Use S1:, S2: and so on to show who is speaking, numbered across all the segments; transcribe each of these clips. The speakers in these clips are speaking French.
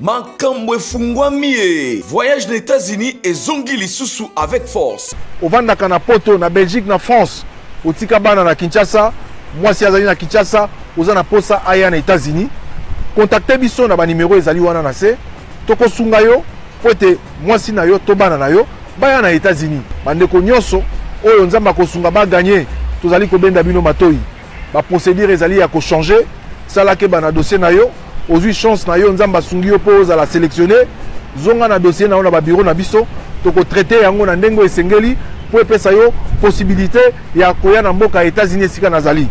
S1: Makambo efungwami. Voyage aux États-Unis et zongi lisusu avec force.
S2: Ovandaka na poto na Belgique na France. Otika bana na Kinshasa, mwasi azali na Kinshasa, oza na posa aya na États-Unis. Contactez biso na ba numéro ezali wana na se. Toko sunga yo, pote mwasi na yo to bana na yo, baya na États-Unis. Bandeko nyonso oyo nzamba ko sunga ba gagner, tozali ko benda bino matoi. Ba procédure ezali ya ko changer, sala ke bana dossier na yo, ozui chance na yo nzamba sungi yo po za la sélectionner. Zonga na dossier na ona ba bureau na biso, toko traiter yango na ndengo esengeli po epesa yo possibilité ya koya na mboka États-Unis sika nazali.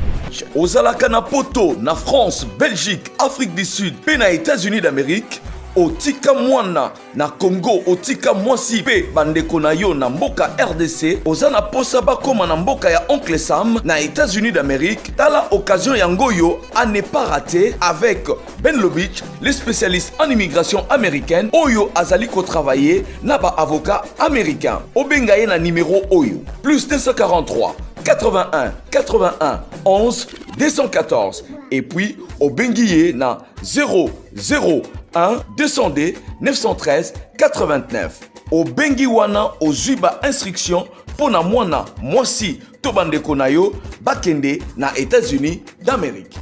S1: Ozalaka na poto na France, Belgique, Afrique du Sud, pe na États-Unis d'Amérique. Otika mwana na Congo, otika mwasi pe bandeko na yo na mboka RDC. Ozana posa bakoma na mboka ya Oncle Sam na États-Unis d'Amérique. Tala occasion yangoyo à ne pas rater avec Ben Lobich, le spécialiste en immigration américaine. Oyo azali ko travailler na ba avocat américain. Obengaye na numéro Oyo plus 243 81 81 11 214 et puis au Benguier na 001 200D 913 89 au Benguiwana au Zuba instruction pour na mwana mwasi to bandeko na yo bakende na États-Unis d'Amérique.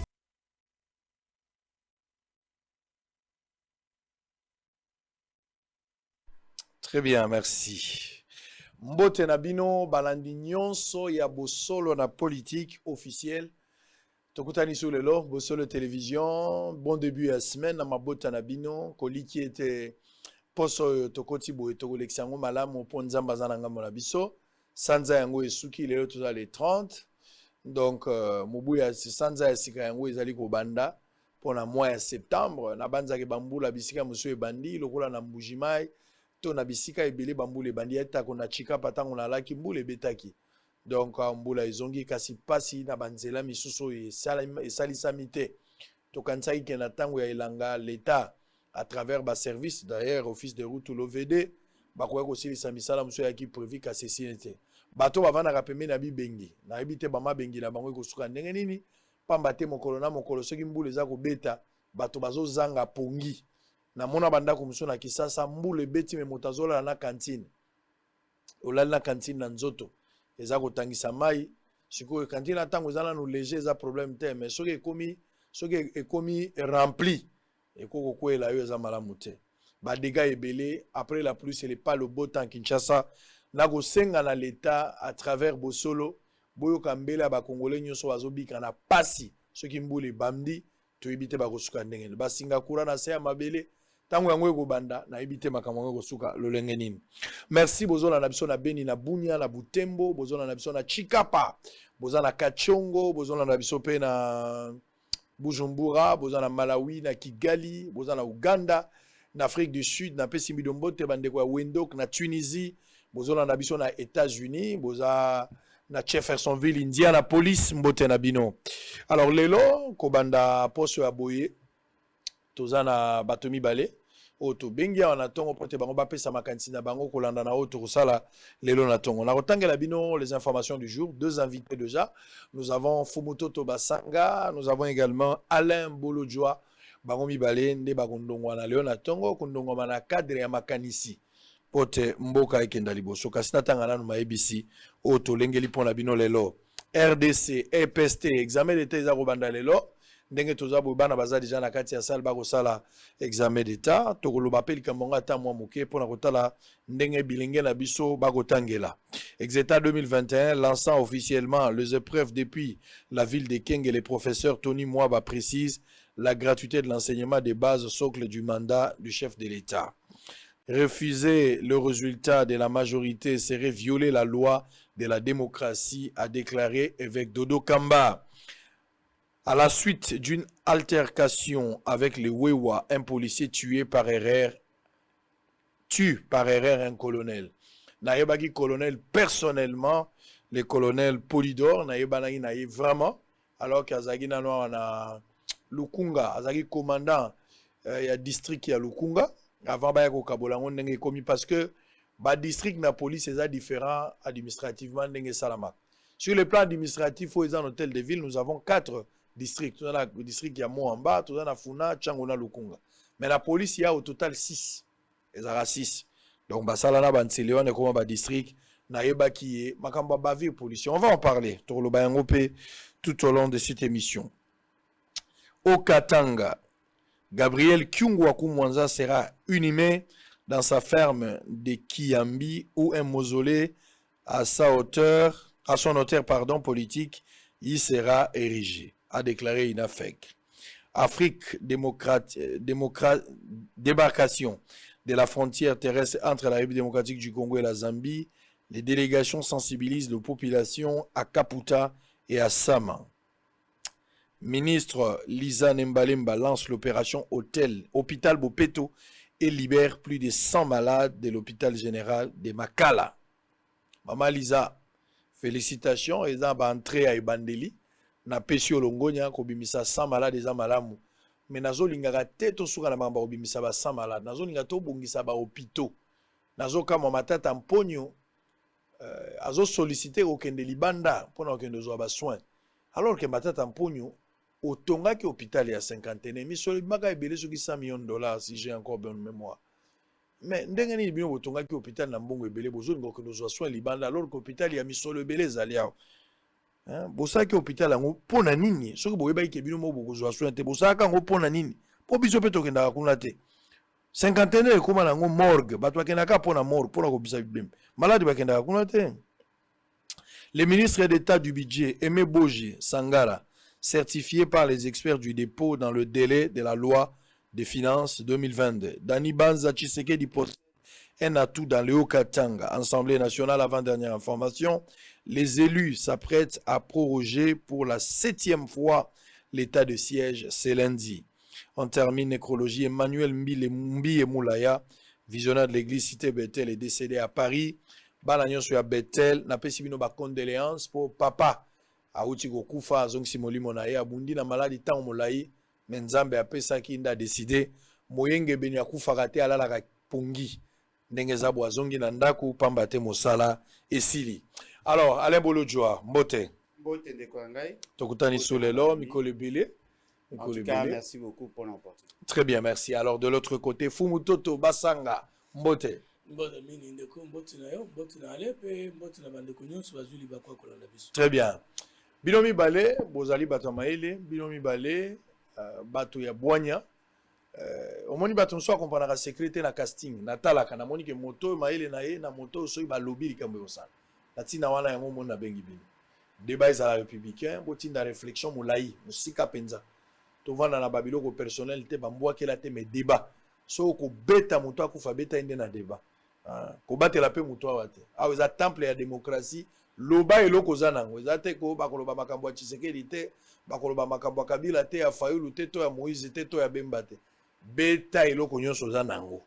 S3: Très bien, merci. Mbote na bino balandi nyonso ya bosolo na politique officielle. Tokutani sur le lore, bosolo télévision, bon début à semaine na mabota na bino, koliki était poso tokoti boye tokoleksango malamu po nzamba zananga mona biso. Sanza yango esuki lelo toza le 30. Donc mubuya sanza ya sika yango ezali ko banda pona mois ya septembre na banza ke bambula bisika muso ebandi lokola na mbujimai to na bisika ebele bambula ebandi ata ko na chika patango na laki mbula ebetaki. Donc mbula ezongi kasi pasi na banzela misuso esalisa mite to kansaki ke na tango ya elanga l'état à travers ba service d'ailleurs office de route l'OVD bakoya ko silisa misala muso ya ki prévu ka ceci bato bavana ka pembe na bibengi na ebite ba mabengi na bango ko suka ndenge nini pamba te mokolo na mokolo soki mbula eza ko beta bato bazo zanga pongi na mona bandako muso na Kisasa mbula ebeti me motazola na cantine olala na cantine na nzoto eza kotangisa mai sikoyo cantine tango eza nanu léger eza problème te mais soki ekomi rempli ekoko kwela yo eza malamu te ba dégâts ebele après la pluie c'est pas le beau temps Kinshasa na kosenga na l'état à travers bosolo boyo kambela ba congolais nyonso bazobika na pasi soki mbule bamdi to ebite ba kosuka ndenge ba Singapour na se ya mabele tango yango ekobanda na ebite makambo yango kosuka lolenge nini. Merci bozona na biso na Beni na Bunia na Butembo, bozona na biso na Chikapa, bozona na Kachongo, bozona na biso pe na Bujumbura, bozona na Malawi na Kigali, bozona na Uganda na Afrique du Sud na Pesimi Dombote bandeko ya Windhoek na Tunisie, bozona na biso na États-Unis, boza na Jeffersonville Indianapolis mbote na bino. Alors lelo kobanda poso ya boye tozana batomi balé oto bengia na tongo pote bango bapesa makanisi na bango kolanda na oto kosala lelo na tongo na kotangela bino les informations du jour. Deux invités déjà, nous avons Fumuto Tobasanga, nous avons également Alain Bolodjoa bango mibale nde bakondongwa na lelo na tongo kondongwa na cadre ya makanisi pote mboka ekenda liboso kasi natanga nanu maebisi oto lengeli pona bino lelo RDC EPST examen d'état eza kobanda lelo ndenge toza bana baza déjà na kati ya salle ba kosala examen d'état tokoloba pe likambo ata mwa moke pona kotala ndenge bilenge na biso ba kotangela Exeta 2021 lançant officiellement les épreuves depuis la ville de Kenge. Les professeurs Tony Mwaba précise la gratuité de l'enseignement des bases socle du mandat du chef de l'État. Refuser le résultat de la majorité serait violer la loi de la démocratie, a déclaré évêque Dodo Kamba. À la suite d'une altercation avec les Wewa, un policier tue par erreur un colonel. Naïbaki colonel personnellement, le colonel Polydor, naïbanaki naï vraiment, alors qu'Azagi Nano na Lukunga, Azagi commandant, il y a district qui a Lukunga, avant Bayako Kabolangon n'est commis parce que ba district na police est différent administrativement n'engé salama. Sur le plan administratif, au hôtel de ville, nous avons 4 districts. Nous avons le district qui est Moamba, nous avons Funa, Tchangona, Lukunga. Mais la police, il y a au total 6. Il y a 6. Donc, Basalana, Bantseleon, et comment district, Naïba qui est, Makamba Bavi, policier. On va en parler tout au long de cette émission. Au Katanga, Gabriel Kyungwaku Mwanza sera inhumé dans sa ferme de Kiambi où un mausolée à son hauteur politique y sera érigé, a déclaré INAFEC. Afrique débarcation de la frontière terrestre entre la République démocratique du Congo et la Zambie, les délégations sensibilisent les populations à Kaputa et à Sama. Ministre Lisa Nembalemba lance l'opération Hôpital Bopeto et libère plus de 100 malades de l'hôpital général de Makala. Maman Lisa, félicitations, ils ont entré à Ibandeli. Na pesi olongonya ko bimisa 100 malades eza malamu. Mais nazo lingaka te to suka na mamba obimisa ba 100 malades. Nazo linga to bongisa ba hôpitaux. Nazo kama matata mponyo azo solliciter okende libanda pona okende zo ba soins. Alors que matata mponyo otonga ki hôpital ya 50 misolo maka ebele soki 100 millions de dollars si j'ai encore bonne mémoire. Mais ndenge ni bino otonga ki hôpital na mbongo ebele bozo ngo okende zo soins libanda alors que hôpital ya misolo ebele zaliao. Bosa ki hôpital yango pona nini soki boyeba ke bino mo bokozwa soin te bosa ka ngo pona nini po biso pe tokenda kuna te 50 ekoma nango morgue bato bakenda ka pona morgue pona ko bisa bibem malade bakenda kuna te. Le ministre d'État du budget Aimé Boji Sangara, certifié par les experts du dépôt dans le délai de la loi des finances 2022. Dani Banza Tshisekedi possède un atout dans le Haut-Katanga. Assemblée nationale, avant-dernière information, les élus s'apprêtent à proroger pour la 7e fois l'état de siège ce lundi. On termine nécrologie. Emmanuel Mbi et Moulaya, visionnaire de l'église Cité Bethel, est décédé à Paris. Balagnon sur Bethel, n'a pas subi nos condoléances pour papa. Aouti Gokufa, Zong Simoli Monaye, Abundi na maladie tant Molaye, Menzambe a pesa qui a décidé, Moyenge Benya Kufarate à la Pongi, Nengeza Boazongi Nandaku, Pambate Mosala et Sili. Alors, Alain Bolodjoa, Mbote.
S4: Mbote de Kwangai.
S3: Tokutani Soulelo, Mikole Bele.
S4: En tout cas, merci beaucoup pour l'opportunité.
S3: Très bien, merci. Alors, de l'autre côté, Fumutoto Basanga, Mbote. Très bien. Binomi Balé, Bozali Batamaele, Binomi Balé, Bato ya Boanya. Omoni bato so comprendre la sécurité na casting, Natala kana moni ke moto maele na ye na moto so ba lobby likambo yosala. Natina wana yango mona bengi bino. Débat za la républicain, botinda réflexion molai, musika penza. To vanda na babiloko personnel te bambwa kela te me débat. So ko beta moto akufa beta inde na débat. Ko batela pe moto awate. Awe za temple ya démocratie. Loba eloko za nango ezate ko bakoloba makambo ya Tshisekedi te bakoloba makambo ya Kabila te ya Fayulu te to ya Moïse te to ya Bemba te beta eloko nyonso za nango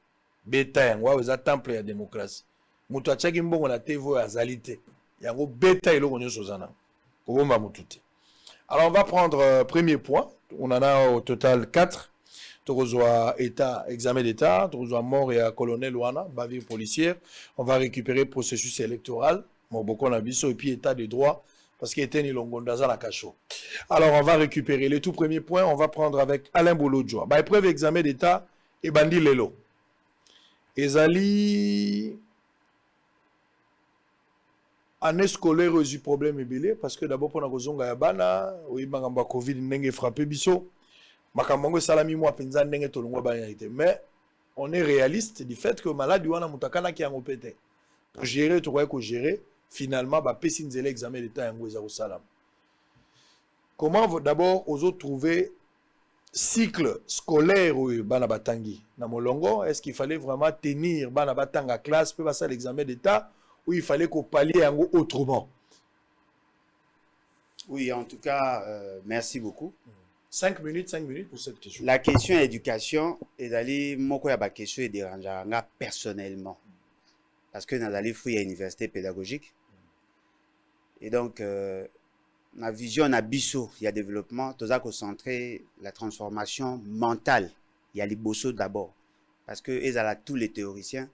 S3: beta yango awe za temple ya démocratie mutu achaki mbongo na TV azali te yango beta eloko nyonso za nango ko bomba mutu te. Alors on va prendre premier point, on en a au total 4. Tokozwa état examen d'état, tokozwa mort et colonel wana bavure policière, on va récupérer processus électoral. Et puis état de droit, parce qu'il était Nilongondaza la cacho. Alors, on va récupérer les tout premiers points. On va prendre avec Alain Bolodjoa. Bah, épreuve examen d'état et Bandi Lelo. Ezali, année scolaire, eu problème ébélé, parce que d'abord, pour la Kozonga Yabana, oui, Magamba Covid, n'enge frappé biso. Makamongo Salami, moi, Penza, n'enge Tolongwa Bayarité. Mais, on est réaliste du fait que malade, Yuana Mutakana qui a un pété. Pour gérer, tu crois que gérer. Finalement, bah, pesinzele examen d'état yango eza salam. Comment d'abord aux autres trouver cycle scolaire ou bana batangi na molongo? Est-ce qu'il fallait vraiment tenir bana batanga classe peut passer l'examen d'état ou il fallait qu'on pallie yango autrement?
S4: Oui, en tout cas, merci beaucoup.
S3: 5 minutes pour cette question.
S4: La question éducation est d'aller moko ya ba question et déranger personnellement. Parce que nous allons fouiller à l'université pédagogique. Et donc, ma vision, na biso, il y a développement, tout ça concentrer la transformation mentale. Il y a les bossos d'abord. Parce que ils ont tous les théoriciens,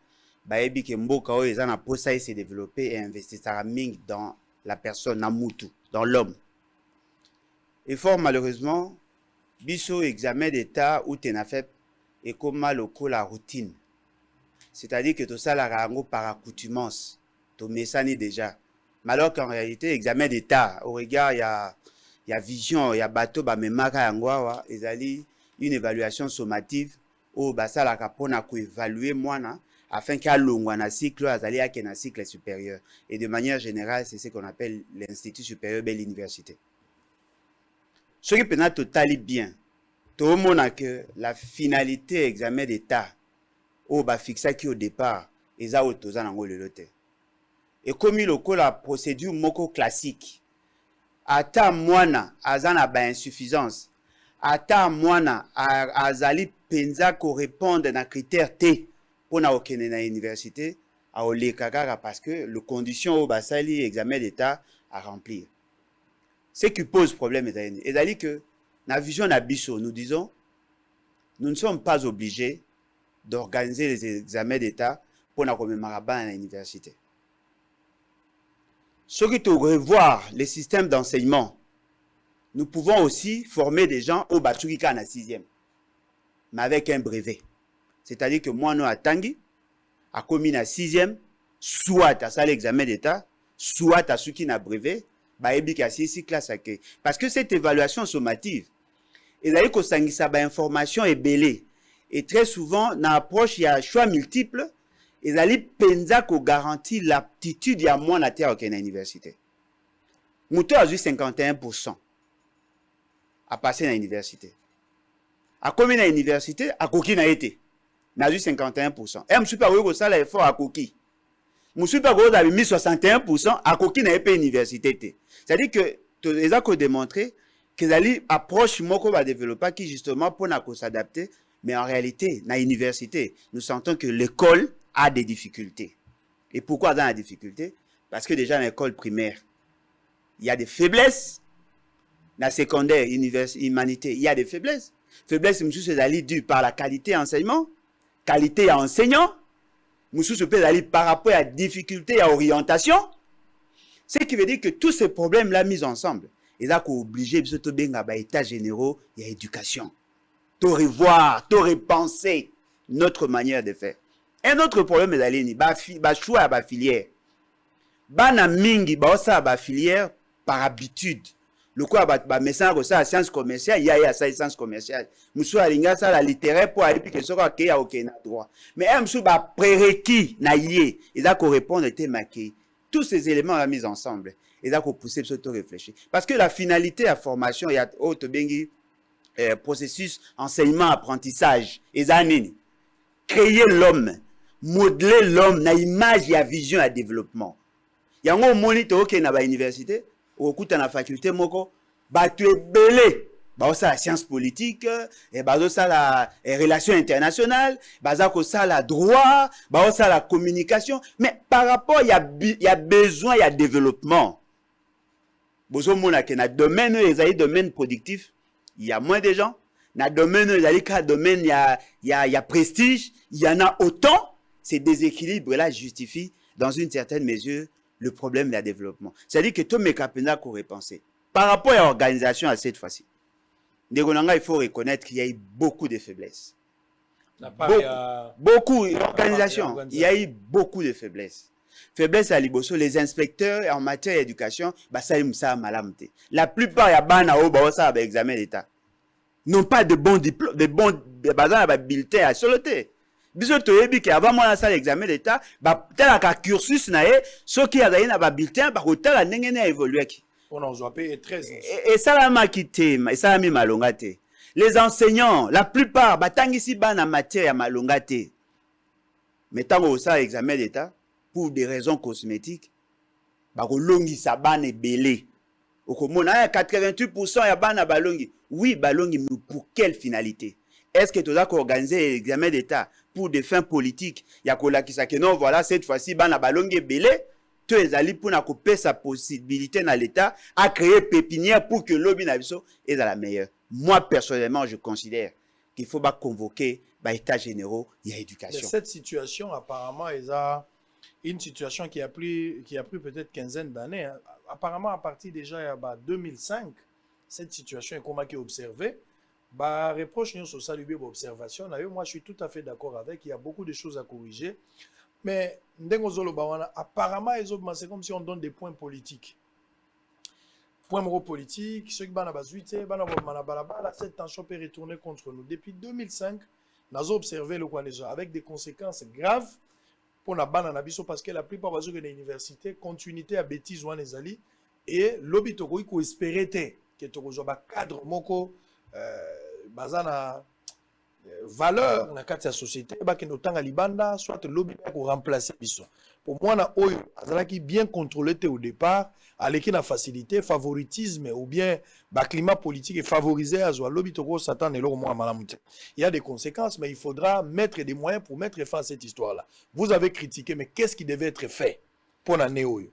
S4: bah ebi ke mboka o ils ont pour ça ils se développer et investir ça dans la personne, na mutu, dans l'homme. Et fort malheureusement, biso examen d'état ou t'en a fait et comme la routine. C'est-à-dire que tout ça, la par accoutumance. Tout ça déjà. Mais alors qu'en réalité, examen d'état, au regard, il y a vision, il y a bateau, une évaluation sommative, où ça la capone pour évaluer moi, afin qu'il y ait un cycle, un cycle supérieur. Et de manière générale, c'est ce qu'on appelle l'Institut supérieur de l'université. Ce qui peut être totalement bien, tout le monde a que la finalité examen d'état, où fixé qui au départ, et ça, et comme il y a la procédure moko classique, ata mwana azana ba insuffisance, ata mwana azali penza ko répondre na critère T pour na okene na université, a ole kakara parce que le condition au basali examen d'état à remplir. Ce qui pose problème est que na vision na biso, nous disons, nous ne sommes pas obligés d'organiser les examens d'état pour na commémorer à l'université. Ce qui te revoir les systèmes d'enseignement, nous pouvons aussi former des gens au Batsurika en 6e, mais avec un brevet. C'est-à-dire que moi, nous, à Tanguy, à commune à 6e, soit à ça l'examen d'état, soit à ceux qui n'ont brevet, classe accueil. Parce que cette évaluation sommative, il y a que information est belée. Et très souvent, dans l'approche, il y a un choix multiple. Et ali penza ko garantit l'aptitude ya moi na terre à l'université. Mouto a eu 51% à passer à l'université. À combien à l'université, à Koki n'a été. N'a eu 51%. Et je suis pas au salaire effort à Koki. Je suis pas au mis 61% à Koki n'a pas l'université. C'est-à-dire que les a démontré que l'ali approche moko va développer qui justement pour s'adapter. Mais en réalité, dans l'université, nous sentons que l'école a des difficultés. Et pourquoi dans la difficulté? Parce que déjà dans l'école primaire, il y a des faiblesses. Dans la secondaire, humanité, il y a des faiblesses. Faiblesses, c'est dû par la qualité d'enseignement, qualité à enseignant. C'est par rapport à la difficulté à orientation. Ce qui veut dire que tous ces problèmes-là mis ensemble, ils ont obligé de bien à l'état généraux et à l'éducation. De revoir, de repenser notre manière de faire. Un autre problème est d'aller choix à la filière. Bana mingi baosa ba filière par habitude. Le quoi message ça science commerciale, il y a ça science commerciale. Musu alinga ça la littéraire pour aller que soko ke ya na droit. Mais musu ba prérequis na yé, ils a ko répondre était maqué. Tous ces éléments mis ensemble, ils a ko pousser surtout réfléchir. Parce que la finalité à formation, il y a autre bengi processus enseignement apprentissage, ils a nini créer l'homme, modeler l'homme na image et vision à développement. Il y a un moniteur qui est dans l'université, au coup de la faculté, tu es belé. Ça la science politique, ça la relation internationale, ça la droit, ça la communication. Mais par rapport, il y a besoin, il y a développement. Dans le domaine, les domaines productifs, il y a moins de gens. Dans le domaine, il y a prestige, il y en a autant. Ces déséquilibres-là justifient, dans une certaine mesure, le problème de développement. C'est-à-dire que tout mes capitaines qu'on repenser. Par rapport à l'organisation à cette fois-ci, il faut reconnaître qu'il y a eu beaucoup de faiblesses. Beaucoup d'organisations. Il y a eu beaucoup de faiblesses. Faiblesse à Liboso, les inspecteurs en matière d'éducation, la plupart, il y a des examens d'État. N'ont pas de bons diplômes, de bons bulletins à soloter. Biso toyebi que avant moi ça l'examen d'état tel ka cursus na ye ceux qui a na ba bulletin ba hôtel ndenge na évoluer ki
S3: on en soit payé 13
S4: et ça la makité et ça mi malongate les enseignants la plupart batangisi bana matière ya malongate mais tango ça examen d'état pour des raisons cosmétiques ba kolongisa bana belé okomona 88% ya bana balongi oui balongi pour quelle finalité? Est-ce que tu as organisé l'examen d'État pour des fins politiques? Il y a que non, voilà, cette fois-ci, bana balonge belé, tu es allé pour couper sa possibilité dans l'État à créer pépinière pour que l'objet est la meilleure. Moi, personnellement, je considère qu'il faut pas convoquer l'État généraux et l'éducation.
S3: Cette situation, apparemment, est une situation qui a pris peut-être quinzaine d'années. Hein. Apparemment, à partir déjà de 2005, cette situation est comment qui est observée. Bah, reproche sur ça, observation. Moi, je suis tout à fait d'accord avec. Il y a beaucoup de choses à corriger. Mais, apparemment, c'est comme si on donne des points politiques. Points politiques, ceux qui cette tension peut retourner contre nous. Depuis 2005, nous avons observé le Kwaneza avec des conséquences graves pour la banane parce que la plupart des universités, continuité à bêtises ou les et l'objet qu'on espérait que tu aies cadre moko bazana valeur dans la société que nous tanga libanda soit lobby pour remplacer biso pour moi na oyo azalaki bien contrôlé au départ aleki na facilité favoritisme ou bien climat politique et favoriser azwa lobby toko satan et moi malamu. Il y a des conséquences mais il faudra mettre des moyens pour mettre fin à cette histoire là. Vous avez critiqué mais qu'est-ce qui devait être fait pour la oyo?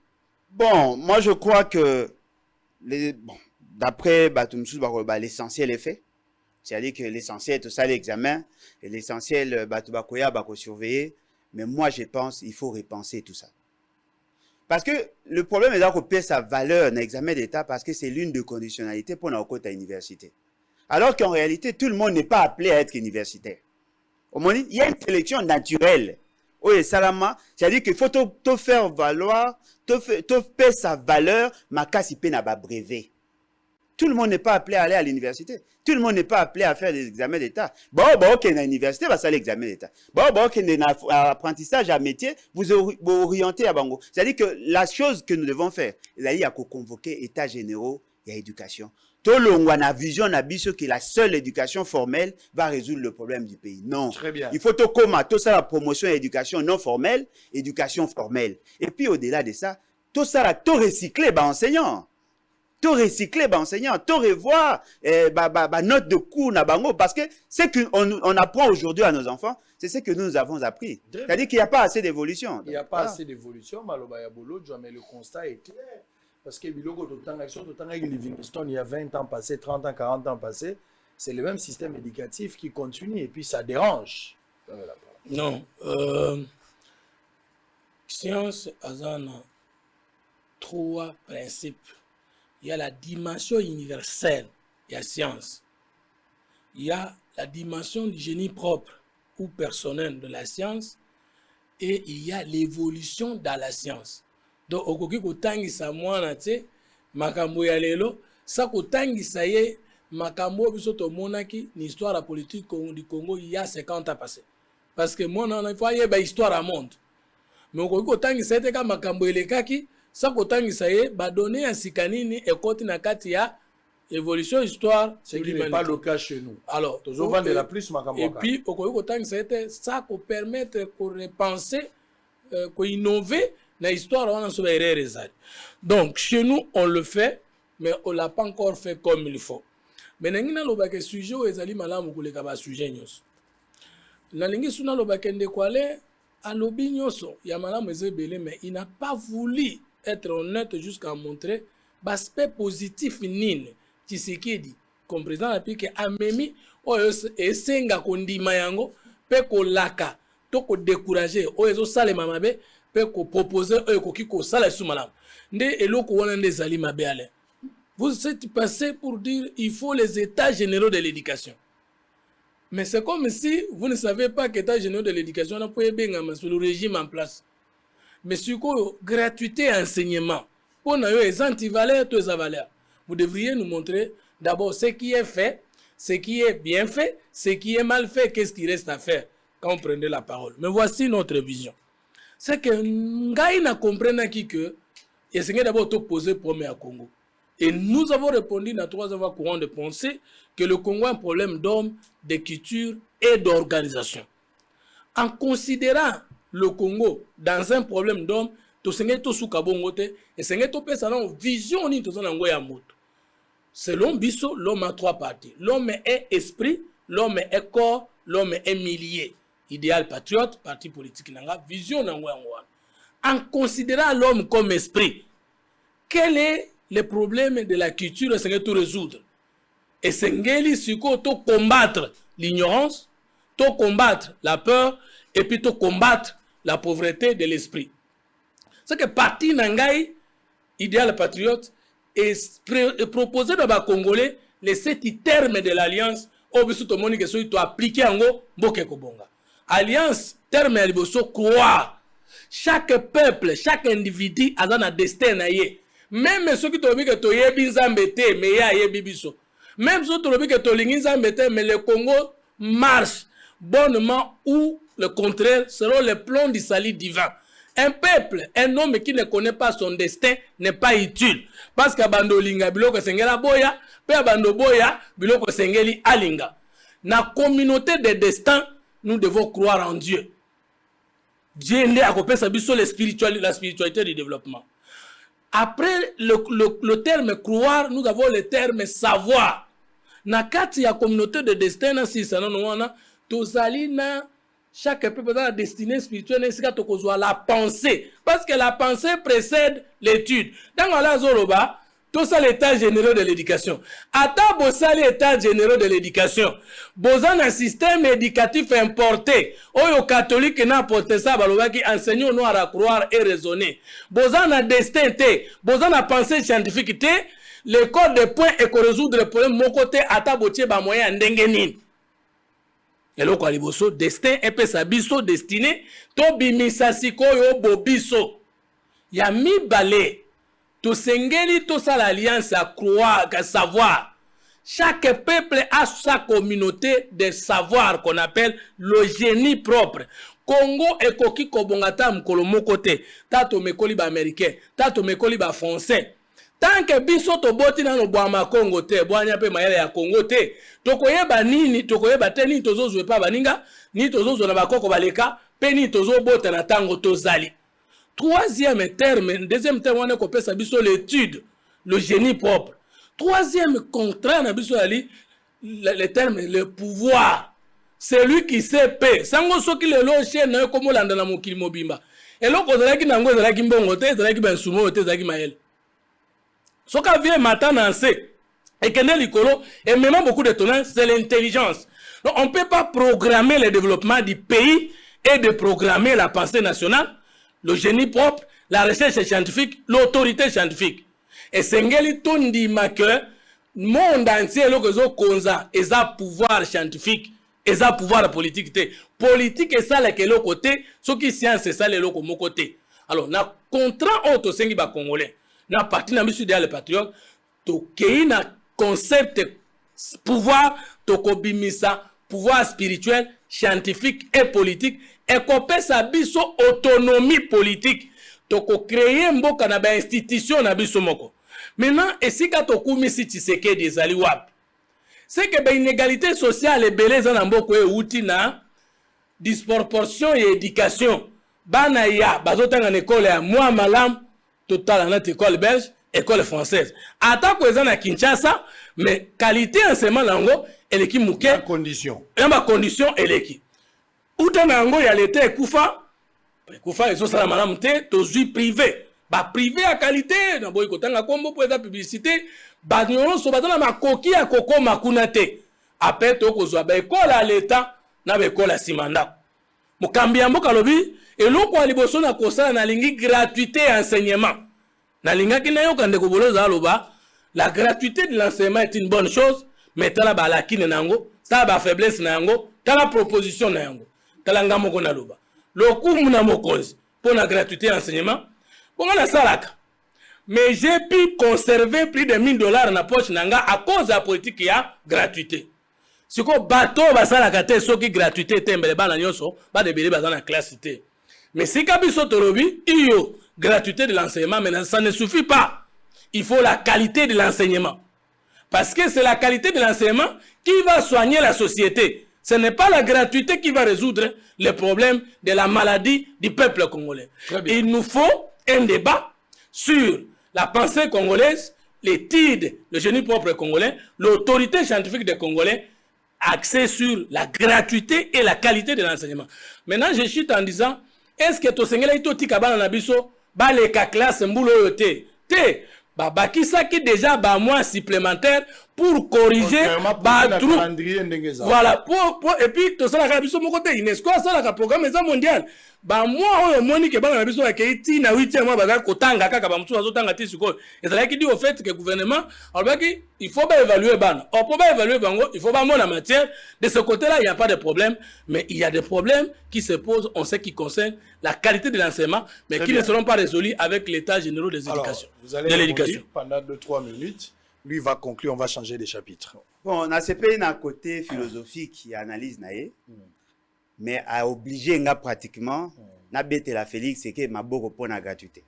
S4: Bon, moi je crois que d'après l'essentiel est fait. C'est-à-dire que l'essentiel, tout ça, l'examen, et l'essentiel, surveiller. Mais moi, je pense qu'il faut repenser tout ça. Parce que le problème est qu'on perd sa valeur dans l'examen d'État parce que c'est l'une des conditionnalités pour nos côtes à l'université. Alors qu'en réalité, tout le monde n'est pas appelé à être universitaire. Au moins, il y a une sélection naturelle. Oui, Salama, c'est-à-dire qu'il faut te faire valoir, te payer sa valeur, ma casse n'a pas brevet. Tout le monde n'est pas appelé à aller à l'université. Tout le monde n'est pas appelé à faire des examens d'État. Ok, dans l'université, va faire l'examen d'État. Ok, dans l'apprentissage à métier, vous orientez à Bango. C'est-à-dire que la chose que nous devons faire, il y a qu'à convoquer États généraux et éducation. Tout le monde a vision, que la seule éducation formelle va résoudre le problème du pays. Non.
S3: Très bien.
S4: Il faut tout ça, la promotion et éducation non formelle, éducation formelle. Et puis au-delà de ça, tout ça, tout recycler, enseignant. Tout recycler, enseignant, tout revoir, note de cours, parce que ce qu'on apprend aujourd'hui à nos enfants, c'est ce que nous avons appris. C'est-à-dire qu'il n'y a pas assez d'évolution.
S3: Il n'y a pas assez d'évolution, mais le constat est clair. Parce que il y a 20 ans passés, 30 ans, 40 ans passés, c'est le même système éducatif qui continue et puis ça dérange.
S5: Non. Science, Azana, 3 principes. Il y a la dimension universelle, il y a science. Il y a la dimension du génie propre ou personnel de la science et il y a l'évolution dans la science. Donc, au koki kotangi sa mwana te makambo ya lelo, sa kotangi sa ye makambo biso to monaki ni histoire la politique du Congo il y a 50 ans passé. Parce que moi il faut y ba histoire à monde. Mais au koki kotangi sa te ka makambo elekaki ça kotangisa ye ba donner un sikanini et koti na kati ya évolution histoire
S3: ce qui n'est pas le cas chez nous.
S5: Alors et puis au kotangisa ye ça ko permettre ko repenser ko innover la histoire on a sur erreur. Donc chez nous on le fait mais on l'a pas encore fait comme il faut. Mais nangina lobaka sujet o ezali malamu koleka ba sujet nyos. Na lingi suna lobaka ndekwale alobi nyoso ya malamu ezebele mais il n'a pas voulu être honnête jusqu'à montrer l'aspect positif nine Tshisekedi comme président de la République amemi oyo esenga kondima yango pe ko laka to ko décourager oyo salema mabe pe ko proposer oyo koki ko sala sumalam nde eloko wana nde zali mabe ale. Vous êtes passé pour dire il faut les états généraux de l'éducation. Mais c'est comme si vous ne savez pas qu'état généraux de l'éducation n'a pas bien sur le régime en place. Mais sur quoi gratuité et enseignement, pour nous les antivaleurs, tous les valeurs. Vous devriez nous montrer d'abord ce qui est fait, ce qui est bien fait, ce qui est mal fait, qu'est-ce qui reste à faire quand on prenait la parole. Mais voici notre vision. C'est que Ngaï n'a compris que il y a d'abord tout posé premier à Congo. Et nous avons répondu dans 3 ans courant de pensée que le Congo a un problème d'hommes, de culture et d'organisation. En considérant le Congo dans un problème d'homme, selon Bisso, l'homme a 3 parties. L'homme est esprit, l'homme est corps, l'homme est millier. Idéal patriote, parti politique, vision. En considérant l'homme comme esprit, quel est le problème de la culture? C'est tout résoudre. Et c'est combattre l'ignorance, combattre la peur, et puis combattre la pauvreté de l'esprit. C'est que parti Nangaï, idéal patriote, est proposé dans les Congolais les 7 termes de l'alliance obiso to moni que so to appliquer ango mboke ko bonga. Alliance terme ya liboso croire. Chaque peuple, chaque individu a un destin na ye. Même ceux qui te disent que tu es binzambete, mais ya ye bibiso. Même ceux qui te disent que tu es binzambete, mais le Congo marche bonnement ou le contraire selon le plan du salut divin. Un peuple, un homme qui ne connaît pas son destin n'est pas utile. Parce que bando linga biloko sengela boya, pe bando boya biloko sengeli alinga. Na communauté de destin, nous devons croire en Dieu. Dieu est à côté de la spiritualité du développement. Après le terme croire, nous avons le terme savoir. Na kati ya communauté de destin, si ça non, tozali na chaque peuple dans la destinée spirituelle, c'est la pensée. Parce que la pensée précède l'étude. Dans la Zoroba, tout ça l'état général de l'éducation. Ata bossa l'état général de l'éducation. Bosan un système éducatif importé. Oyo catholique n'a porté ça, baloba qui enseigne nous à croire et raisonner. Bosan un destin té. Bosan a pensée scientifique té. L'école de points et qu'on résoudre le problème mon côté ata botier ba moyen ndengenin. Et là, quoi, destin, et puis sa biso destiné, to bimisa siko yo bobiso. Ya mi balé, to sengeli to sa l'alliance à croire, à savoir. Chaque peuple a sa communauté de savoir qu'on appelle le génie propre. Congo et koki kobongata mkolo mokote, tato mekoli ba américain, tato mekoli ba français. Tant que biso to boti na no bwama Congo te, bwanya pe mayele ya Congo te, tokoyeba nini, tokoyeba te ni tozozwe pa baninga, ni tozozwe na bakoko baleka, pe ni tozo bota na tango tozali. Troisième terme, deuxième terme, on a kopesa biso l'étude, le génie propre. Troisième contrat na biso ali, le terme, le pouvoir. C'est lui qui sait paix. Sango soki le loche na komo landa na mokili mobimba. Et lo kozalaki nango ezalaki mbongo te, ezalaki bensumo te, ezalaki mayele. Ce qui vient maintenant, c'est et likolo et même beaucoup de tournants, c'est l'intelligence. Donc, on ne peut pas programmer le développement du pays et de programmer la pensée nationale, le génie propre, la recherche scientifique, l'autorité scientifique. Et c'est ngeli tondi que monde entier le konza et ça pouvoir scientifique et ça pouvoir politique. Politique et ça le côté, ce qui science c'est ça le côté. Alors, na contrat auto sengi ba congolais. Na parti na misu de le patriote to kei na concept pouvoir to kobimisa pouvoir spirituel, scientifique et politique et kopé sa biso autonomie politique to ko créer mboka na ba institution na biso moko. Maintenant esika to kumisi Tshisekedi ezali wapi? C'est que ba inégalité sociale et beleza na mboko e uti na disproportion et éducation. Bana ya bazotanga na école ya moi malam total en notre école belge, école française. Attaque aux à Kinshasa, mais qualité enseignement lango, elle est qui mouké.
S3: Condition.
S5: Et ma condition, elle est qui. Où t'en ango, il y a l'été Koufa. Koufa, ils sont ça la madame té, tozui privé. Bah privé à qualité, dans boy kotanga kombo pour la publicité. Bah nous sommes dans ma coquille à coco makunate. Après to kozwa ba école à l'état, na ba école à Simanda. Mukambiambo kalobi. Et l'on quoi liboso na kosa na lingi gratuité enseignement. Na linga ki na yo kande ko boloza loba, la gratuité de l'enseignement est une bonne chose, mais tala ba la kine nango, ta ba faiblesse nango, tala proposition nango, tala ngamo ko na loba. Lo kumu na mokozi pour la gratuité enseignement, bon na salaka. Mais j'ai pu conserver plus de $1000 na poche nanga à cause de la politique ya gratuité. Si ko bateau ba salaka te soki gratuité tembele bana nyonso, ba de bele ba na classe te. Mais si Kabiso Torobi, il y a gratuité de l'enseignement, mais ça ne suffit pas. Il faut la qualité de l'enseignement. Parce que c'est la qualité de l'enseignement qui va soigner la société. Ce n'est pas la gratuité qui va résoudre les problèmes de la maladie du peuple congolais. Il nous faut un débat sur la pensée congolaise, l'étude, le génie propre congolais, l'autorité scientifique des Congolais, axée sur la gratuité et la qualité de l'enseignement. Maintenant, je chute en disant, est-ce que to sengela ito tika bana na biso ba le ka classe mbulo yote te ba bakisa ki déjà ba mois supplémentaire pour corriger voilà et puis tout ça la biso mon côté UNESCO ça la programme mondial ba moi moni ke bana biso ke iti na 8e mois ba kotanga kaka ba mtu azotanga ti siko et ça qui dit au fait que gouvernement il faut pas évaluer bana on peut pas évaluer bango il faut pas mon matière de ce côté là il y a pas de problème mais il y a des problèmes qui se posent en ce qui concerne la qualité de l'enseignement mais qui ne seront pas résolus avec l'état général des éducations
S3: de l'éducation pendant 2-3 minutes. Lui va conclure, on va changer de chapitre.
S4: Bon, on a CPI d'un côté philosophique qui analyse mais a obligé pratiquement na bête la Félix c'est que ma beaucoup pour la gratuité.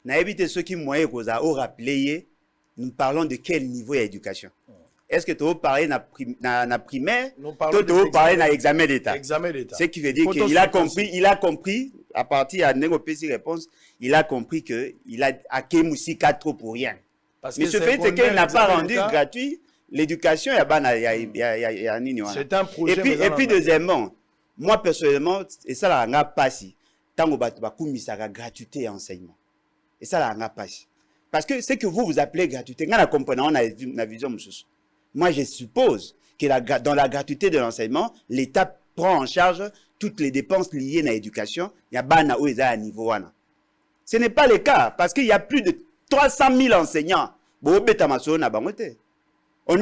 S4: Na éviter ceux qui moyen qu'on a rappelé nous parlons de quel niveau d'éducation. Est-ce que tu veux parler na primaire, tu veux parler na examen d'état. Ce qui veut dire qu'il a compris à partir de négocier réponse, il a compris que il a acquis aussi 4 pour rien. Parce mais ce fait c'est qu'il n'a pas rendu gratuit l'éducation, c'est
S3: un projet.
S4: Et puis deuxièmement, moi personnellement, et ça la n'a pas si, tant que la gratuité et enseignement. Et ça la n'a pas si. Parce que ce que vous appelez gratuité, on a compris, on a une vision. Moi je suppose que dans la gratuité de l'enseignement, l'État prend en charge toutes les dépenses liées à l'éducation, il y a bana ou à niveau. Ce n'est pas le cas, parce qu'il y a plus de 300 000 enseignants. On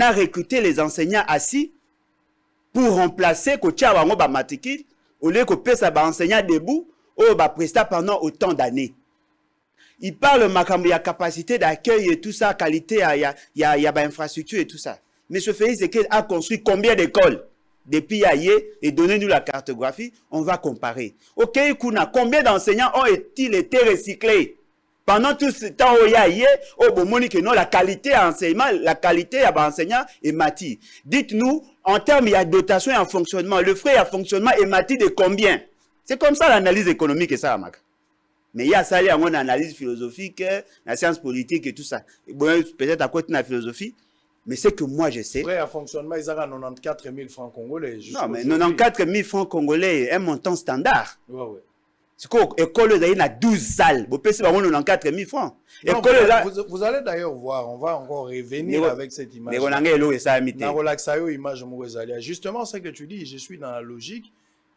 S4: a recruté les enseignants assis pour remplacer les matricule au lieu que les enseignants debout ou prestat pendant autant d'années. Il parle de la capacité d'accueil et tout ça, qualité, il y a infrastructure et tout ça. Mais ce fait, c'est qu'il a construit combien d'écoles depuis hier et donnez-nous la cartographie, on va comparer. Ok, combien d'enseignants ont-ils été recyclés? Pendant tout ce temps, la qualité à enseignement, la qualité à l'enseignant est mati. Dites-nous, en termes de dotation et en fonctionnement, le frais à fonctionnement est mati de combien? C'est comme ça l'analyse économique et ça, Amaka. Mais il y a ça, il y a une analyse philosophique, la science politique et tout ça. Peut-être à côté de la philosophie, mais c'est que moi je sais.
S3: Frais à fonctionnement, ils ont 94 000 francs congolais.
S4: Non, mais 94 000 francs congolais, un montant standard.
S3: Ouais, ouais.
S4: C'est quoi, l'école il y a 12 salles. Vous pouvez avoir 94 000 francs.
S3: Non, vous allez d'ailleurs voir, on va encore revenir avec cette image. Justement, ce que tu dis, je suis dans la logique.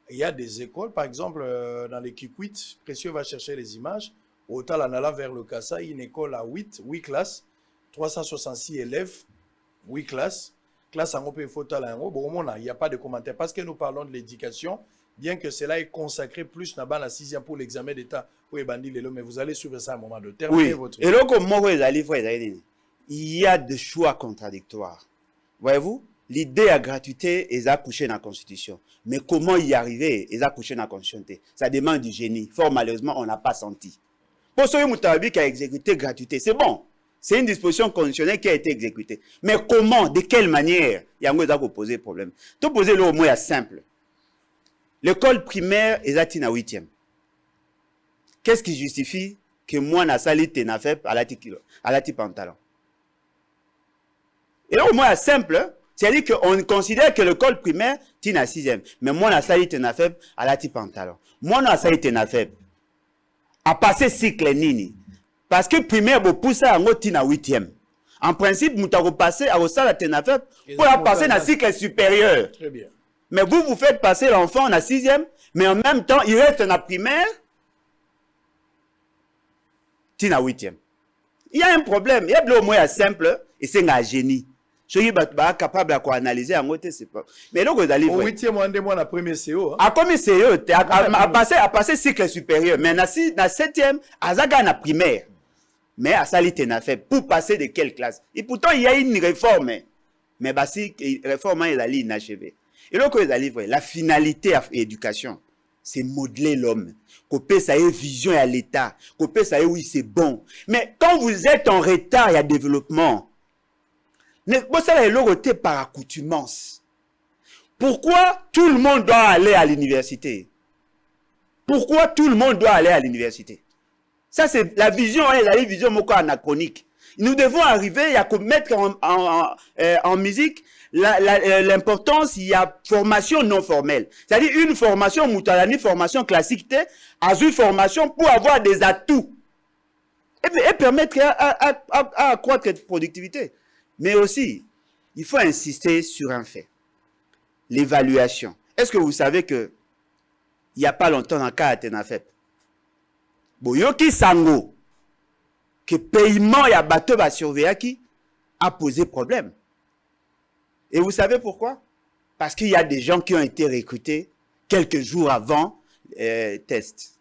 S3: Il y a des écoles, par exemple, dans les Kikwit, Précieux va chercher les images. Au Tal, en allant vers le Kassa, une école à 8 classes, 366 élèves, 8 classes. Classe en Europe, il faut il n'y a pas de commentaire. Parce que nous parlons de l'éducation. Bien que cela est consacré plus dans la 6e pour l'examen d'État, mais vous allez suivre ça à un moment de terminer votre...
S4: Et là, comme moi, il y a des choix contradictoires. Voyez-vous, l'idée à gratuité est accouchée dans la Constitution. Mais comment y arriver est accouchée dans la Constitution? Ça demande du génie. Fort malheureusement, on n'a pas senti. Pour ceux qui ont exécuté gratuité, c'est bon. C'est une disposition conditionnelle qui a été exécutée. Mais comment, de quelle manière? Il y a un poser problème. Tout poser le mot est simple. L'école primaire est à 8e. Qu'est-ce qui justifie que moi, na sali tenafep à la pantalon? Et là, au moins, simple, c'est-à-dire qu'on considère que l'école primaire est à 6e. Mais moi, na sali tenafep à la pantalon. Moi, na sali tenafep à passer cycle nini. Parce que primaire, vous poussez à 8e. En principe, vous avez passé à la tenafep pour passer dans le cycle supérieur.
S3: Très bien.
S4: Mais vous faites passer l'enfant en 6e, mais en même temps, il reste en la primaire, il est en 8e. Il y a un problème. Il y a le moins simple, et c'est un génie. Je suis capable d'analyser en côté, c'est pas. Mais là, vous allez voir.
S3: Au 8e, on demande la première CO.
S4: À premier CO, à passer cycle supérieur. Mais dans 7e, à Zaga en primaire. Mais à Salite n'a fait pour passer de quelle classe? Et pourtant, il y a une réforme. Mais si la réforme est inachevée. Et là, la finalité de l'éducation, c'est modeler l'homme. Qu'on ça ait vision à l'État. Qu'on ça ait oui, c'est bon. Mais quand vous êtes en retard, il y a développement. Ça est l'autre par accoutumance. Pourquoi tout le monde doit aller à l'université? Pourquoi tout le monde doit aller à l'université? Ça, c'est la vision, la vision anachronique. Nous devons arriver à mettre en musique l'importance, il y a formation non formelle. C'est-à-dire une formation moutalani, formation classique, à une formation pour avoir des atouts. Et permettre à accroître cette productivité. Mais aussi, il faut insister sur un fait. L'évaluation. Est-ce que vous savez que il n'y a pas longtemps dans le cas à Tenafep, Boyoki Sango, que paiement y a bateau va surveiller qui a posé problème. Et vous savez pourquoi? Parce qu'il y a des gens qui ont été recrutés quelques jours avant test.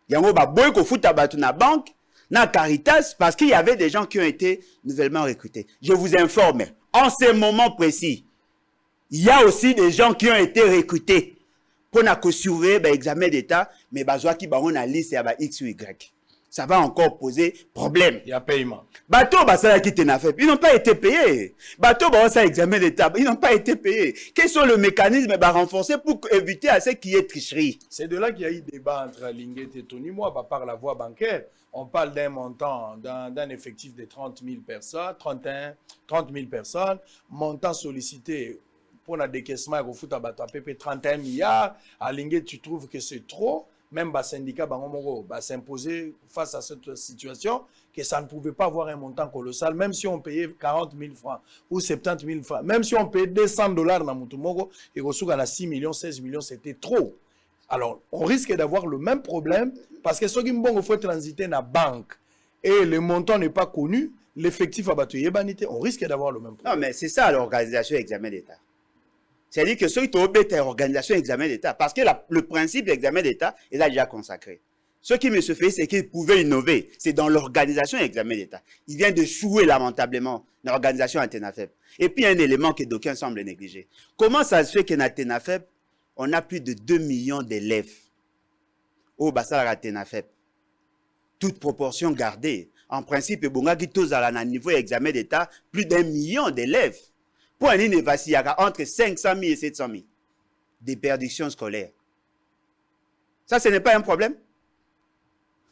S4: Yango ba boy ko futa batu na banque, na Caritas, parce qu'il y avait des gens qui ont été nouvellement recrutés. Je vous informe, en ce moment précis, il y a aussi des gens qui ont été recrutés pour surveiller l'examen d'État, mais besoin qui on a liste à X ou Y. Ça va encore poser problème.
S3: Il y a paiement.
S4: Bateau, ils n'ont pas été payés. Bateau, ça examen d'État, ils n'ont pas été payés. Quels sont les mécanismes renforcés pour éviter à ce qu'il y ait tricherie?
S3: C'est de là qu'il y a eu débat entre Linguet et Tony. Moi, par la voie bancaire, on parle d'un montant, d'un effectif de 30 000 personnes, 30 000 personnes, montant sollicité pour le décaissement au foot à peu 31 milliards. À Linguet, tu trouves que c'est trop? Même le syndicat s'imposer face à cette situation, que ça ne pouvait pas avoir un montant colossal, même si on payait 40 000 francs ou 70 000 francs, même si on payait $200 dans Mutumogo, et qu'on a 6 millions, 16 millions, c'était trop. Alors, on risque d'avoir le même problème, parce que ceux qui faut transiter dans la banque, et le montant n'est pas connu, l'effectif à battu on risque d'avoir le même problème.
S4: Non, mais c'est ça l'organisation examen d'État. C'est-à-dire que ceux qui ont obéi à l'organisation examen d'État, parce que le principe de l'examen d'État est là déjà consacré. Ce qui me se fait, c'est qu'ils pouvaient innover. C'est dans l'organisation examen d'État. Il vient de chouer lamentablement dans l'organisation à Tenafep. Et puis, il y a un élément que d'aucuns semblent négliger. Comment ça se fait qu'à Tenafep, on a plus de 2 millions d'élèves au Bassala à Tenafep? Toute proportion gardée. En principe, Bonga qui tous à un niveau examen d'État, plus d'1 million d'élèves. Pour un il y a entre 500 000 et 700 000 déperditions scolaires. Ça, ce n'est pas un problème.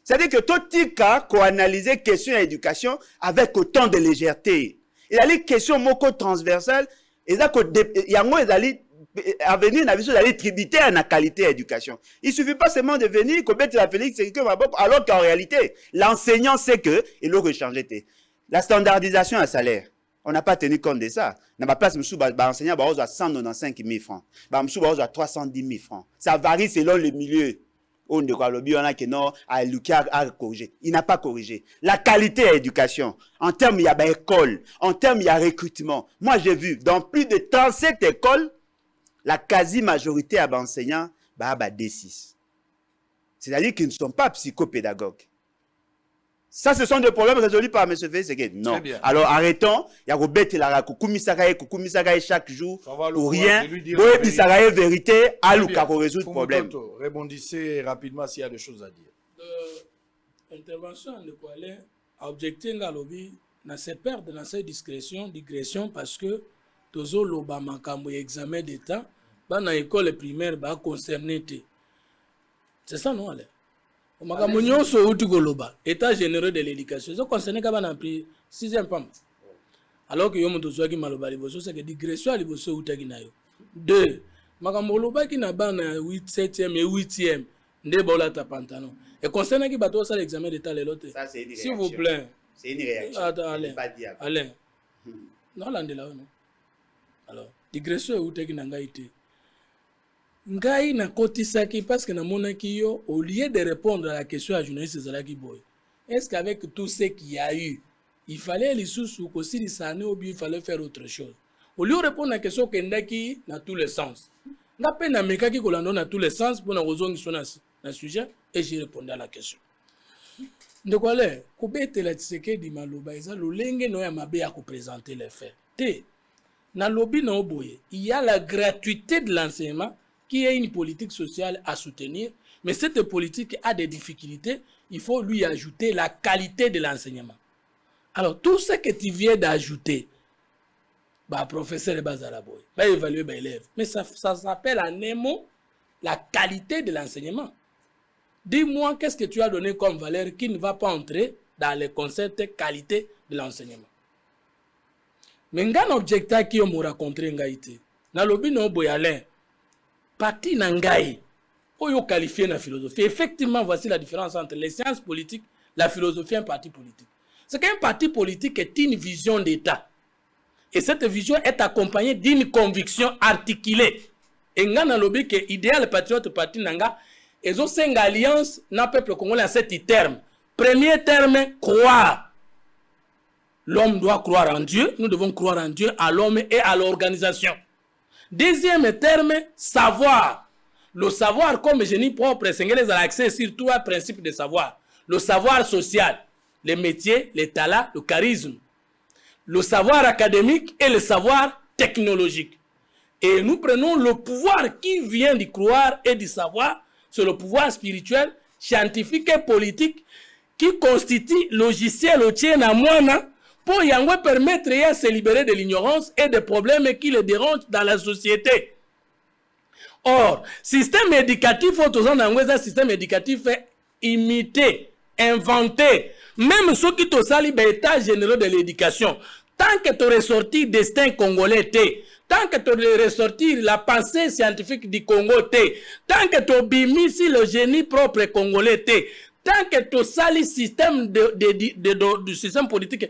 S4: C'est-à-dire que tout le cas qu'on analyse la question de l'éducation avec autant de légèreté. Il y a les questions moko transversales, et là, il y a moins à venir, d'aller tributaire à la qualité de l'éducation. Il ne suffit pas seulement de venir, commettre la Félix, alors qu'en réalité, l'enseignant sait que, il doit changer. La standardisation à salaire. On n'a pas tenu compte de ça. Dans ma place, l'enseignant a 195 000 francs. Il a 310 000 francs. Ça varie selon le milieu. On a corrigé. Il n'a pas corrigé. La qualité de l'éducation, en termes, il y a école, en termes, il y a recrutement. Moi, j'ai vu, dans plus de 37 écoles, la quasi-majorité à enseignants, D6. C'est-à-dire qu'ils ne sont pas psychopédagogues. Ça, ce sont des problèmes résolus par M. Félix. Non. Alors, arrêtons. Il y a Robert Koukoumi chaque jour. Pour rien. Oui, ça a vérité. Alouka pour résoudre le problème.
S3: Rebondissez rapidement s'il y a des choses à dire.
S5: L'intervention de Koualé a objecté un lobby dans cette perte, dans cette digression, parce que tous les Obama, quand il y a examen d'État, dans l'école primaire, va concerner. C'est ça, non, allez? État généreux de l'éducation. Ça concerne quand on a pris 6e pomme. Alors que yomo tozo ki maloba liboso c'est que digression à liboso utaki nayo. 2. Makamoloba ki na bana 8 7e et 8e nde bola ta pantalon. Et concernant qui bateau ça l'examen d'état les lotes. S'il vous plaît.
S4: C'est une réaction.
S5: Allez. Non là là non. Alors, digression utaki na ngaite. Ngai na kotisaki parce que na monaki yo au lieu de répondre à la question à journaliste Zalaki Boy. Est-ce qu'avec tout ce qu'il y a eu, il fallait les sous aussi les saner ou bien il fallait faire autre chose? Au lieu de répondre à la question kendaki dans tous les sens. N'a pas na mekaki kolando dans tous les sens pour na ozongi sur na sujet et j'ai répondu à la question. Donc allez, kobete la tseke di maloba eza lolenge no ya mabe ya ko présenter les faits. T na lobby na oboye, il y a la gratuité de l'enseignement qui est une politique sociale à soutenir, mais cette politique a des difficultés, il faut lui ajouter la qualité de l'enseignement. Alors, tout ce que tu viens d'ajouter, professeur et Bazalaboy, évaluer l'élève, mais ça s'appelle en un mot la qualité de l'enseignement. Dis-moi qu'est-ce que tu as donné comme valeur qui ne va pas entrer dans le concept de qualité de l'enseignement. Mais un objectif qui m'a rencontré en Haïti, dans le but de Boyalin, parti nangai, oyo qualifié la philosophie. Effectivement, voici la différence entre les sciences politiques, la philosophie et un parti politique. C'est qu'un parti politique est une vision d'État. Et cette vision est accompagnée d'une conviction articulée. Et nous avons lobby que l'idéal patriote parti nanga, ils ont 5 alliances dans le peuple congolais à 7 termes. Premier terme, croire. L'homme doit croire en Dieu. Nous devons croire en Dieu, à l'homme et à l'organisation. Deuxième terme, savoir. Le savoir, comme génie propre, Sénégalais a accès surtout à un principe de savoir. Le savoir social, les métiers, les talents, le charisme. Le savoir académique et le savoir technologique. Et nous prenons le pouvoir qui vient d'y croire et d'y savoir, c'est le pouvoir spirituel, scientifique et politique qui constitue logiciel au tien à moine pour y permettre de se libérer de l'ignorance et des problèmes qui les dérangent dans la société. Or, système éducatif, un système éducatif est imité, inventé. Même ceux qui te salissent l'état général de l'éducation, tant que tu ressortis destin congolais, tant que tu ressortis la pensée scientifique du Congo, tant que tu bimisi le génie propre congolais, tant que tu salis système du système politique,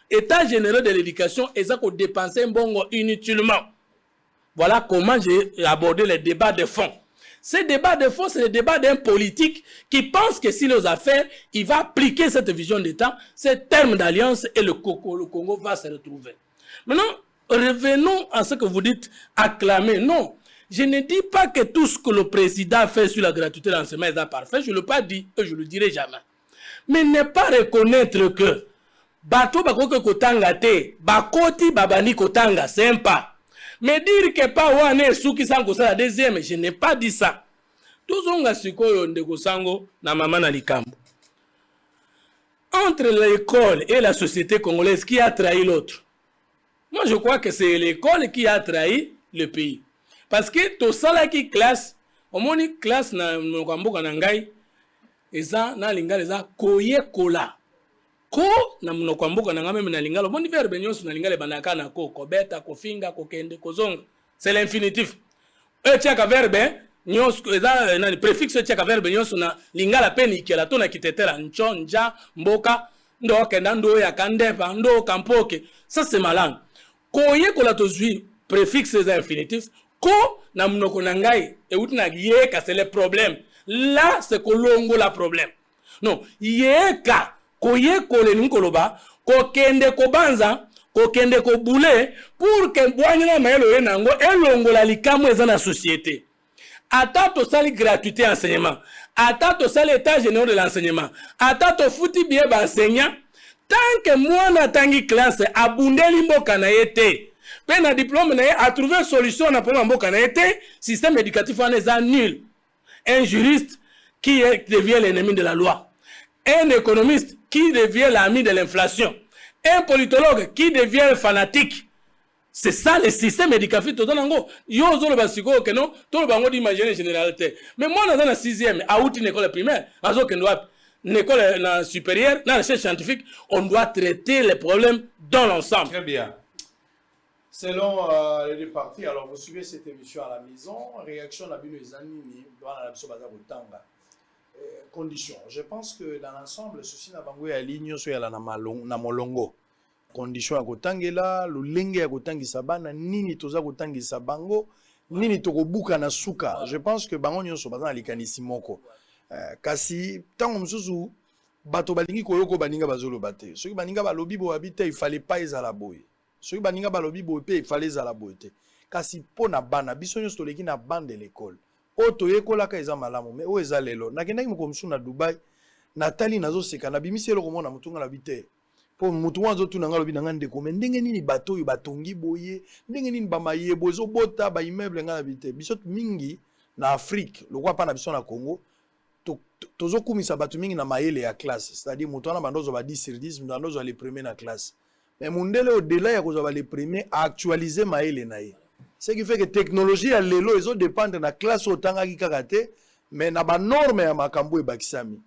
S5: état général de l'éducation, et ça qu'on dépenser bongo inutilement. Voilà comment j'ai abordé les débats de fond. Ces débats de fond, c'est le débat d'un politique qui pense que si nos affaires, il va appliquer cette vision d'État, ces termes d'alliance et le Congo va se retrouver. Maintenant, revenons à ce que vous dites, acclamer. Non, je ne dis pas que tout ce que le président fait sur la gratuité d'enseignement est parfait. Je ne l'ai pas dit et je ne le dirai jamais. Mais ne pas reconnaître que bato bakoke kotanga te, bakoti babani kotanga, c'est un pas. Mais dire que pas wane souki sango ça la deuxième, je n'ai pas dit ça. Tous on a sikoyo ndeko sango na mama na likambo. Entre l'école et la société congolaise, qui a trahi l'autre? Moi je crois que c'est l'école qui a trahi le pays. Parce que to sala qui classe, au moins classe na mkamboka na ngai eza na lingala eza koye kola. Ko na mnoko mboka na ngame na lingalo boni verbe nyonso na lingale banaka na ko kobeta kofinga kokende kozonga, c'est l'infinitif. Etiaka verbe nyonso eza na préfixe etiaka verbe nyonso na lingala peni kela to na kitetela nchonja mboka ndo kenda ndo ya kandepa ndo kampoke, ça c'est malangue. Koye kola tozui préfixe eza infinitif. Ko na mnoko na ngai e utina yeka, c'est le problème. Là c'est kolongo la problème. Non, yeka koye kole nkoloba kokende kobanza kokende kobule pour que boanyela maelo yenango elongola likamu eza na société. Ata to sali gratuité enseignement, ata to sali état général de l'enseignement, ata to futi bien ba enseignant, tant que mwana tangi classe abundeli mboka na yete pe na diplôme na ye a trouvé solution na problème mboka na yete, système éducatif en est nul. Un juriste qui devient l'ennemi de la loi. Un économiste qui devient l'ami de l'inflation. Un politologue qui devient fanatique. C'est ça le système éducatif. Mais moi, dans la 6e, à une école primaire, dans une école supérieure, dans la recherche scientifique, on doit traiter les problèmes dans l'ensemble.
S3: Très bien. Selon les deux parties, alors vous suivez cette émission à la maison. Réaction de la Binouizani, dans la Tanga. Conditions. Je pense que dans l'ensemble, ceci n'a pas à ligne sur la molongo. Conditions à kotangela, le lenge à kotangi sabana, nini toza kotangi sabango, nini tokobuka na suka. Je pense que bango nyonso baza na likanisi moko. Kasi tango msusu bato balingi koyoko baninga bazolo bate. Soki baninga balobi bo habite, il fallait pas ezala boye. Soki baninga balobi bo pe, il fallait ezala boye te. Kasi pona bana biso nyonso toleki na bande de l'école. Oto yekolaka eza malamu mais o eza lelo nakendaki mokomsu na Dubai natali nazo seka na bimisi eloko mona mutunga na bite po mutu wanzo tuna ngalo binanga ndeko mais ndenge nini bato yo batongi boye ndenge nini bamaye bozo bota ba immeuble ngala bite biso mingi na Afrique lokwa pa na biso na Congo tozo kumisa bato mingi na mayele ya classe, c'est-à-dire mutu wana bandozo ba 10 sur 10 bandozo les premiers na classe mais mundele au delà ya kozo ba les premiers à actualiser mayele na ye. Ce qui fait que la technologie à l'élo, ils ont dépendre de la classe au temps qui karaté, mais na ba norme ya makambo e bakisami.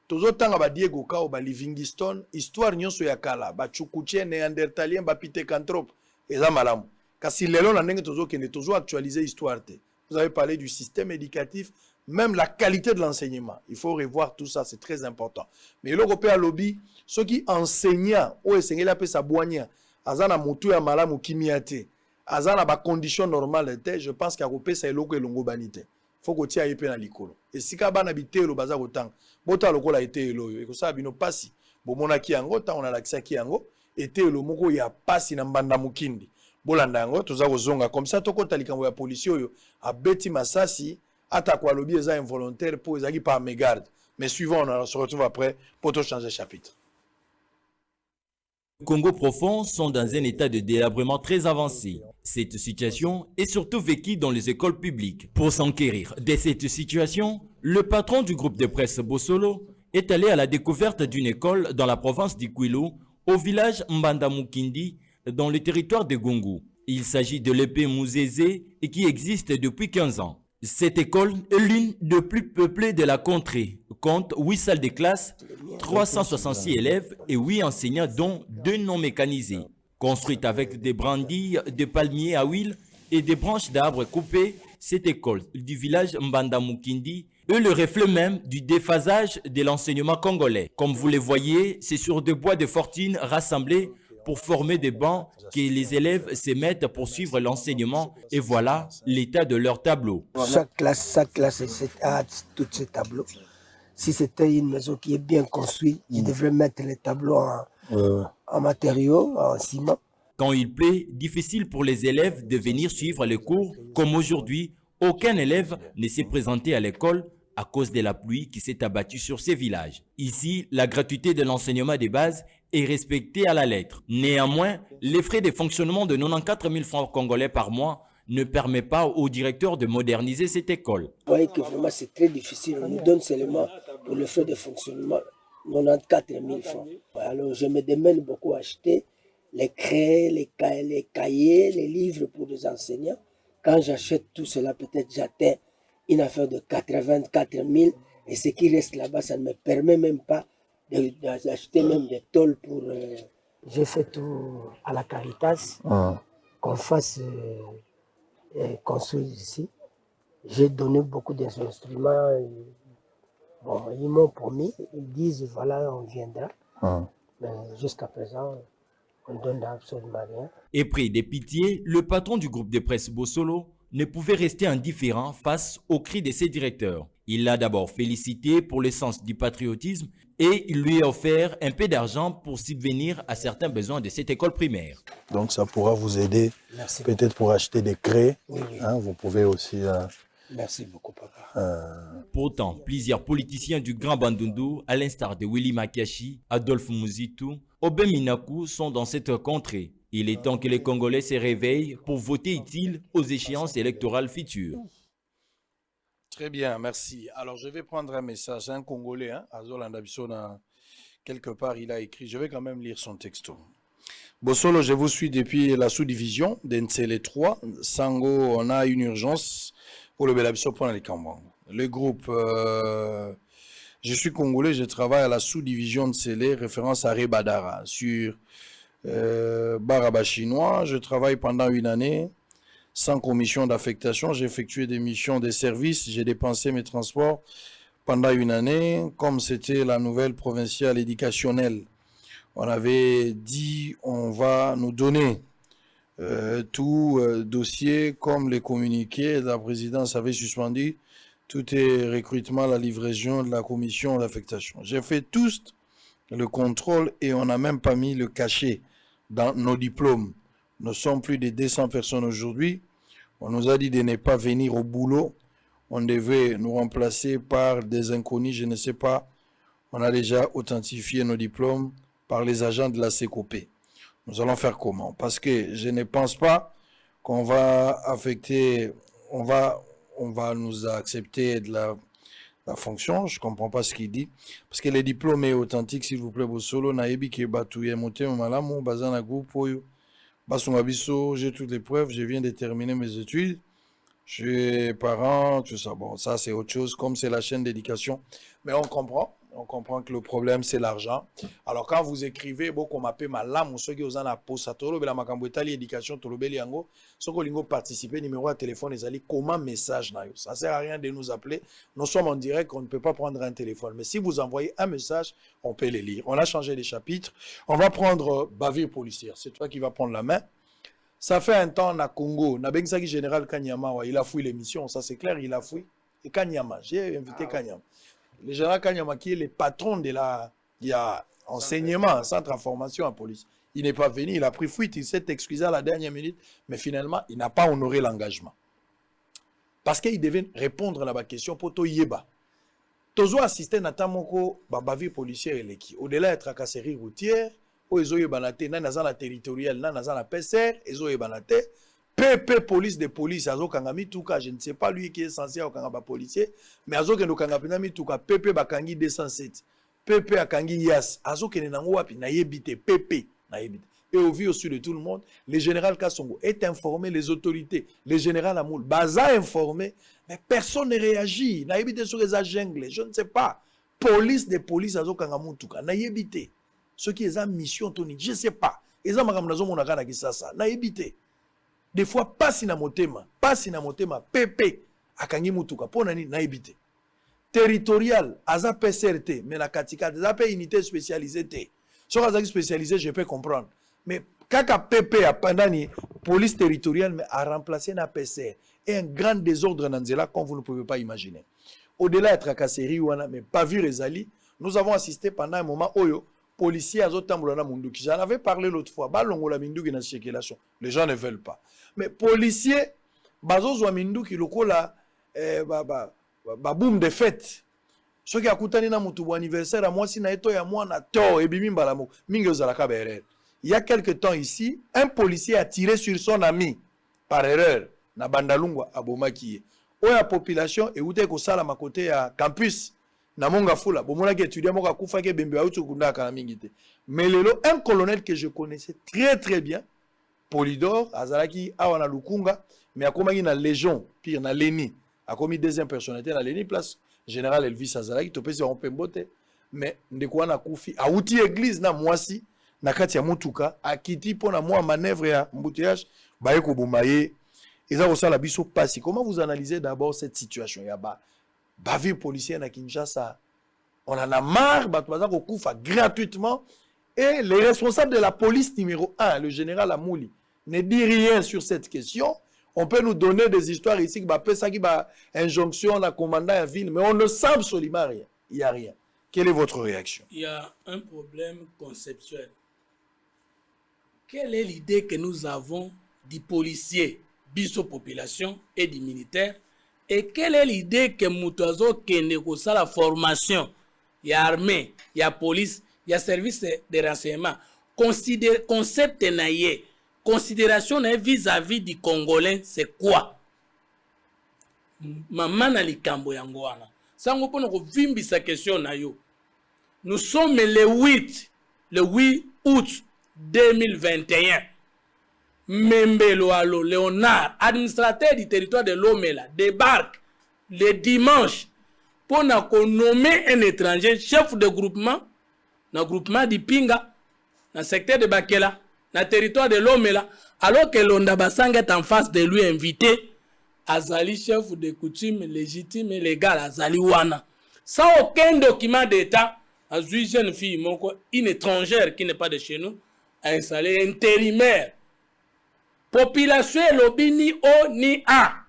S3: Tozo tanga ba Diego Kao ba Livingstone, histoire nyonso ya kala, ba Chukuche néandertalien ba Pithecanthrope, eza malamu. Kasi l'élo na ndenge tozo kende tozo actualiser histoire te. Vous avez parlé du système éducatif, même la qualité de l'enseignement. Il faut revoir tout ça, c'est très important. Mais l'Européen lobby, ceux qui enseignent, ou enseignent la paix sa boigne, azana mutu ya malamu kimiate, azana ba condition normale te, je pense qu'à Européen ça eloko elongo banite. Faut que tu ailles na likolo. Et si ka bana bité lo baza kotang, bota lokola été lo, et que ça bino pasi. Bo mona ki yango, ta on a l'accès ki yango, été lo moko ya pasi na mbanda mukindi. Bolanda yango, toza kozonga comme ça toko talikambo ya police yo, a beti masasi. Attaque lobby est involontaire pour les par mégarde. Mais suivant, on se retrouve après pour tout changer de chapitre.
S6: Les Congo profonds sont dans un état de délabrement très avancé. Cette situation est surtout vécue dans les écoles publiques. Pour s'enquérir de cette situation, le patron du groupe de presse Bosolo est allé à la découverte d'une école dans la province du Kwilu, au village Mbandamukindi, dans le territoire de Gungu. Il s'agit de l'épée Mouzézé et qui existe depuis 15 ans. Cette école est l'une des plus peuplées de la contrée, compte 8 salles de classe, 366 élèves et 8 enseignants dont 2 non mécanisés. Construite avec des brindilles, des palmiers à huile et des branches d'arbres coupées, cette école du village Mbandamukindi est le reflet même du déphasage de l'enseignement congolais. Comme vous le voyez, c'est sur des bois de fortune rassemblés pour former des bancs que les élèves se mettent pour suivre l'enseignement et voilà l'état de leur tableau.
S7: Chaque classe a tous ces tableaux. Si c'était une maison qui est bien construite, je devrais mettre les tableaux en matériaux, en ciment.
S6: Quand il plaît, difficile pour les élèves de venir suivre les cours. Comme aujourd'hui, aucun élève ne s'est présenté à l'école à cause de la pluie qui s'est abattue sur ces villages. Ici, la gratuité de l'enseignement des bases est respectée à la lettre. Néanmoins, les frais de fonctionnement de 94 000 francs congolais par mois ne permet pas au directeur de moderniser cette école.
S7: Vous voyez que vraiment c'est très difficile. On nous donne seulement pour le frais de fonctionnement 94 000 francs. Alors je me demande beaucoup à acheter les craies, les cahiers, les livres pour les enseignants. Quand j'achète tout cela, peut-être j'atteins une affaire de 84 000 et ce qui reste là-bas, ça ne me permet même pas d'acheter même des tôles pour... J'ai fait tout à la Caritas, qu'on fasse construire ici. J'ai donné beaucoup d'instruments. Bon, ils m'ont promis, ils disent voilà, on viendra. Mais jusqu'à présent, on ne donne absolument rien.
S6: Épris de pitié, le patron du groupe de presse Bosolo ne pouvait rester indifférent face aux cris de ses directeurs. Il l'a d'abord félicité pour le sens du patriotisme et il lui a offert un peu d'argent pour subvenir à certains besoins de cette école primaire.
S3: Donc ça pourra vous aider peut-être pour acheter des craies.
S7: Oui.
S3: Hein, vous pouvez aussi...
S7: Merci beaucoup, papa.
S6: Pourtant, plusieurs politiciens du Grand Bandundu, à l'instar de Willy Makiashi, Adolphe Muzitu, Obem Minaku, sont dans cette contrée. Il est temps que les Congolais se réveillent pour voter utile aux échéances électorales futures.
S3: Très bien, merci. Alors, je vais prendre un message. C'est un Congolais, hein, Azolanda Bissona, quelque part, il a écrit. Je vais quand même lire son texto. Bosolo, je vous suis depuis la sous-division d'Ensele 3. Sango, on a une urgence pour le Belabiso pour les Cambans. Le groupe, je suis Congolais, je travaille à la sous-division de Sélé, référence à Rebadara, sur Baraba chinois. Je travaille pendant une année. Sans commission d'affectation, j'ai effectué des missions de service, j'ai dépensé mes transports pendant une année. Comme c'était la nouvelle provinciale éducationnelle, on avait dit on va nous donner tout dossier comme les communiqués. La présidence avait suspendu tout est recrutement, la livraison de la commission d'affectation. J'ai fait tout le contrôle et on n'a même pas mis le cachet dans nos diplômes. Nous sommes plus de 200 personnes aujourd'hui. On nous a dit de ne pas venir au boulot. On devait nous remplacer par des inconnus, je ne sais pas. On a déjà authentifié nos diplômes par les agents de la CECOP. Nous allons faire comment? Parce que je ne pense pas qu'on va affecter, on va nous accepter de la fonction. Je ne comprends pas ce qu'il dit. Parce que les diplômes est authentique, s'il vous plaît, Bosolo, naebi ke batouye moté malamu, bazana groupe oyo. J'ai toutes les preuves, je viens de terminer mes études. Je suis parent, tout ça. Bon, ça c'est autre chose, comme c'est la chaîne d'éducation. Mais on comprend, On comprend que le problème, c'est l'argent. Alors, quand vous écrivez, beaucoup m'appelle ma lame, ou ceux qui ont la pause, la macambouetali, éducation, tolobeli yango, ceux qui ont participé, numéro de téléphone, ils allaient comment message. Ça ne sert à rien de nous appeler. Nous sommes en direct, on ne peut pas prendre un téléphone. Mais si vous envoyez un message, on peut les lire. On a changé les chapitres. On va prendre bavure policière. C'est toi qui vas prendre la main. Ça fait un temps, na Congo, na Bengsaki Général Kanyama, il a fouillé l'émission, ça c'est clair, il a fouillé. Et Kanyama, j'ai invité Kanyama. Le général Kanyama qui est le patron de la, il y a enseignement, centre de formation en police. Il n'est pas venu, il a pris fuite, il s'est excusé à la dernière minute, mais finalement, il n'a pas honoré l'engagement. Parce qu'il devait répondre à la question pour Toyeba. Tozo assisté Natamoko, bavure policière et l'équipe. Au-delà de tracasserie routière, Oezo Yebanate, Nanazan la territoriale, Nanazan la PCR, Ezo Yebanate, PP police de police, Azo Kangami Touka, je ne sais pas lui qui est censé au Kangaba policier, mais Azo Kendo Kangapinami Touka, PP Bakangi 207, PP Akangi Yas, Azo Kenenango Wapi, Nayebite, PP, Nayebite. Et au vu au-dessus de tout le monde, le général Kassongo est informé, les autorités, le général Amoul, Baza informé, mais personne ne réagit. Nayebite sur les agents, je ne sais pas. Police de police, Azo Kangamou Touka, Nayebite. Ce qui est en mission, Tony, je ne sais pas. Ils ont dit ça. Naïbité. Des fois, pas si na motema, PP, akangi mutuka, pour nani naïbité. Territorial, aza PCRT, mais la katika, des AP unité spécialisée. Sur aza spécialisé, je peux comprendre. Mais kaka PP a pendani, police territoriale, mais a remplacé na PCR. Et un grand désordre nanzela, comme vous ne pouvez pas imaginer. Au-delà de tracasserie, mais pas vu Rezali, nous avons assisté pendant un moment, Oyo, policiers à Zotamboulana Munduki. J'en avais parlé l'autre fois. Les gens ne veulent pas. Mais policiers, Bazozo Minduki, le cola, boum de fête. Ce qui a coûté na mutubu anniversaire à moi, si na eto ya moi na to et bimim balamo, mingo zalaka berere. Il y a quelque temps ici, un policier a tiré sur son ami par erreur na Bandalungwa à Bomaki. Oya population et outé ko sala ma côté à campus. Na monga fula, bomona ki étudiant moka kufa ke bembe auto kunda kana mingite. Mais lelo un colonel que je connaissais très bien, Polydor, azalaki awana lukunga, mais akomaki na légion, pire na Leni, akomi deuxième personnalité na Leni place général Elvis azalaki topesi on pembote, mais ndeko na kufi a outi église na mwasi na kati ya mutuka akiti pona mwa manœuvre ya embouteillage baye ko bomaye eza ko sala biso pasi. Comment vous analysez d'abord cette situation ya ba bavure policière à Kinshasa? On en a marre, gratuitement. Et les responsables de la police numéro 1, le général Amouli, ne dit rien sur cette question. On peut nous donner des histoires ici, qui injonction, la commandant à ville, mais on ne sait absolument rien. Il n'y a rien. Quelle est votre réaction?
S5: Il y a un problème conceptuel. Quelle est l'idée que nous avons du policier, biso population et du militaire? Et quelle est l'idée que Moutazo Kende kosa la formation, il y a armée, il y a police, il y a service de renseignement. Concept naïe, considération vis-à-vis du Congolais, c'est quoi? Maman na likambo yangoana. Sango pono ko vimbi sa question na yo. Nous sommes le 8 août 2021. Membelo Alo Léonard, administrateur du territoire de Lomela, débarque le dimanche pour nommer un étranger chef de groupement, dans le groupement d'Ipinga, dans le secteur de Bakela, dans le territoire de Lomela, alors que Londa Basanga est en face de lui invité, Azali chef de coutume légitime et légal, Azali Wana. Sans aucun document d'État, Azui jeune fille, une étrangère qui n'est pas de chez nous, a installé intérimaire. Population lobby ni O ni A.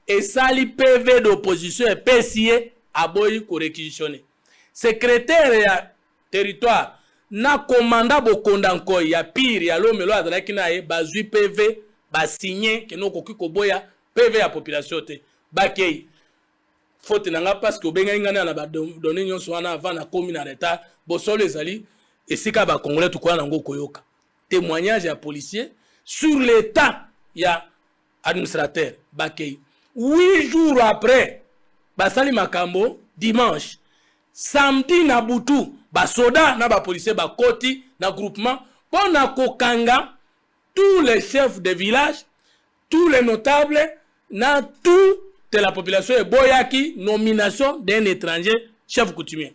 S5: Et sali PV d'opposition et PCA a boyi ko réquisitionner. Secrétaire ya territoire na commandant Bokonda nko ya pire ya Lomelo azalaki na ye bazui PV ba signer que no koki ko boya PV ya population te. Bakei. Faute nanga parce que obenga ngana na ba donner nyonso wana avant na commune en retard bosolo ezali esika ba congolais tukwa nango koyoka. Témoignage ya policier sur l'état, il y a administrateur, Bakei. 8 jours après, Basali Makambo, dimanche, samedi na Boutou, Basoda, na ba policier, Bakoti, na groupement, pour na kokanga, tous les chefs de village, tous les notables, na toute la population et Boyaki, nomination d'un étranger chef coutumier.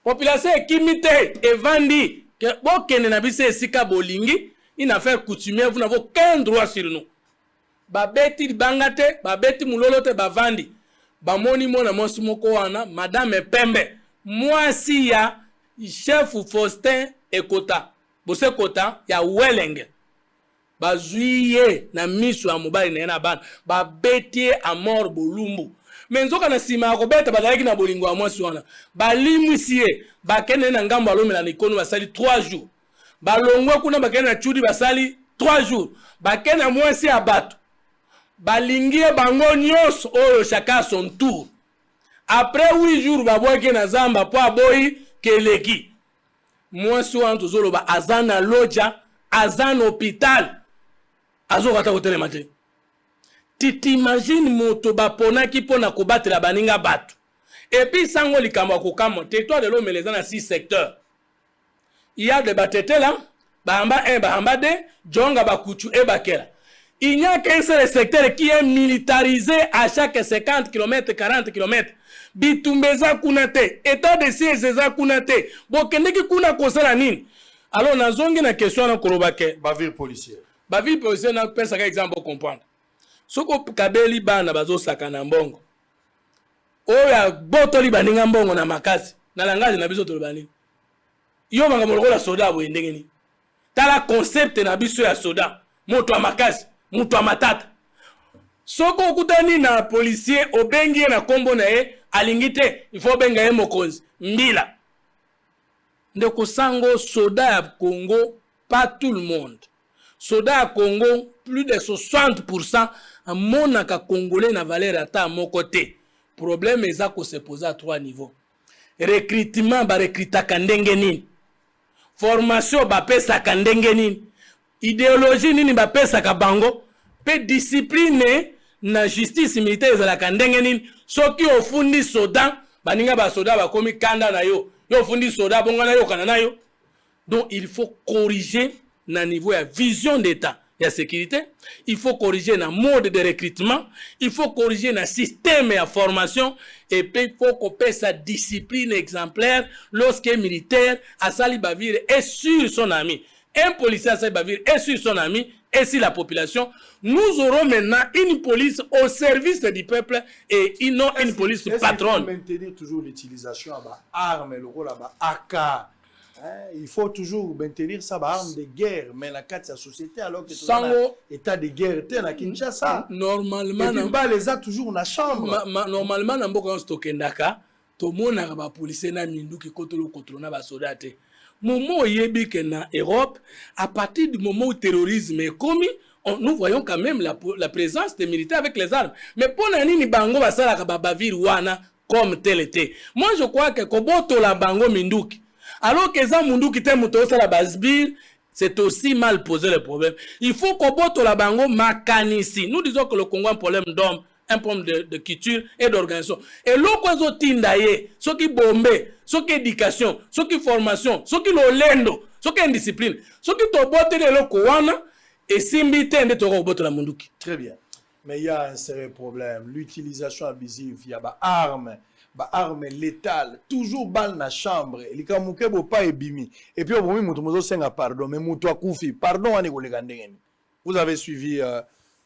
S5: population ekimite evandi que bokende na biso esika bolingi une affaire coutumière, vous n'avez aucun droit sur nous. Babeti bangate, babeti mulolote bavandi. Bamoni mona monsi moko wana, madame Pembe. Moi si ya chef Faustin Ekota. Bose Kota ya Welenge. Bazuye na misu ya mobali na yana bana. Babeti a mort bolumbu. Menzoka na sima kobeta bazalaki na bolingo ya mwasi wana. Balimwisiye bakene na ngambo alomela nikono basali 3 jours. Balongwe kuna bakene na chudi basali 3 jours. Bakene mwasi ya bato. Balingie bango nyos oyo chacun son tour. Après 8 jours babweke na zamba po aboyi keleki. Mwasi wana tozoloba azana loja, azana hôpital. Azo kata kotele mate. Tu t'imagines moto baponaki pona kobatela baninga bato. Et puis sango likambo kokamo territoire de l'homme les dans 6 secteurs. Il y a des batete là, bahamba 1, bahamba 2, jonga bakuchu et bakela. Il n'y a qu'un seul secteur qui est militarisé à chaque 50 km, 40 km. Bitumbeza kunate, état de siège za kunate. Bokendeki kuna kosala nini? Alors nazongi na question na kolobake
S3: baville policière.
S5: Baville policière na pesa ka exemple pour comprendre. Soko kabeli bana bazo sakana mbongo. Oya botoli baninga mbongo na makasi. Na langage na biso tolobani. Yo manga molokola soda bo ndengeni. Tala concept na biso ya soda. Moto makasi, moto matata. Soko okutani na policier obengi na kombo na ye alingite, il faut benga ye mokonzi. Mbila. Ndeko sango soda ya Congo, pas tout le monde. Soda ya Congo, plus de 60% à monaka congolais na valeur ata moko te. Problème ezako se pose à 3 niveaux. Recrutement ba recrutaka ndenge nini? Formation ba pesa ka ndenge nini? Idéologie nini ba pesa ka bango? Pe discipline na justice militaire za la ka ndenge nini? Soki ofundi soda, baninga ba soda ba komi kanda na yo. Yo fundi soda bonga na yo kana na yo. Donc il faut corriger na niveau ya vision d'état. La sécurité, il faut corriger le mode de recrutement, il faut corriger le système de formation, et puis il faut qu'on paie sa discipline exemplaire lorsqu'un militaire à Sali Bavir est sur son ami. Un policier à Sali Bavir est sur son ami et sur la population. Nous aurons maintenant une police au service du peuple et non une police patronne.
S3: Il faut maintenir toujours l'utilisation d'armes, le rôle AK. Il faut toujours maintenir ça, arme de guerre, mais la carte de la société, alors que tout état de guerre était à Kinshasa.
S5: Normalement,
S3: et puis, les a toujours dans la chambre.
S5: Normalement, dans le Stokendaka, tout le monde a un policier qui contrôle les soldats. Moment yebi que na Europe, à partir du moment où le terrorisme est commis, nous voyons quand même la présence des militaires avec les armes. Mais pour nani bango basala ka bavir wana comme tel était. Moi, je crois que koboto la bango minduki. Alors que ça, Munduki te mutosa la basbir, c'est aussi mal posé le problème. Il faut qu'on botte la bango makanisi. Nous disons que le Congo a un problème d'homme, un problème de culture et d'organisation. Et l'autre tindaye, ce qui bombe, ce qui éducation, ce qui formation, ce qui l'olendo, ce qui indiscipline, ce qui te botte de l'okowana et simbite de toro botte la Munduki.
S3: Très bien. Mais il y a un sérieux problème. L'utilisation abusive, il y a armes. Arme létale, toujours balle na chambre, il y a pas ebimi. Et puis au moment où pardon, mais mouto koufi, pardon à vous avez suivi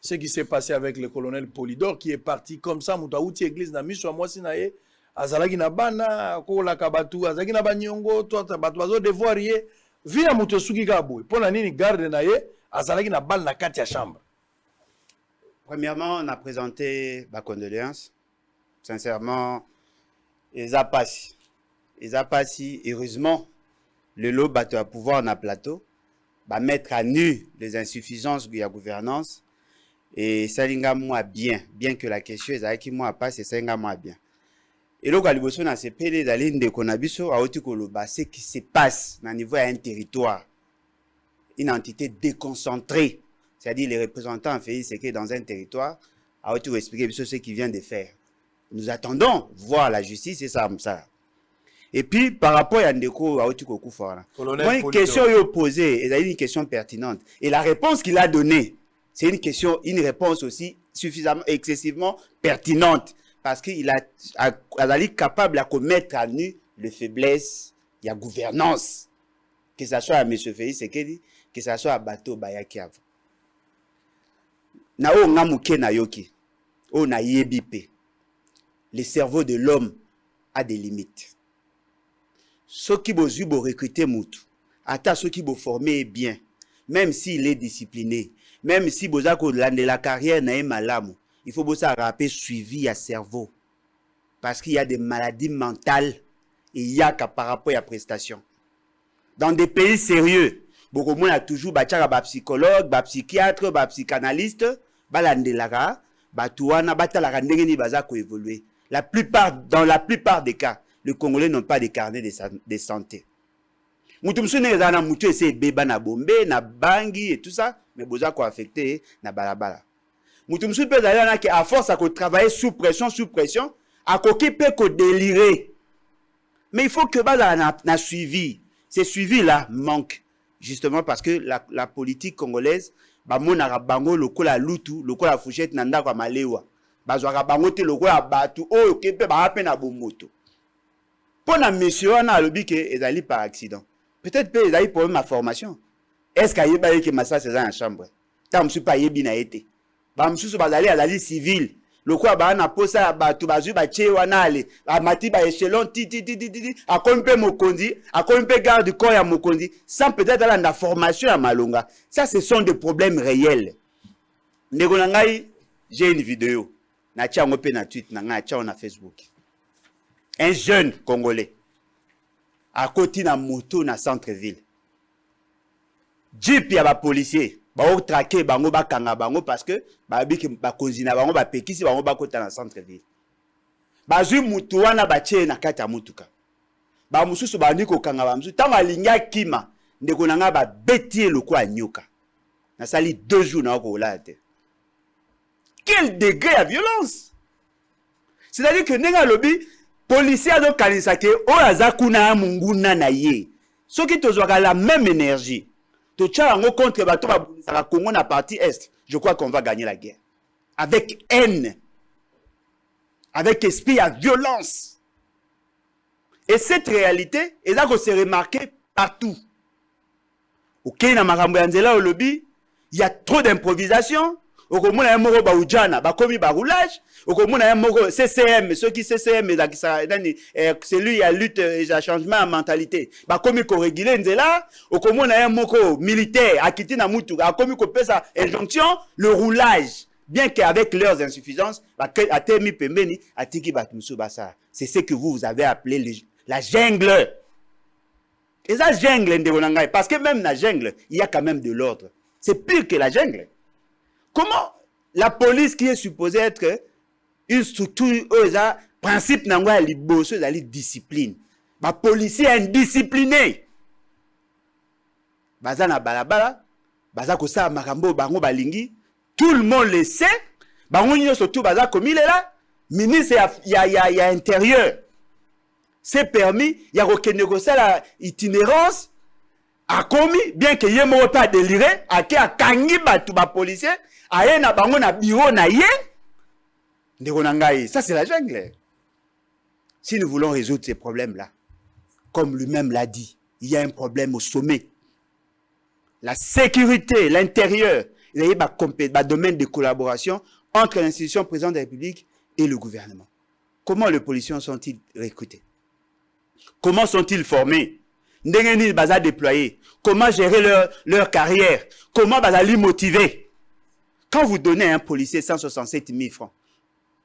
S3: ce qui s'est passé avec le colonel Polydor qui est parti comme ça, mouto outi église na miso moi sinaye, azalaki na bana, ko la kabatu, azalaki na banyongo, toi batu bazo devoir yé, via mouto suki kaboy. Pour la nini garde na yé, azalaki na balle na kati ya chambre.
S4: Premièrement, on a présenté ma condoléance. Sincèrement, ils a passé, heureusement, le lot va pouvoir en plateau, va mettre à nu les insuffisances de la gouvernance et ça l'inga moi bien que la question est qui moi passe ça l'inga moi bien. Et là, quand on a ces pélés d'aller de Konabiso à Otikoloba, ce qui se passe dans niveau un territoire, une entité déconcentrée, c'est-à-dire les représentants en fait c'est que dans un territoire, à Otikoloba expliquer ce qu'il vient de faire. Nous attendons voir la justice et ça. Et puis, par rapport à Ndeko Aotiko Koufara, une question est posée, et une question pertinente. Et la réponse qu'il a donnée, c'est une réponse aussi suffisamment, excessivement pertinente. Parce qu'il a capable de commettre à nu de faiblesse, il y a gouvernance. Que ce soit à M. Félix Sekedi, que ce soit à Bato Bayaki avant. Na o ngamuke na yoki, o na yebipe. Le cerveau de l'homme a des limites. Ceux qui vont recruter Moutou, ata ceux qui vont former bien, même s'il est discipliné, même si vous avez la carrière na malamu, il faut vous rappeler suivi à cerveau. Parce qu'il y a des maladies mentales et il y a qu'à par rapport à la prestation. Dans des pays sérieux, beaucoup de monde a toujours des psychologues, des psychiatres, des psychanalystes, dans la plupart des cas, les Congolais n'ont pas de carnet de santé. Moutoumsou ne zana moutou essaye beba na bombe, na bangi et tout ça, mais boza ko affecté na balabala. Moutoumsou peut d'ailleurs à force à travailler sous pression, à koki peut ko délirer. Mais il faut que bala na suivi. Ces suivis là manquent justement parce que la politique congolaise ba monara bango lokola lutu, lokola fouchette nanda kwa malewa. Bazwa bango te lokola batu o kepe ba hape na bomoto. Pona monsieur on a lobi que ezali par accident. Peut-être que ezali pour ma formation. Est-ce qu'il y a que massa c'est en chambre? Tant me suis pas yebi na été. Ba msusu bazali azali civil. Lokwa ba na posa batu bazu ba che wanale. Ba mati ba échelon ti a kompe mokondi, a kompe garde corps ya mokondi sans peut-être aller dans la formation à Malonga. Ça ce sont des problèmes réels. Ndeko na ngai j'ai une vidéo na tia ngope na tweet na ngai tia na Facebook. Un jeune Congolais à côté na moto na centre-ville. Jeep ya ba policier ba o traquer bango ba kanga bango parce que ba biki ba konzina bango ba pekisi bango ba kota na centre-ville. Ba zui mutu wana ba tie na kata mutuka. Ba mususu ba ndiko kanga ba mususu tanga linga kima ndeko nanga ba betie loko anyoka. Na sali 2 jours na ko olate. Quel degré à violence! C'est-à-dire que nenga lobi policier a donc kanisake o azakuna munguna na ye. Ceux qui tozwaka la même énergie. To tchango contre bato ba Congo na partie est. Je crois qu'on va gagner la guerre. Avec haine. Avec esprit à violence. Et cette réalité, et là qu'on s'est remarqué partout. Au Kenya makambo ya nzela au lobby, il y a trop d'improvisation. Au komuna ya moko ba ujana, ba komi ba roulage. Au komuna ya moko CCM, ceux qui CCM c'est lui a lutte et changement en mentalité. Ba komi ko réguler nzela, au komuna ya moko militaire akiti na mutu, a komi ko pesa injonction, le roulage. Bien qu'avec leurs insuffisances, ba atemi pembeni atiki batumusu basa. C'est ce que vous avez appelé la jungle. Et ça jungle ndebonangai parce que même la jungle, il y a quand même de l'ordre. C'est pire que la jungle. Comment la police qui est supposée être une structure, principe n'a liboso d'aller discipline. Ma policier indiscipliné. Baza na balabala, baza ko sa makambo bango balingi, tout le monde le sait. Bango nyo surtout baza comme il est là, ministre y a intérieur. C'est permis, il y a aucun négocier la itinérance. A commis, bien que yemo pas déliré, a qui a kangi batu ba policier. Aye na bango na bureau na ye ndeko nangai, ça c'est la jungle. Si nous voulons résoudre ces problèmes-là, comme lui-même l'a dit, il y a un problème au sommet. La sécurité, l'intérieur, il y a un domaine de collaboration entre l'institution présidente de la République et le gouvernement. Comment les policiers sont-ils recrutés? Comment sont-ils formés? Ndengeni baza déployés? Comment gérer leur carrière? Comment baza li motiver? Quand vous donnez à un policier 167 000 francs,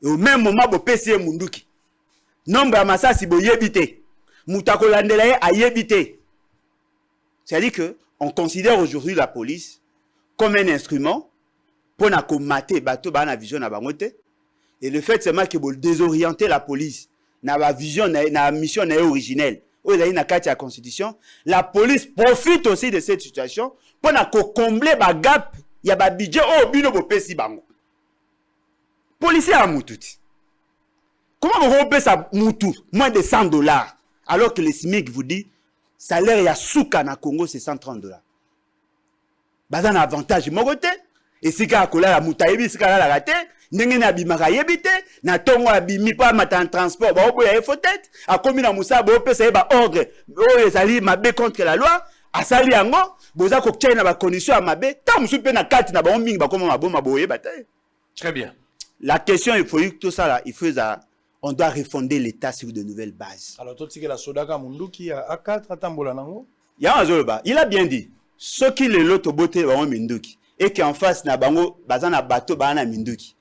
S4: et au même moment, vous payez Munduki. Nombre à massa si vous yébité. Moutako landelaye a yébité. C'est-à-dire qu'on considère aujourd'hui la police comme un instrument pour combattre les bateaux dans la vision de la bangote. Et le fait c'est que vous désorientez la police dans la vision, dans la mission originelle. Où il y a une carte à la Constitution. La police profite aussi de cette situation pour combler le gap. Il y a un budget au bino bo pesi bango. Policier à Moutouti. Comment vous repayez ça Moutou? Moins de $100. Alors que le SMIC vous dit, salaire ya souka na Congo c'est $130. Bazan avantage mogote. Et si ka kola la moutaïbi, si ka la raté, ndenge na bimaka yebite na tongo abimi pa matan transport ba oboya e tête akomi na musa ba opesa ye ba ordre o ezali mabe contre la loi asali yango boza ko kena ba condition ya mabe ta musu pe na kati na ba mingi ba koma maboma boye bataille.
S3: Très bien.
S4: La question il faut que tout ça là il faut on doit refonder l'état sur de nouvelles bases.
S3: Alors toi tu que la sodaka munduki à 4 atambola nango.
S4: Il a bien dit ceux qui les loto boté ba minduki et qui en face na bango bazana bateau bana minduki.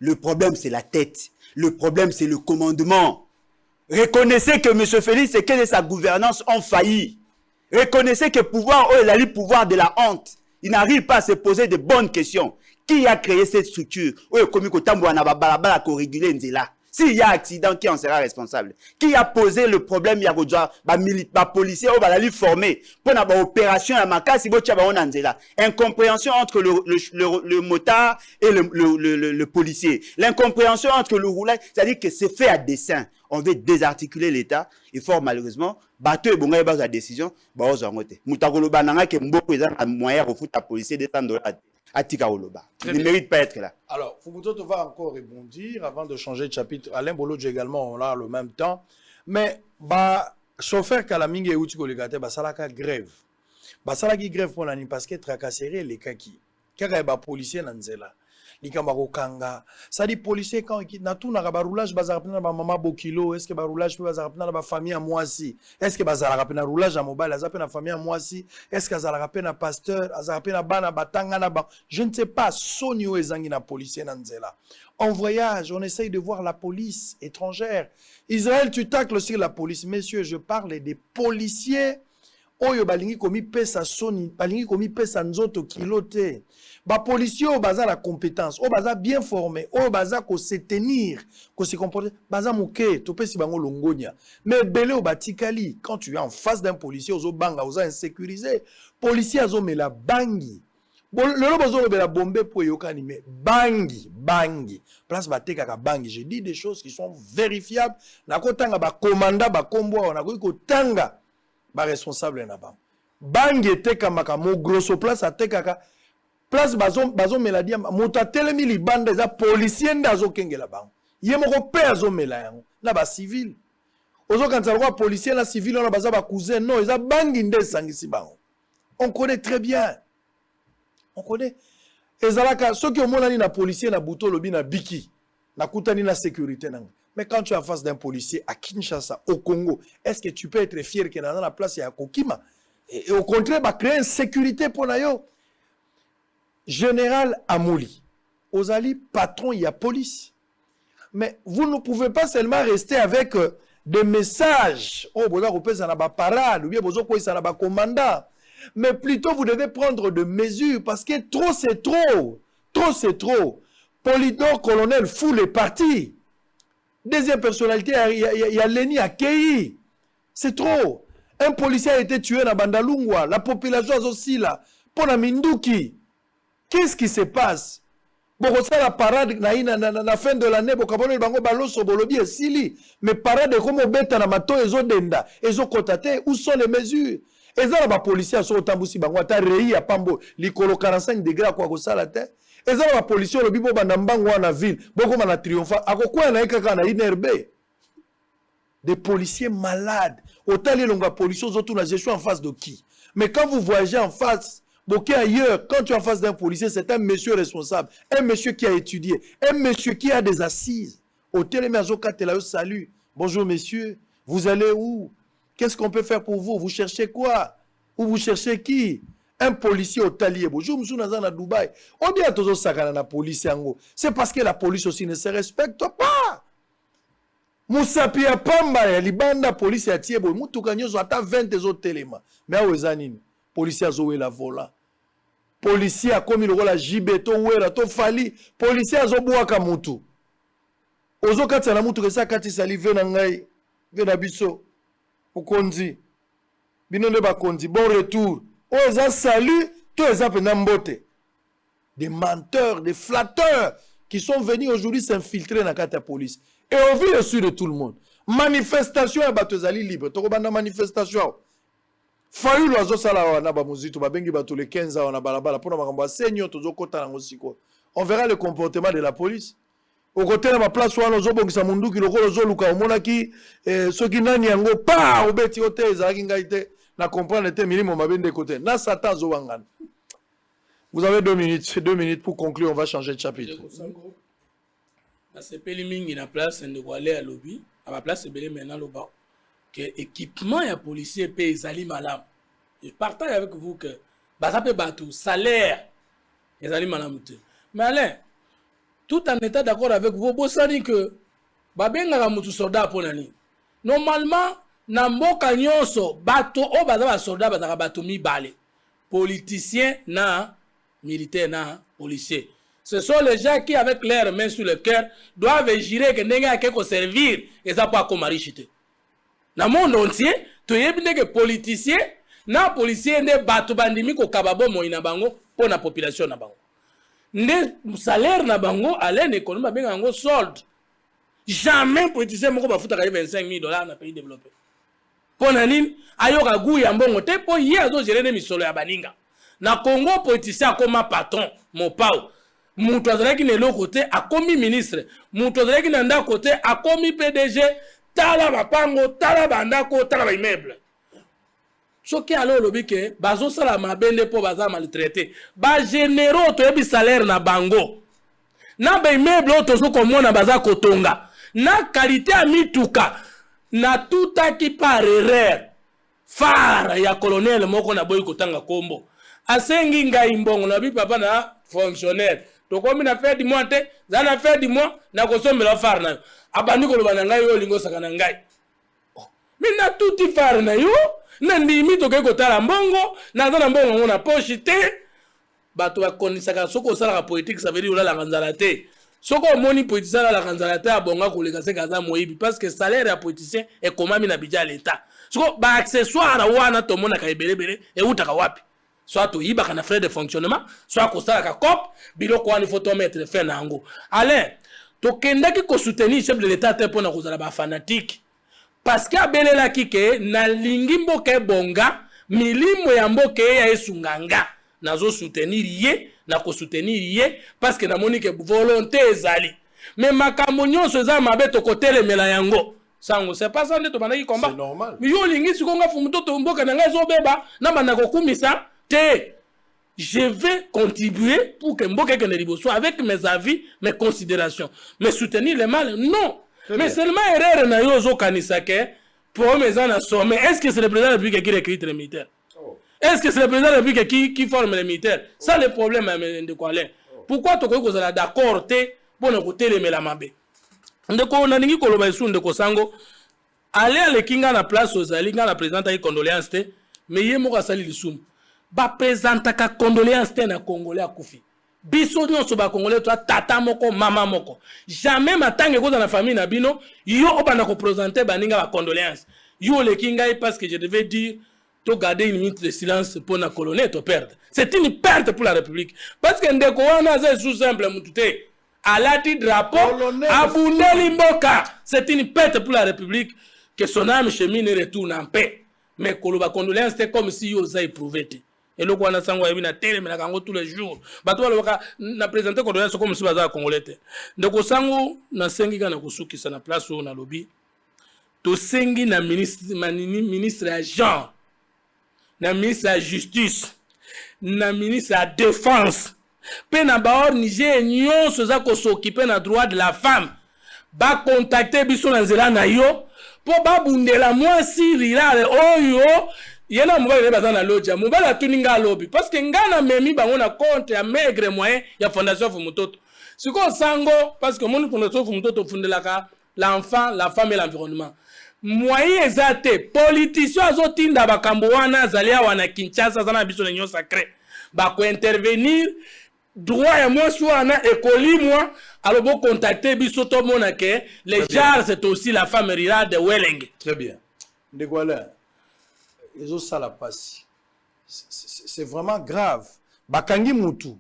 S4: Le problème, c'est la tête. Le problème, c'est le commandement. Reconnaissez que M. Félix et que sa gouvernance ont failli. Reconnaissez que pouvoir, il a le pouvoir de la honte. Il n'arrive pas à se poser de bonnes questions. Qui a créé cette structure? S'il y a accident, qui en sera responsable? Qui a posé le problème? Il y a des policiers qui vont former pour une opération à Makasi. Incompréhension entre le motard et le policier. L'incompréhension entre le roulage, c'est-à-dire que c'est fait à dessein. On veut désarticuler l'État. Il faut malheureusement, bateau et bon, la décision, bah, aux angotés. Moutagolo bananga qui est beaucoup de moyens pour les policiers d'étendre Atika Oloba. Il ne mérite pas être là.
S3: Alors, Fubuto va encore rebondir avant de changer de chapitre. Alain Bolodjo également, on l'a le même temps. Mais, chauffeur Kalamingue et Outiko Legate, Salaka grève. Salaki grève pour l'année parce que tracasserie les kaki. Kaka ba policier nanzela. Likambako kanga. Ça dit policier quand na tout na ba roulage bazarapina ba mama bokilo, est-ce que ba roulage peut bazarapina ba famille à moi si? Est-ce que bazarapina roulage à mobile azapina famille à moi si? Est-ce que bazarapina pasteur, azarapina bana batanga na ba? Je ne sais pas sonio ezangi na policier nanzela. En voyage, on essaye de voir la police étrangère. Israël, tu tacles aussi la police. Messieurs, je parle des policiers. Oyo balingi komi pesa soni, balingi komi pesa nzoto kilote. Ba policiers au baza la compétence, au baza bien formé, au baza ko se tenir, ko se comporter, baza mouké, tope si bango longonia. Mais belé au batikali, quand tu es en face d'un policier, ozo banga, ozo insécurisé, policier azo me la bangi. Le lobozo me la bombe pour yokani, mais bangi. Place bateka ka bangi. J'ai dit des choses qui sont vérifiables. Nako tanga ba commanda ba kombo, nako ko tanga. Ba responsable na ba bangi eteka makamo grosso place ateka place bazo meladi moto atelemi libanda za policier ndazo kengela bango ye moko pe azo mela yango na ba civil ozo kanza kwa policier na civil on baza ba cousin non eza bangi nde sangisi bango on connaît très bien on connaît ezalaka soki omonani na policier na buto lobi na biki na kutani na sécurité nanga. Mais quand tu es en face d'un policier à Kinshasa, au Congo, est-ce que tu peux être fier qu'il est dans la place à Kokima? Et au contraire, va créer une sécurité pour Nayo. Général Amouli, Ozali, patron, il y a police. Mais vous ne pouvez pas seulement rester avec des messages. Oh, vous avez des parades, ou bien vous avez des commandants. Mais plutôt, vous devez prendre des mesures parce que trop, c'est trop. Trop, c'est trop. Polydor, colonel, fou les partis. Deuxième personnalité, il y a Leni Akei. C'est trop. Un policier a été tué dans Bandalungwa. La population est aussi là. Pour la Minduki. Qu'est-ce qui se passe? Bon, ça la parade, la fin de l'année, mais parade comme au bêta na mato, ils ont denda, ils ont contaté. Où sont les mesures? Et ça, les policiers sont au tambusi, bangwata réi à Pambo, l'icolo 45 degrés à quoi que ça la tête. Et ça, les policiers, le bibo bandambango en ville, beaucoup de triompha. À quoi on a inerbe? Des policiers malades. Autant les longues policiers, je suis en face de qui? Mais quand vous voyagez en face, beaucoup ailleurs, quand tu es en face d'un policier, c'est un monsieur responsable, un monsieur qui a étudié, un monsieur qui a des assises. Au télémazo Katelayo, salut. Bonjour messieurs, vous allez où? Qu'est-ce qu'on peut faire pour vous? Vous cherchez quoi? Ou vous cherchez qui? Un policier au talier. Bonjour, monsieur Nazan à Dubaï. On dit à tous les gens la police. C'est parce que la police aussi ne se respecte pas. Moussa Pia Pamba, Libanda, police à Tiebo, Moutoukagnos, à 20 autres éléments. Mais à Ouezanine, policier a joué la vola. Policier a commis le rôle à Jibeto, Ouera, Tofali, policier a joué à Moutou. Ozo Katsala Moutou, que ça, Kati Sali, Venangai, Venabiso, Okonzi, Binonde Bakonzi, bon retour. Oza salut, tous les appenambote. Des menteurs, des flatteurs qui sont venus aujourd'hui s'infiltrer dans la police. Et on vit au-dessus de tout le monde. Manifestation à Batozali libre. Tokobanda manifestation. Fayu l'oiseau sala na ba muzito ba bengi bato le 15 ans na balabala pour na makambo senyo tozo kota na ngosiko. on verra le comportement de la police. Au côté de ma place, on a un mundu qui luka omona ki ceux qui nani yango pa obeti ote ezaki ngaite na comprendre te milimo mabende côté. Na satan zo wangana. Vous avez 2 minutes. 2 minutes pour conclure. On va changer de chapitre.
S5: C'est Pélimingi na place de aller à lobby. À ma place, c'est Bélé maintenant le bas. Que équipement et policiers payent Zali Malam. Je partage avec vous que ça peut battre salaire et Zali Malam. Mais Alain, tout en état d'accord avec vous, vous savez que Babenga mutu soldat pour nani. Normalement, na mboka nyonso bato o baza soldat baza bato mi balé. Politicien na militaire na policier. Ce sont les gens qui, avec leurs mains sur le cœur, doivent jurer que n'enga quelque servir et ça pas comme marichité. Dans le monde entier, tu es bien que politicien, na policier ne bato bandimi ko kababo mo ina bango pour la population na bango. Ne salaire na bango aller économie bien bango solde. Jamais politicien moko ba futa ka $25,000 na pays développé. Pour nani ayoka gu ya mbongo te po ye azo gérer ne misolo ya baninga. Na Congo politicien comme patron mon pao. Mutu azalaki ne lo côté a commis ministre. Mutu azalaki na nda côté a commis PDG. Tala bapango, tala bandako, tala ba immeuble. Soki alo lobi ke bazo sala mabende po baza maltraité. Ba généraux to yebi salaire na bango. Na ba immeuble to so komona baza kotonga. Na qualité a mituka. Na tuta ki par erreur. Fara ya colonel moko na boy kotanga kombo. Asengi ngai mbongo na bi papa na fonctionnaire. To komi na fait du mois te, za na fait du mois na kosombe la far na. Abandi ko lobana ngai yo lingo saka na ngai. Mina tuti far na yo, na ndimi to ke kotala mbongo, na za na mbongo ngona poche te. Bato ba konisaka soko sala politique ça veut dire la kanzala te. Soko moni politicien la kanzala te abonga ko leka se kaza moyibi parce que salaire ya politicien est comment mina bidja l'état. Soko ba accessoire wana to mona ka ebelebele e utaka wapi. Soit to yiba kana frais de fonctionnement, soit ko sala ka cop, biloko wana faut to mettre fin na ngo. Alain, to kendaki ko soutenir chef de l'état te pona ko zala ba fanatique. Parce que abelela kike na lingi mboke bonga, milimo ya mboke ya esunganga. Nazo soutenir ye, na ko soutenir ye parce que na moni ke volonté ezali. Mais makambo nyonso za mabe to kotele mela yango. Sango c'est pas ça ndeto banaki combat.
S3: C'est normal.
S5: Mi yo lingi sikonga fumuto to mboka na ngai zo beba na banako kumisa. Je vais contribuer pour que Mboka Keneriboso, avec mes avis, mes considérations, mais soutenir les mal, non. Très mais bien. Seulement erreur na yozo kanisake pour mes ans à sommet. Est-ce que c'est le président de la République qui recrute les militaires? Est-ce que c'est le président de la République qui forme les militaires? Ça le problème de quoi là. Pourquoi tu es d'accord pour ne côté les melamabe? Ndeko on a ningi koloba isu ndeko sango. Aller à l'ékinga na place aux alinga na présidente ay condoléances te, mais yemo ka sali lisum. Ba présenta ka condoléances te na congolais akufi. Biso nyonso ba congolais toi tata moko mama moko. Jamais matange ko dans la famille na bino yo obana ko présenter baninga ba condoléances. Yo le kinga parce que je devais dire to garder une minute de silence pour na colonel to perdre. C'est une perte pour la République parce que ndeko wana c'est tout simple mutute. Alati drapeau abundeli mboka. C'est une perte pour la République que son âme chemine retourne en paix. Mais koloba condoléances c'est comme si yo za éprouvé. Et le quoi na sango yebi na télé mais na kango tous les jours bato baloka na présenter condoléances comme si baza congolais te ndeko sango na sengi kana kusukisa na place na lobby to sengi na ministre ya genre na ministre ya justice na ministre ya défense pe na baor Niger nyonso za ko s'occuper na droit de la femme ba contacter biso na nzela na yo po ba bundela mwasi rirale oyo yena mobile baza na loja mobile atuninga lobby parce que ngana memi bango na compte ya maigre moyen ya fondation Fumutoto siko sango parce que mon fondation Fumutoto fundelaka l'enfant la femme et l'environnement moyen ezate politicien azotinda bakambo wana zalia wana Kinshasa zana biso na nyo sacré ba ko intervenir droit ya moi soit na école moi alors bon contacter biso to mona ke les gens c'est aussi la femme rurale de Welling.
S3: Très bien. Ndegwala les autres ça la passe. C'est vraiment grave. Bakangi mutu.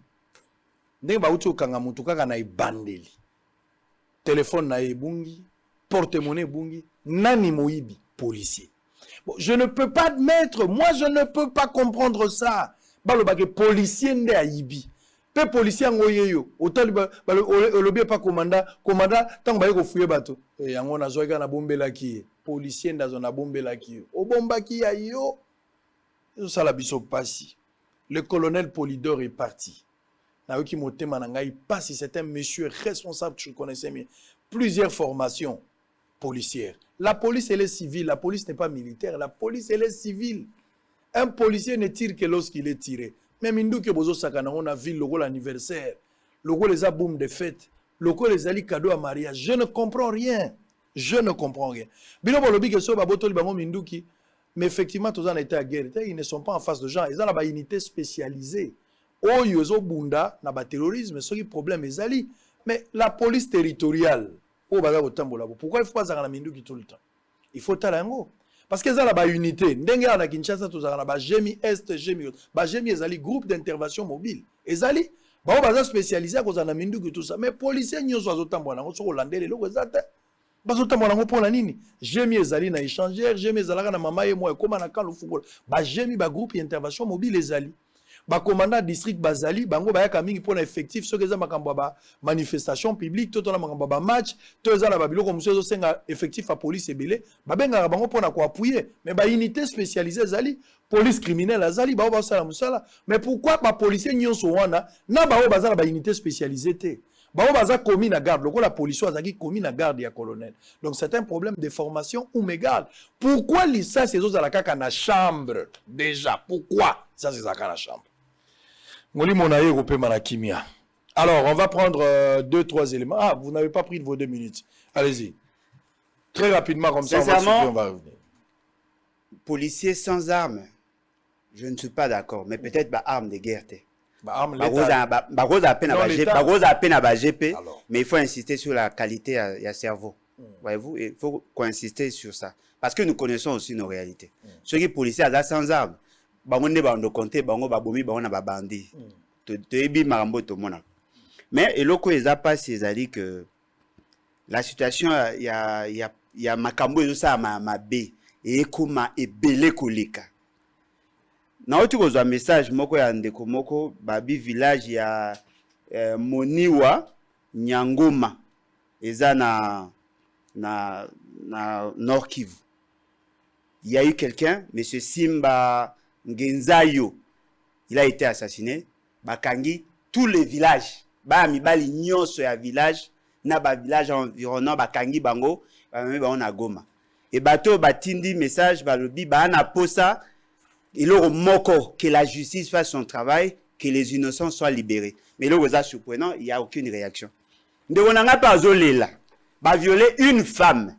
S3: Ndenge ba uti okanga mutu kaka na ibandeli. Téléphone na ebungi, porte-monnaie bungi, nani moibi policier. Bon, je ne peux pas admettre, moi je ne peux pas comprendre ça. Balobake policier nde aibi. Pe policier ngoye yo. Autant le lobby pas commandant tant ba ko fouiller bateau. Et yango na zoika na bombela ki. Policier ndazo na bombela ki. O bomba ki ya yo. Ça la biso passi. Le colonel Polidor est parti. Naoki Motema Nangai passe, c'est un monsieur responsable, tu le connaissais bien. Plusieurs formations policières. La police, elle est civile. La police n'est pas militaire. La police, elle est civile. Un policier ne tire que lorsqu'il est tiré. Même Indou que Bozo Sakana, on a vu le logo l'anniversaire, le logo les aboums de fête, le logo les ali cadeaux à mariage. Je ne comprends rien. Je ne comprends rien. Bino Bolobi que so baboto libango Minduki. Mais effectivement, tous en étaient à guerre. Ils ne sont pas en face de gens. Ils ont une unité spécialisée. Oh, ils ont bunda, na terrorisme, c'est un problème. Mais la police territoriale, pourquoi il faut pas avoir Minduki tout le temps? Il faut talango. Parce qu'ils ont une unité. Ndengue à Kinshasa, tous ont Gémi Est, Gémi Ouest. Gémi est groupe d'intervention mobile. Ils ont spécialisé à cause de Minduki tout ça. Mais les policiers, ils sont hollandais, les locaux, Jemi ezali na échangeur, Jemi ezalaka na mama ye moi koma na kalo fungola. Ba Jemi ba groupe intervention mobile ezali. Ba commandant district bazali bango ba yaka mingi pona effectif so keza makambo ba manifestation publique to na makambo ba match to ezala ba biloko muso senga effectif a police ebele ba benga bango pona ko appuyer mais ba unité spécialisée ezali police criminelle azali ba ba sala musala mais pourquoi ba policier nyonso wana na ba bazala ba unité spécialisée te. Bah, on va commis na garde. La police a commis na garde ya colonel. Donc c'est un problème de formation ou mégal. Pourquoi ça c'est aux à la caca na chambre déjà? Pourquoi ça c'est ça na chambre? Moli monaye européen malakimia. Alors on va prendre 2-3 éléments. Ah, vous n'avez pas pris de vos 2 minutes. Allez-y. Très rapidement comme ça on va revenir.
S4: Policier sans armes, je ne suis pas d'accord. Mais peut-être bah arme de guerre. Mais il faut insister sur la qualité du cerveau. Voyez-vous, il faut qu'on insiste sur ça. Parce que nous connaissons aussi nos réalités. Ceux qui policiers sans armes, mais et loko eza pas c'est-à-dire que la situation il y a makambo et ça ma bé et comment et belé koleka. Na otu kozwa message moko ya ndeko moko babi village ya Moniwa Nyangoma eza na Nord Kivu. Il y a eu quelqu'un, monsieur Simba Ngenzayo, il a été assassiné. Bakangi tous les villages, ba mibali nyonso ya village na ba village environnant bakangi bango ba na Goma. Et bato batindi message balobi ba na posa. Il est moko que la justice fasse son travail, que les innocents soient libérés. Mais le résultat surprenant, il n'y a aucune réaction. De on n'a pas là, va violer une femme.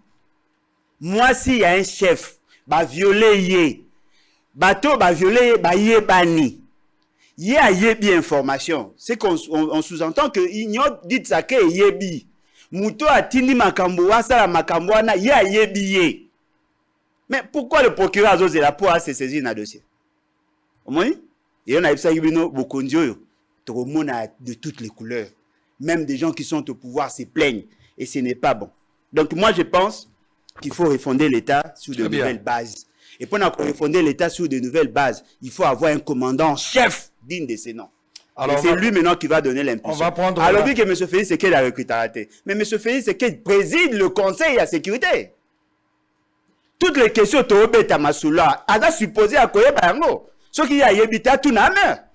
S4: Moi, s'il y a un chef, va violer yé. Bateau va violer ba yé bani. Yé a yé bi information. C'est qu'on sous-entend que ignore dit ça que yé bi. Mouto a tini makambo wa sala makambo na yé a yé bi yé. Mais pourquoi le procureur a osé la pour se saisir dans le dossier? Au moins, il y en a beaucoup de toutes les couleurs. Même des gens qui sont au pouvoir se plaignent. Et ce n'est pas bon. Donc moi, je pense qu'il faut refonder l'État sur de nouvelles bases. Et pour refonder l'État sur de nouvelles bases, il faut avoir un commandant chef digne de ses noms. Alors c'est lui maintenant qui va donner l'impulsion. Alors oui que M. Félix Sekedi a recruté. Mais M. Félix Sekedi préside le Conseil à sécurité. Toutes les questions Toobeta Massoula, a supposé à Koyeba Yango. Ce qui y a yébita tout n'a mer.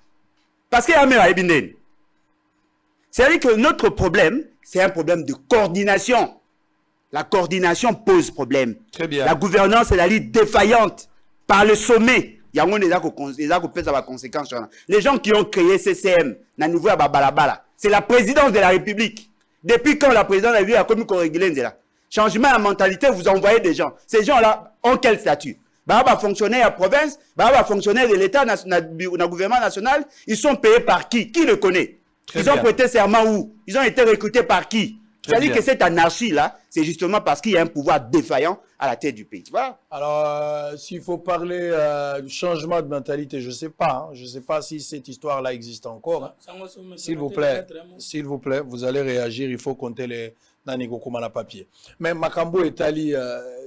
S4: Parce qu'il y a mer à Ebinen. C'est-à-dire que notre problème, c'est un problème de coordination. La coordination pose problème.
S3: Très bien.
S4: La gouvernance est la ligne défaillante par le sommet. Il y a des conséquences. Les gens qui ont créé CCM, c'est la présidence de la République. Depuis quand la présidence de la République a commis qu'on régule là? Changement de mentalité, vous envoyez des gens. Ces gens-là ont quel statut? Fonctionnaires à la province, fonctionnaires de l'État, le gouvernement national, ils sont payés par qui? Qui le connaît? Ils ont prêté serment où? Ils ont été recrutés par qui? C'est-à-dire que cette anarchie-là, c'est justement parce qu'il y a un pouvoir défaillant à la tête du pays. Voilà.
S3: Alors, s'il faut parler du changement de mentalité, je ne sais pas. Je ne sais pas si cette histoire-là existe encore. S'il vous plaît, vous allez réagir. Il faut compter nani kokoma na papier. Mais Makambo Etali,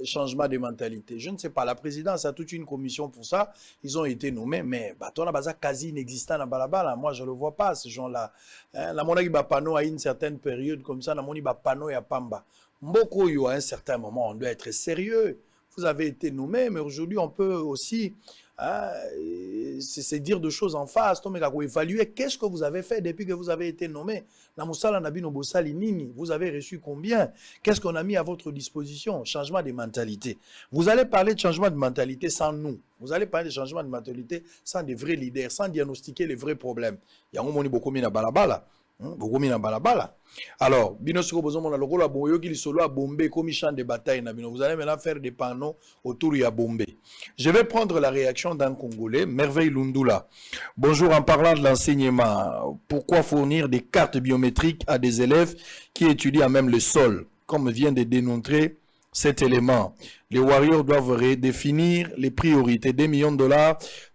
S3: changement de mentalité. Je ne sais pas, la présidence a toute une commission pour ça. Ils ont été nommés, mais Batona Baza quasi inexistant dans Balabala. Moi, je ne le vois pas, ces gens-là. La monnaie Bapano à une certaine période comme ça, la monnaie Bapano et Pamba. Mboko yo, à un certain moment, on doit être sérieux. Vous avez été nommé, mais aujourd'hui, on peut aussi c'est dire de choses en face. Évaluer qu'est-ce que vous avez fait depuis que vous avez été nommé. Vous avez reçu combien? Qu'est-ce qu'on a mis à votre disposition? Changement de mentalité. Vous allez parler de changement de mentalité sans nous. Vous allez parler de changement de mentalité sans des vrais leaders, sans diagnostiquer les vrais problèmes. Il y a un moment beaucoup mis balabala. Alors, vous allez maintenant faire des panneaux autour de Bombé. Je vais prendre la réaction d'un Congolais, Merveille Lundula. Bonjour, en parlant de l'enseignement, pourquoi fournir des cartes biométriques à des élèves qui étudient à même le sol, comme vient de démontrer cet élément? Les Warriors doivent redéfinir les priorités. $2 millions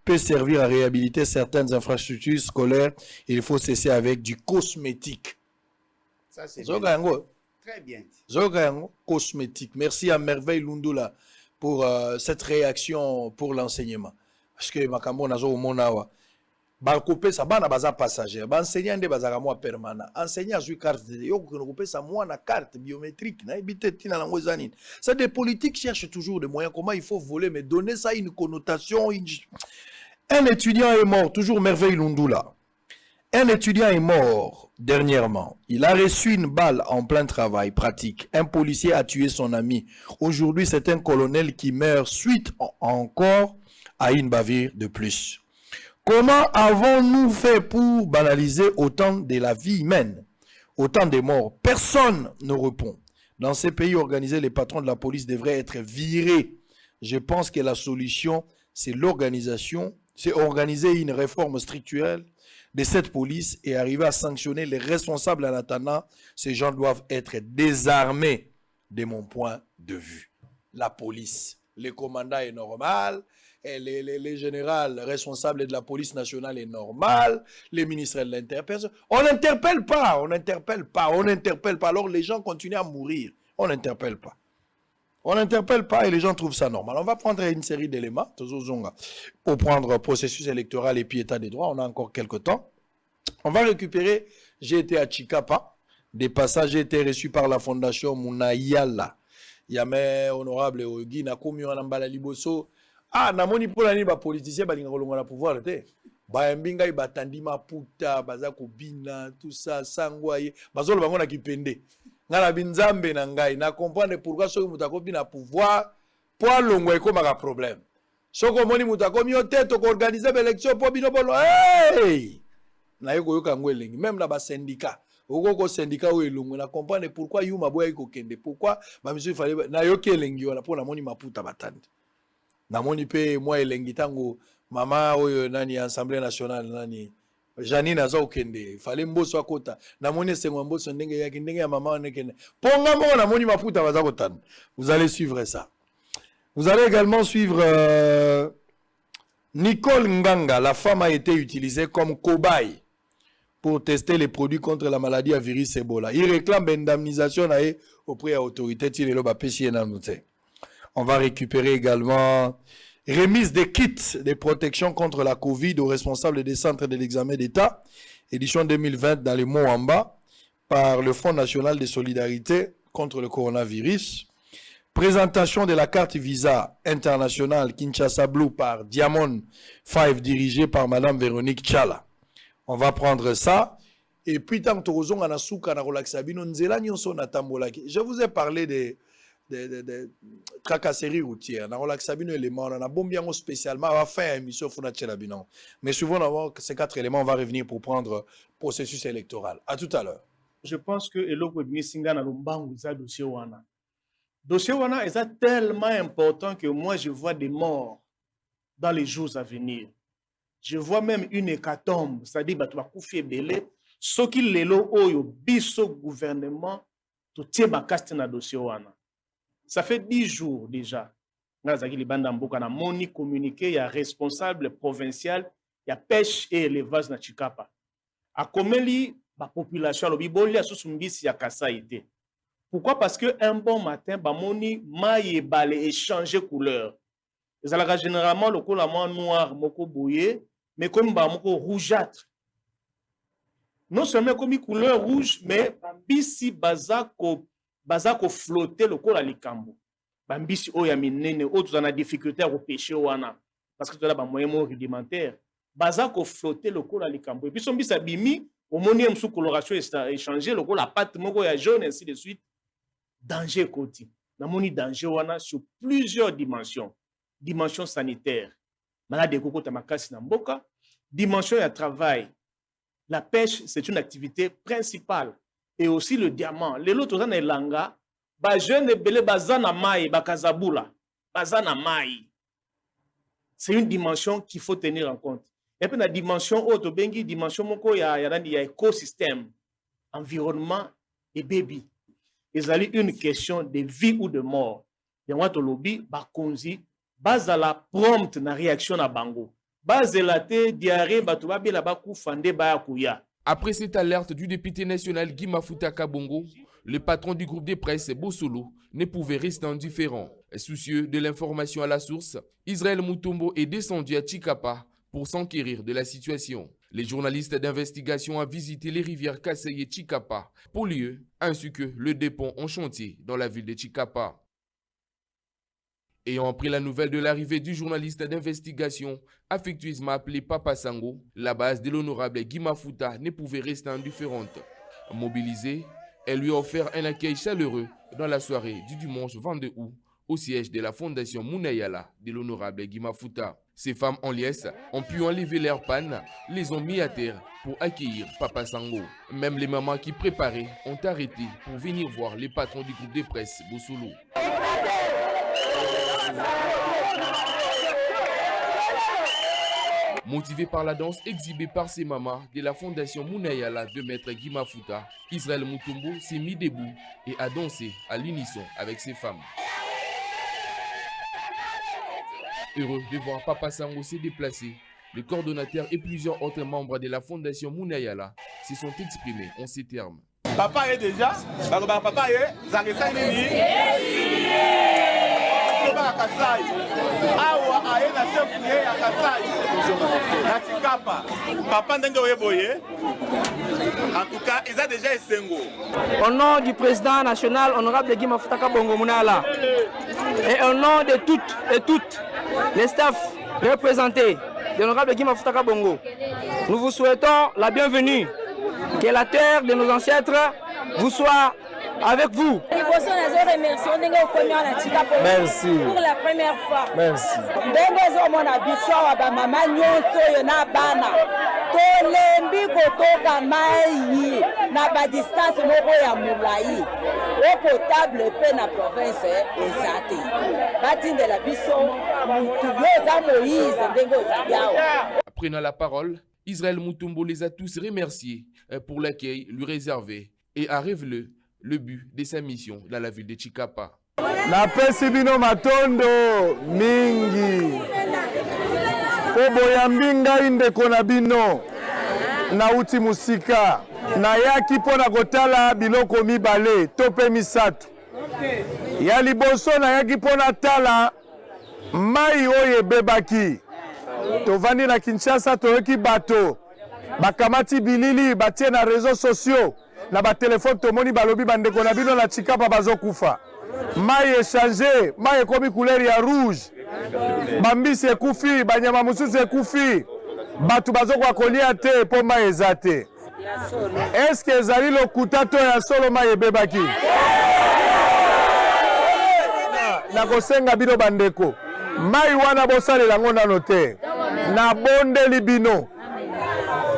S3: peut servir à réhabiliter certaines infrastructures scolaires. Il faut cesser avec du cosmétique.
S4: Ça, c'est très bien.
S3: Cosmétique. Merci à Merveille Lundula pour cette réaction pour l'enseignement. Parce que Makambo Nazo Monawa. Bakopé sa bana baza passager, enseignant de bazaka moi permanent, enseignant sur carte de yo ko sa moi na carte biométrique na ebité tina na ngozanine. Ça des politiques cherchent toujours des moyens comment il faut voler mais donner ça une connotation. Un étudiant est mort, toujours Merveille Lundula. Un étudiant est mort dernièrement. Il a reçu une balle en plein travail pratique. Un policier a tué son ami. Aujourd'hui, c'est un colonel qui meurt suite encore à une bavure de plus. Comment avons-nous fait pour banaliser autant de la vie humaine, autant de morts? Personne ne répond. Dans ces pays organisés, les patrons de la police devraient être virés. Je pense que la solution, c'est l'organisation, c'est organiser une réforme structurelle de cette police et arriver à sanctionner les responsables en attendant. Ces gens doivent être désarmés, de mon point de vue. La police, le commandant est normal. Et les généraux responsables de la police nationale est normal, les ministres de l'Interpelle. On n'interpelle pas, on n'interpelle pas, on n'interpelle pas. Alors les gens continuent à mourir. On n'interpelle pas. On n'interpelle pas et les gens trouvent ça normal. On va prendre une série d'éléments pour prendre processus électoral et puis état des droits. On a encore quelques temps. On va récupérer, j'ai été à Chikapa, des passages été reçus par la fondation Munayala. Yame honorable Ogi, Nakomi Wanambala Liboso. Ah, namoni pola ni ba politicien ba linga kolonga na pouvoir te. Ba mbinga ibatandi maputa, baza kobina, tout ça, sangwaye. Bazolo bango na kipende. Ngala binzambe na ngai, na comprendre pourquoi soki mutakobi na pouvoir, poa longwa ekoma ka problème. Soko moni mutakomi ote to organiser élection po bino bolo. Hey! Na yoko yoka ngwelengi, même na ba syndicat. Oko syndicat o elongo na comprendre pourquoi yuma boya iko kende. Pourquoi ba monsieur fallait na yoke elengi wala po na moni maputa batandi. Namoni pe moi elengi tango mama oyo nani assemblée nationale nani Janine aza okende fallait mboso akota namoni sengwa mboso ndenge ya mama onekende ponga mo namoni maputa baza kotana. Vous allez suivre ça. Vous allez également suivre Nicole Nganga. La femme a été utilisée comme cobaye pour tester les produits contre la maladie à virus Ebola. Il réclame indemnisation auprès de l'autorité. On va récupérer également remise des kits de protection contre la Covid aux responsables des centres de l'examen d'État, édition 2020 dans les mots en bas, par le Fonds national de solidarité contre le coronavirus. Présentation de la carte Visa internationale Kinshasa Blue par Diamond 5 dirigée par Madame Véronique Tchala. On va prendre ça. Et puis, tant que je vous ai parlé des tracasseries routières. On a bombé spécialement à faire une émission. Mais souvent, ces 4 éléments, on va revenir pour prendre processus électoral. À tout à l'heure.
S8: Je pense que le dossier wana est tellement important que moi je vois des morts dans les jours à venir. Je vois même une hécatombe, c'est-à-dire que tu vas couper belé. Ce qui est là, au biso gouvernement, tout est bakasti na dossier wana. Ça fait 10 jours déjà. Ngazaki libanda mboka na moni communiqué, il y a responsable provincial, il y a pêche et élevage na Chikapa. A komeli ba population lo biboli a susumbisi ya Kasaïté. Pourquoi? Parce qu'un bon matin, bamoni maille et balé et changer couleur. Ils ont généralement le couleur noir, moko bouillé, mais comme moko rougeâtre. Non seulement comme couleur rouge, mais bisi bazako flotter le couleur à likambo. Bambisi o ya minene, o tu en a difficulté à repêcher wana parce que tu as un moyen rudimentaire. Bazako flotter le couleur à likambo. Et puis son bis abimi, au monium sous coloration échangée, le couleur la pâte moko ya jaune ainsi de suite. Danger côté. Namoni danger wana sur plusieurs dimensions. Dimension sanitaire. Malade de koko tamakasi na mboka. Dimension ya travail. La pêche, c'est une activité principale. Et aussi le diamant. Les autres dans les langa, ba jeune belé bazana mai, ba kazabula, bazana mai. C'est une dimension qu'il faut tenir en compte. Et puis la dimension autre bengi dimension moko ya écosystème, environnement et baby. Ils ont une question de vie ou de mort. Et moi to lobby ba konzi bazala prompt na réaction na bango.
S9: Après cette alerte du député national Guy Mafuta Kabongo, le patron du groupe de presse Bosolo ne pouvait rester indifférent. Soucieux de l'information à la source, Israël Mutombo est descendu à Chikapa pour s'enquérir de la situation. Les journalistes d'investigation ont visité les rivières Kassai et Chikapa pour lieu, ainsi que le dépôt en chantier dans la ville de Chikapa. Ayant appris la nouvelle de l'arrivée du journaliste d'investigation affectueusement appelé Papa Sango, la base de l'honorable Guy Mafuta ne pouvait rester indifférente. Mobilisée, elle lui a offert un accueil chaleureux dans la soirée du dimanche 22 août au siège de la fondation Munayala de l'honorable Guy Mafuta. Ces femmes en liesse ont pu enlever leur panne, les ont mis à terre pour accueillir Papa Sango. Même les mamans qui préparaient ont arrêté pour venir voir les patrons du groupe de presse Bosolo. Motivé par la danse exhibée par ses mamans de la fondation Munayala de maître Guy Mafuta, Israël Mutombo s'est mis debout et a dansé à l'unisson avec ses femmes. Heureux de voir Papa Sango se déplacer, le coordonnateur et plusieurs autres membres de la fondation Munayala se sont exprimés en ces termes.
S10: Papa est déjà, papa est, en tout cas, ils ont déjà Essengo.
S11: Au nom du président national, honorable Guy Mafuta Kabongo Munayala, et au nom de toutes et toutes les staffs représentés de l'honorable Guy Mafuta Kabongo, nous vous souhaitons la bienvenue. Que la terre de nos ancêtres vous soit avec vous.
S12: Merci.
S11: Pour la première fois.
S12: Merci.
S9: Prenant la parole, Israël Mutombo les a tous remerciés pour l'accueil lui réservé et a révélé le but de sa mission dans la ville de Chikapa.
S12: Na pesi bino matondo mingi. Oboyambi ngai ndeko na bino. Na uti musika. Na yaki pona kotala biloko mibale tope misato. Ya liboso na yaki pona tala mai oye bebaki. Tovandi na Kinshasa toyoki bato. Bakamati bilili batie na réseaux sociaux. Na ba téléphone tomoni balobi bandeko na bino na Chikapa bazokufa. Mai échangé, mai ekomi couleur ya rouge. Bambisi ekufi, banyama mususu ekufi. Batu bazokwa kolia te po mai ezate. Est-ce que ezali lokuta to ya solo mai ebebaki? Na kosenga bino bandeko. Mai wana bosalela ngo nano te. Na bondeli bino.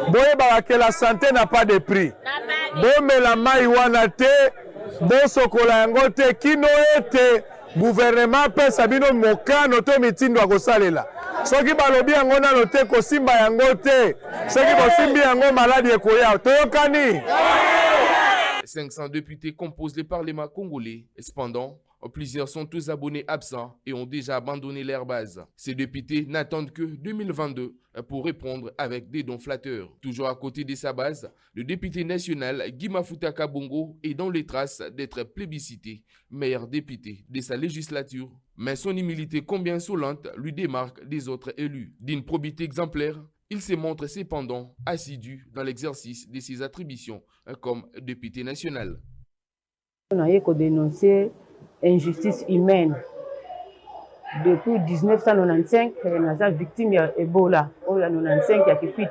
S12: Boyeba que la santé n'a pas de prix. Bomela mai wana te, bosokola yango te, kino ete gouvernement pesa bino mokano to mitindo akosalela. Soki balobi yango nano te kosimba yango te, soki bosimbi yango maladi ekoya. Toyokani.
S9: 500 députés composent le Parlement congolais. Cependant, Plusieurs sont tous abonnés absents et ont déjà abandonné leur base. Ces députés n'attendent que 2022 pour répondre avec des dons flatteurs. Toujours à côté de sa base, le député national Guy Mafuta Kabongo est dans les traces d'être plébiscité, meilleur député de sa législature. Mais son humilité combien insolente lui démarque des autres élus. D'une probité exemplaire, il se montre cependant assidu dans l'exercice de ses attributions comme député national.
S13: On a dénoncé injustice humaine. Depuis 1995, on a victime d'Ebola. On a 95 qui a quitté.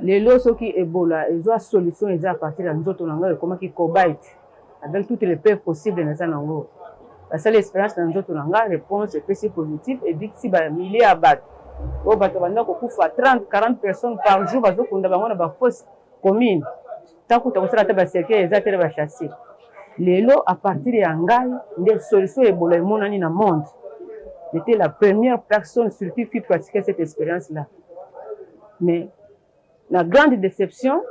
S13: Les lots qui Ebola, ils ont solution à partir de nous autres langues, comment qui combattent avec toutes les preuves possibles dans la langue. La seule expérience dans nous autres langues, réponse est positive et victime à milliers à battre. Au bateau, on a 30-40 personnes par jour, parce qu'on a une fausse commune. Tant que tu as cercueil, les autres vont chasser. Les lots, à partir de Angaï, des solutions Ebola dans le monde. J'étais la première personne sur qui fit pratiquer cette expérience-là. Mais la grande déception,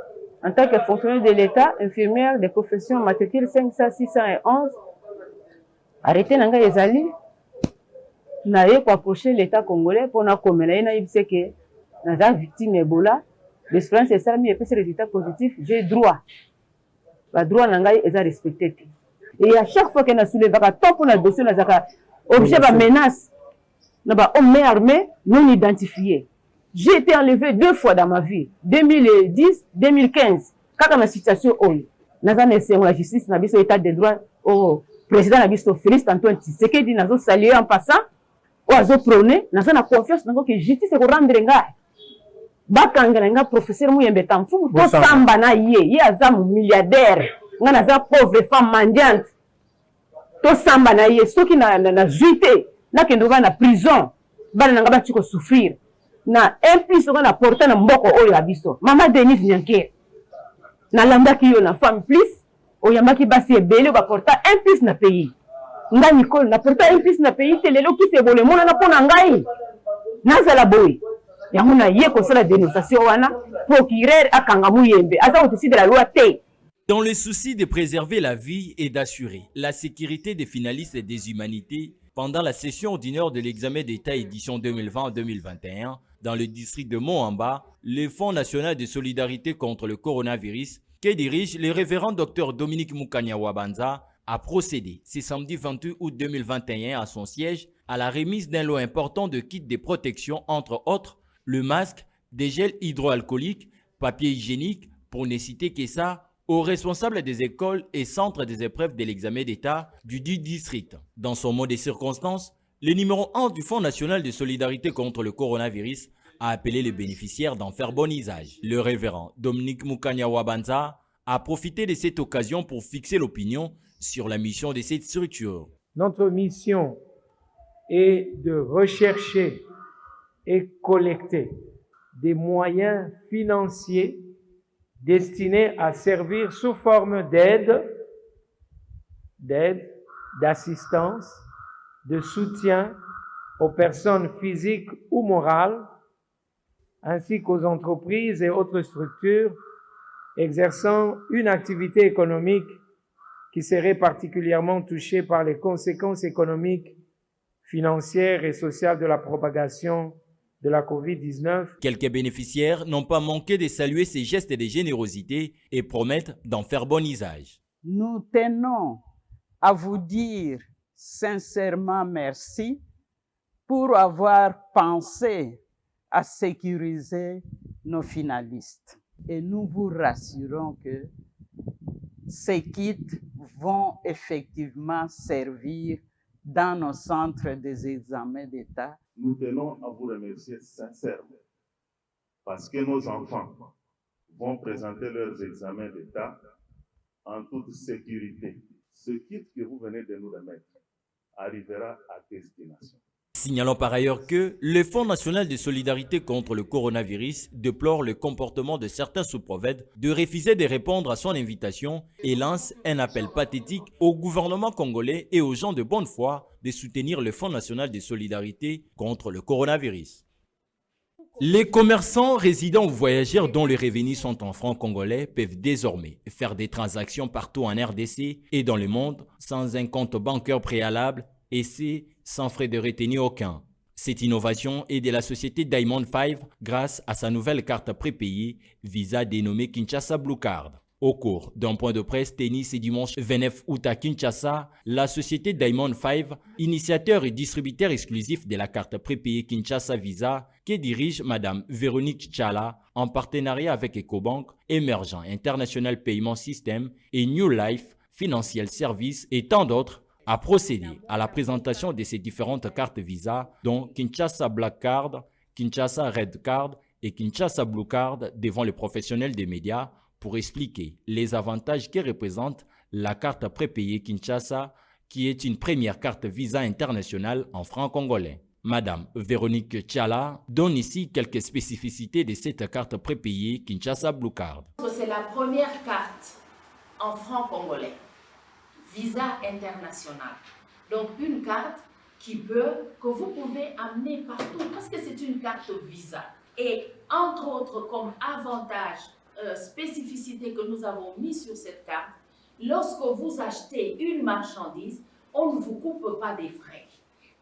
S13: en tant que fonctionnaire de l'État, infirmière des professions matricule 500, 611, arrêté Nanga Ezali, n'a pas approché l'État congolais pour nous commémorer, n'a dit que nous avons victime d'Ebola. L'expérience est ça, mais après ce résultat positif, j'ai droit. Le droit Nanga est respecté. Et à chaque fois qu'on a soulevé un top pour le dossier, on a objet de menace, on a homme armé non identifié. J'ai été enlevé 2 fois dans ma vie, 2010, 2015. Quand on a une situation où nous avons la justice, nous avons l'état de droit au président Félix Antoine Tshisekedi, nous avons salué en passant, nous avons prôné, nous avons confiance dans que la justice est rendre l'engagement. Bakanga professeur Mouyembe Tamfou, to samba na ye azam milliardaire, ngana za pauvre femme mendiante. To samba na ye, soki na juité, na kendo ba na prison, bana nanga ba tiko souffrir. Na implice na porter na mboko oyo abiso. Mama Denise Nyanke. Na lamba ki yo na femme plus, oyamba ki basi ebele ba porter implice na pays. Nga Nicole na porter implice na pays telelo ki se bole mona na pona ngai. Na zala boy.
S6: Dans le souci de préserver la vie et d'assurer la sécurité des finalistes et des humanités, pendant la session ordinaire de l'examen d'État édition 2020-2021, dans le district de Moamba, le Fonds national de solidarité contre le coronavirus, que dirige le révérend Dr Dominique Mukanya Wabanza, a procédé ce samedi 28 août 2021 à son siège à la remise d'un lot important de kits de protection, entre autres le masque, des gels hydroalcooliques, papier hygiénique, pour ne citer que ça, aux responsables des écoles et centres des épreuves de l'examen d'État du dit district. Dans son mot de circonstance, le numéro 1 du Fonds national de solidarité contre le coronavirus a appelé les bénéficiaires d'en faire bon usage. Le révérend Dominique Mukanya Wabanza a profité de cette occasion pour fixer l'opinion sur la mission de cette structure.
S14: Notre mission est de rechercher et collecter des moyens financiers destinés à servir sous forme d'aide, d'assistance, de soutien aux personnes physiques ou morales, ainsi qu'aux entreprises et autres structures exerçant une activité économique qui serait particulièrement touchée par les conséquences économiques, financières et sociales de la propagation de la COVID-19.
S6: Quelques bénéficiaires n'ont pas manqué de saluer ces gestes de générosité et promettent d'en faire bon usage.
S15: Nous tenons à vous dire sincèrement merci pour avoir pensé à sécuriser nos finalistes. Et nous vous rassurons que ces kits vont effectivement servir dans nos centres des examens d'État.
S16: Nous tenons à vous remercier sincèrement parce que nos enfants vont présenter leurs examens d'État en toute sécurité. Ce kit que vous venez de nous remettre arrivera à destination.
S6: Signalons par ailleurs que le Fonds national de solidarité contre le coronavirus déplore le comportement de certains sous-prophètes de refuser de répondre à son invitation et lance un appel pathétique au gouvernement congolais et aux gens de bonne foi de soutenir le Fonds national de solidarité contre le coronavirus. Les commerçants, résidents ou voyageurs dont les revenus sont en francs congolais peuvent désormais faire des transactions partout en RDC et dans le monde sans un compte bancaire préalable et c'est sans frais de retenue aucun. Cette innovation est de la société Diamond 5 grâce à sa nouvelle carte prépayée Visa dénommée Kinshasa Blue Card. Au cours d'un point de presse tenu ce dimanche 29 août à Kinshasa, la société Diamond 5, initiateur et distributeur exclusif de la carte prépayée Kinshasa Visa, que dirige Madame Véronique Tchala en partenariat avec Ecobank, Emergent International Payment System et New Life Financial Service et tant d'autres, a procédé à la présentation de ces différentes cartes Visa, dont Kinshasa Black Card, Kinshasa Red Card et Kinshasa Blue Card devant les professionnels des médias pour expliquer les avantages que représente la carte prépayée Kinshasa, qui est une première carte Visa internationale en francs congolais. Madame Véronique Tchala donne ici quelques spécificités de cette carte prépayée Kinshasa Blue Card.
S17: C'est la première carte en francs congolais, Visa international. Donc une carte que vous pouvez amener partout parce que c'est une carte Visa. Et entre autres, comme avantage, spécificité que nous avons mis sur cette carte, lorsque vous achetez une marchandise, on ne vous coupe pas des frais.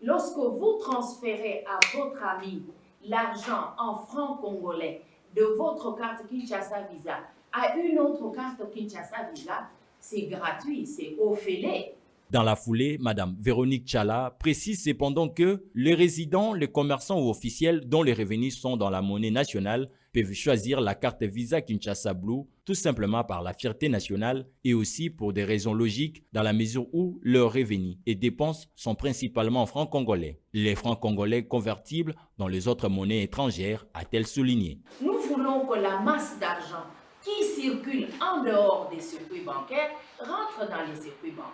S17: Lorsque vous transférez à votre ami l'argent en francs congolais de votre carte Kinshasa Visa à une autre carte Kinshasa Visa, c'est gratuit, c'est offert.
S6: Dans la foulée, Madame Véronique Tchala précise cependant que les résidents, les commerçants ou officiels dont les revenus sont dans la monnaie nationale peuvent choisir la carte Visa Kinshasa Blue tout simplement par la fierté nationale et aussi pour des raisons logiques dans la mesure où leurs revenus et dépenses sont principalement en francs congolais. Les francs congolais convertibles dans les autres monnaies étrangères, a-t-elle souligné.
S17: Nous voulons que la masse d'argent qui circule en dehors des circuits bancaires rentre dans les circuits bancaires.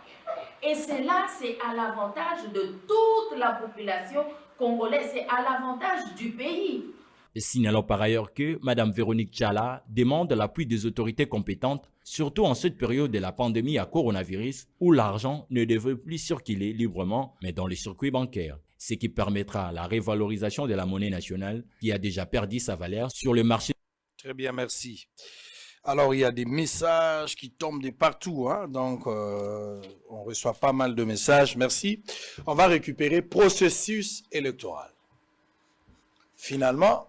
S17: Et cela, c'est à l'avantage de toute la population congolaise, c'est à l'avantage du pays.
S6: Signalons par ailleurs que Mme Véronique Tchala demande l'appui des autorités compétentes, surtout en cette période de la pandémie à coronavirus, où l'argent ne devrait plus circuler librement, mais dans les circuits bancaires, ce qui permettra la révalorisation de la monnaie nationale qui a déjà perdu sa valeur sur le marché.
S3: Très bien, merci. Alors, il y a des messages qui tombent de partout, hein? Donc on reçoit pas mal de messages. Merci. On va récupérer processus électoral. Finalement,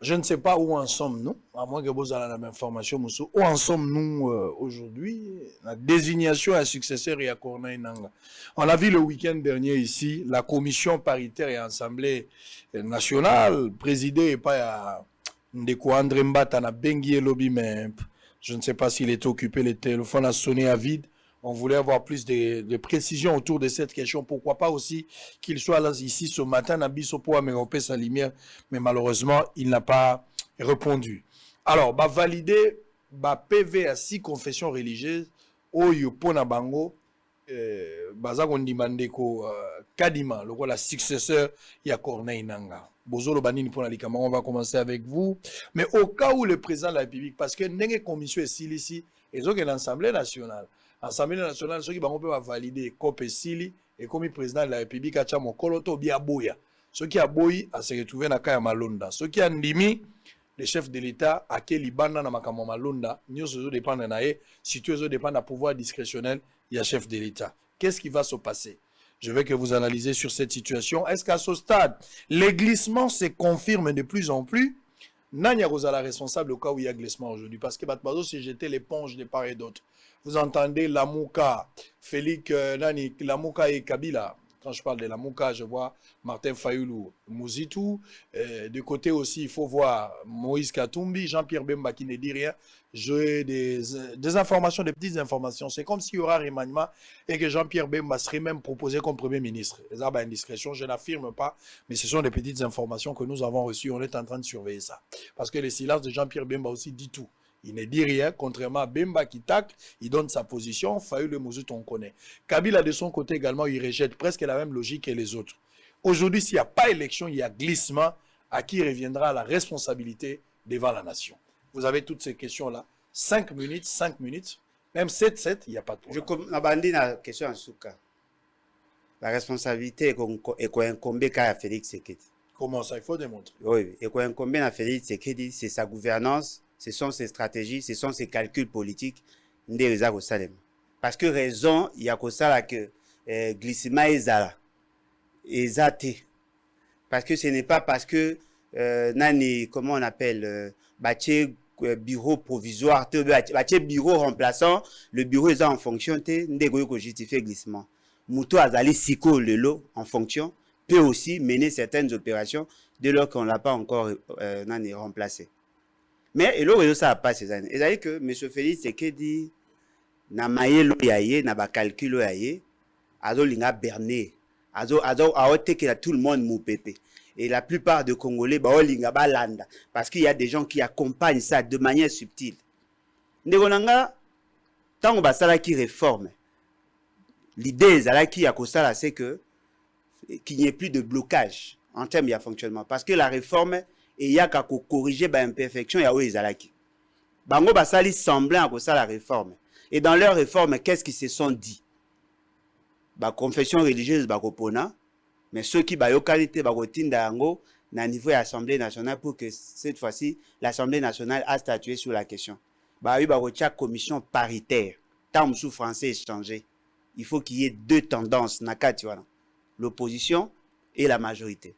S3: je ne sais pas où en sommes-nous, à moins que vous ayez la même information, Moussou. Où en sommes-nous aujourd'hui? La désignation à successeur et à Corneille Nanga. On a vu le week-end dernier ici, la commission paritaire et assemblée nationale, présidée par Ndeko André Mbata na Bengi Lobby, mais je ne sais pas s'il était occupé, le téléphone a sonné à vide. On voulait avoir plus de précisions autour de cette question. Pourquoi pas aussi qu'il soit là ici ce matin, Nabiso pour améliorer sa lumière, mais malheureusement, il n'a pas répondu. Alors, valider PV à 6 confessions religieuses, Oyo Pona Bango, Bazagondi Mandeko Kadima, le rôle successeur, il y a Corneille Nanga. Bozolo Banini pour la on va commencer avec vous. Mais au cas où le président de la République, parce que n'est commission ici, ils ont l'Assemblée nationale. L'Assemblée nationale, ceux qui vont valider COP et Sili, et comme le président de la République a mon Koloto Biaboya. Ceux qui a boyi à se retrouver dans Kaya Malonda. Ceux qui a ndimi, le chef de l'État, à quel Libana na Makamo Malonda, nous sommes dépendants de si tu es dépendant du pouvoir discrétionnel, il y a chef de l'État. Qu'est-ce qui va se passer? Je veux que vous analysez sur cette situation. Est-ce qu'à ce stade, les glissements se confirment de plus en plus? Nanya Rosala responsable au cas où il y a glissement aujourd'hui. Parce que Batbazo s'est jeté l'éponge de part et d'autre. Vous entendez Lamouka, Félix Nani, Lamouka et Kabila. Quand je parle de Lamouka, je vois Martin Fayoulou, Mouzitou. De côté aussi, il faut voir Moïse Katumbi, Jean-Pierre Bemba qui ne dit rien. J'ai des informations, des petites informations. C'est comme s'il y aura remaniement et que Jean-Pierre Bemba serait même proposé comme Premier ministre. Ça, indiscrétion, je n'affirme pas, mais ce sont des petites informations que nous avons reçues. On est en train de surveiller ça. Parce que le silence de Jean-Pierre Bemba aussi dit tout. Il ne dit rien, contrairement à Bemba qui tacle, il donne sa position. Fayoulou Mouzout, on connaît. Kabila, de son côté également, il rejette presque la même logique que les autres. Aujourd'hui, s'il n'y a pas élection, il y a glissement. À qui reviendra la responsabilité devant la nation? Vous avez toutes ces questions-là. 5 minutes, même 7, il n'y a pas de problème.
S4: Je m'abandonne la question en Souka. La responsabilité est incombée à Félix Seketi.
S3: Comment ça? Il faut démontrer.
S4: Oui, et quand combien a Félix Tshisekedi, c'est sa gouvernance, ce sont ses stratégies, ce sont ses calculs politiques. Parce que raison, il y a que ça que glissement est zaté. Parce que ce n'est pas parce que nani, comment on appelle, bureau provisoire, bureau remplaçant, le bureau est en fonction, ndeko justifier glissement. Mouto azali siko lelo en fonction peut aussi mener certaines opérations dès lors qu'on l'a pas encore remplacé. Mais et là ça a pas ces années. C'est-à-dire que M. Félix Tshisekedi na maïlo yaye na ba calcul yaye azo linga berné azo que tout le monde mou pépé. Et la plupart des Congolais ba linga ba landa parce qu'il y a des gens qui accompagnent ça de manière subtile. Ndegonanga tango basala qui réforme. L'idée zalaki ya kosala c'est que qu'il n'y ait plus de blocage en termes de fonctionnement parce que la réforme et y a qu'à corriger ba imperfection ya oezalaki. Bango basali semblant à ça la réforme. Et dans leur réforme, qu'est-ce qu'ils se sont dit? Ba confession religieuse ba kopona, mais ceux qui ba yokalite ba kotinda yango na niveau de l'Assemblée nationale pour que cette fois-ci l'Assemblée nationale a statué sur la question. Ba oui ba chaque commission paritaire. Tant sous français échangé. Il faut qu'il y ait deux tendances nakati wana. L'opposition et la majorité.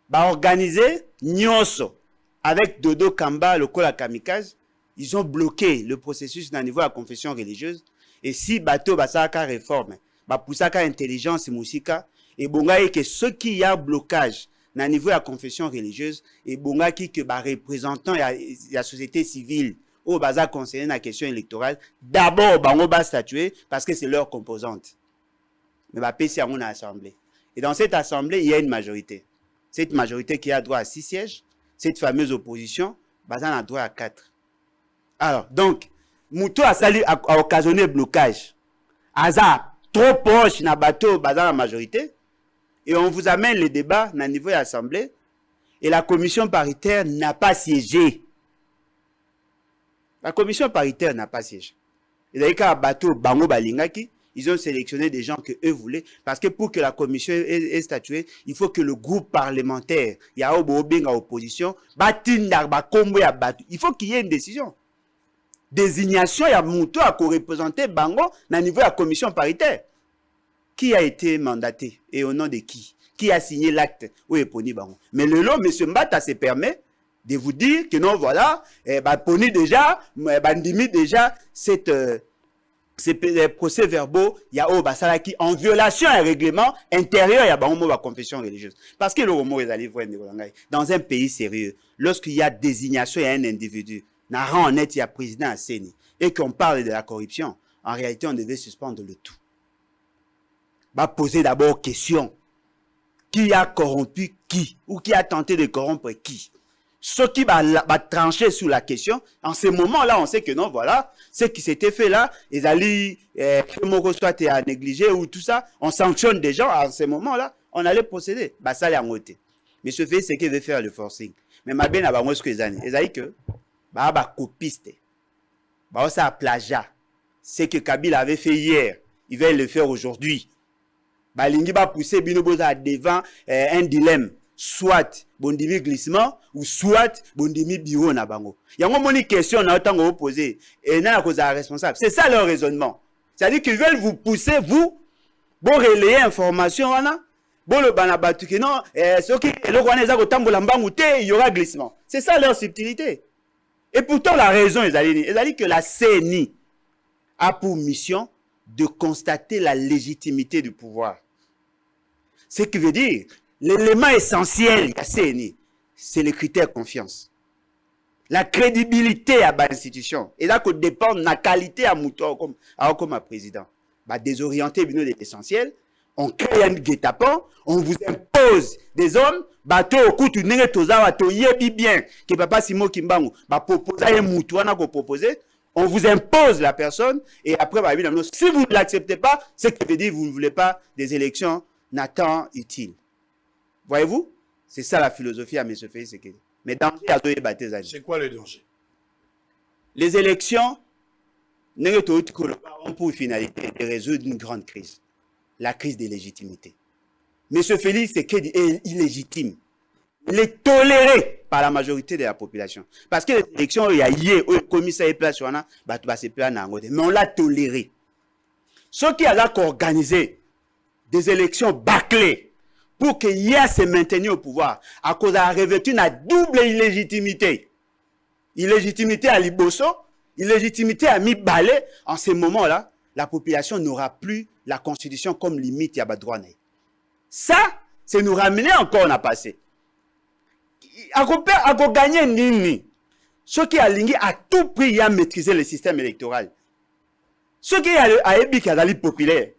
S4: Ba organiser nyonso avec Dodo Kamba le Kola Kamikaze, ils ont bloqué le processus au niveau de la confession religieuse et si bateau basaka réforme, ba poussaka intelligence musika et bonga que ceux qui y a blocage au niveau de la confession religieuse et bonga qui que ba représentant la société civile au baza conseiller la question électorale, d'abord bango ba statuer parce que c'est leur composante. Mais ba pesi à mon assemblée. Et dans cette assemblée, il y a une majorité. Cette majorité qui a droit à 6 sièges, cette fameuse opposition, baza a droit à 4. Alors, donc, Mouto a occasionné blocage. Aza trop proche na bateau baza la majorité. Et on vous amène le débat na niveau de l'Assemblée. Et la commission paritaire n'a pas siégé. La commission paritaire n'a pas siégé. Et d'ailleurs, bateau bango balingaki, ils ont sélectionné des gens que eux voulaient. Parce que pour que la commission est statuée, il faut que le groupe parlementaire, il y a une opposition, il faut qu'il y ait une décision. Désignation, il y a Mouto à co-représenter Bango dans le niveau de la commission paritaire. Qui a été mandaté et au nom de qui? Qui a signé l'acte? Oui, Poni Bango. Mais le lot, M. Mbata se permet de vous dire que non, voilà, Poni déjà, Bandimi déjà, ces procès-verbaux, il y a Obasala qui, en violation à un règlement intérieur, il y a la confession religieuse. Parce que le Romo est allé voir dans un pays sérieux, lorsqu'il y a désignation, il y a un individu, narrant honnête, il y a président à Séni, et qu'on parle de la corruption, en réalité, on devait suspendre le tout. Va poser d'abord question. Qui a corrompu qui? Ou qui a tenté de corrompre qui? Ceux qui va trancher sur la question, en ce moment-là, on sait que non, voilà, ce qui s'était fait là, ils allaient, soit à négliger ou tout ça, on sanctionne des gens, en ce moment-là, on allait procéder. Bah, ça, l'est en côté. Mais ce fait, c'est qu'il veut faire le forcing. Mais ma bien, à ce que les années, ils allaient que, bah, copiste, bah, ça, plagiat. C'est que Kabila avait fait hier, il va le faire aujourd'hui. Bah, l'ingi va pousser Binoboza devant un dilemme. Soit bondimi glissement ou soit bondimi bureau na bango. Il y a une question na autant opposé et na cause responsable. C'est ça leur raisonnement. C'est-à-dire qu'ils veulent vous pousser vous bon relayer information wana bon le banabatu que non ce qui le rwanda ko tambola mbangu te il y aura glissement. C'est ça leur subtilité. Et pourtant la raison ils allaient que la CENI a pour mission de constater la légitimité du pouvoir. Ce qui veut dire l'élément essentiel à CENI, c'est le critère confiance. La crédibilité à l'institution. Et là, qu'on dépend de la qualité à Mouto comme président. Bah, désorienter l'essentiel. On crée un guet-apens, on vous impose des hommes, bateau au coup, tu n'es pas to yebi bien, que papa Simo Kimbangu, bah, proposer un Mouto, on vous impose la personne, et après, bah, si vous ne l'acceptez pas, c'est que veut dire que vous ne voulez pas des élections n'attend utile. Voyez-vous? C'est ça la philosophie à M. Félix Tshisekedi. Mais danger à c'est
S3: quoi le danger?
S4: Les élections ont pour finalité de résoudre une grande crise. La crise de légitimité. M. Félix Tshisekedi est illégitime. Il est toléré par la majorité de la population. Parce que les élections, il y a eu un commissaire et place, mais on l'a toléré. Ceux qui ont organisé des élections bâclées pour que Yaya se maintienne au pouvoir, à cause de la revêtu une double illégitimité. Illégitimité à Liboso, illégitimité à Mibale. En ce moment-là, la population n'aura plus la constitution comme limite à Badouane. Ça, c'est nous ramener encore en passé. À gagner Nini. Ceux qui ont à tout prix à maîtriser le système électoral. Ceux qui ont populaire.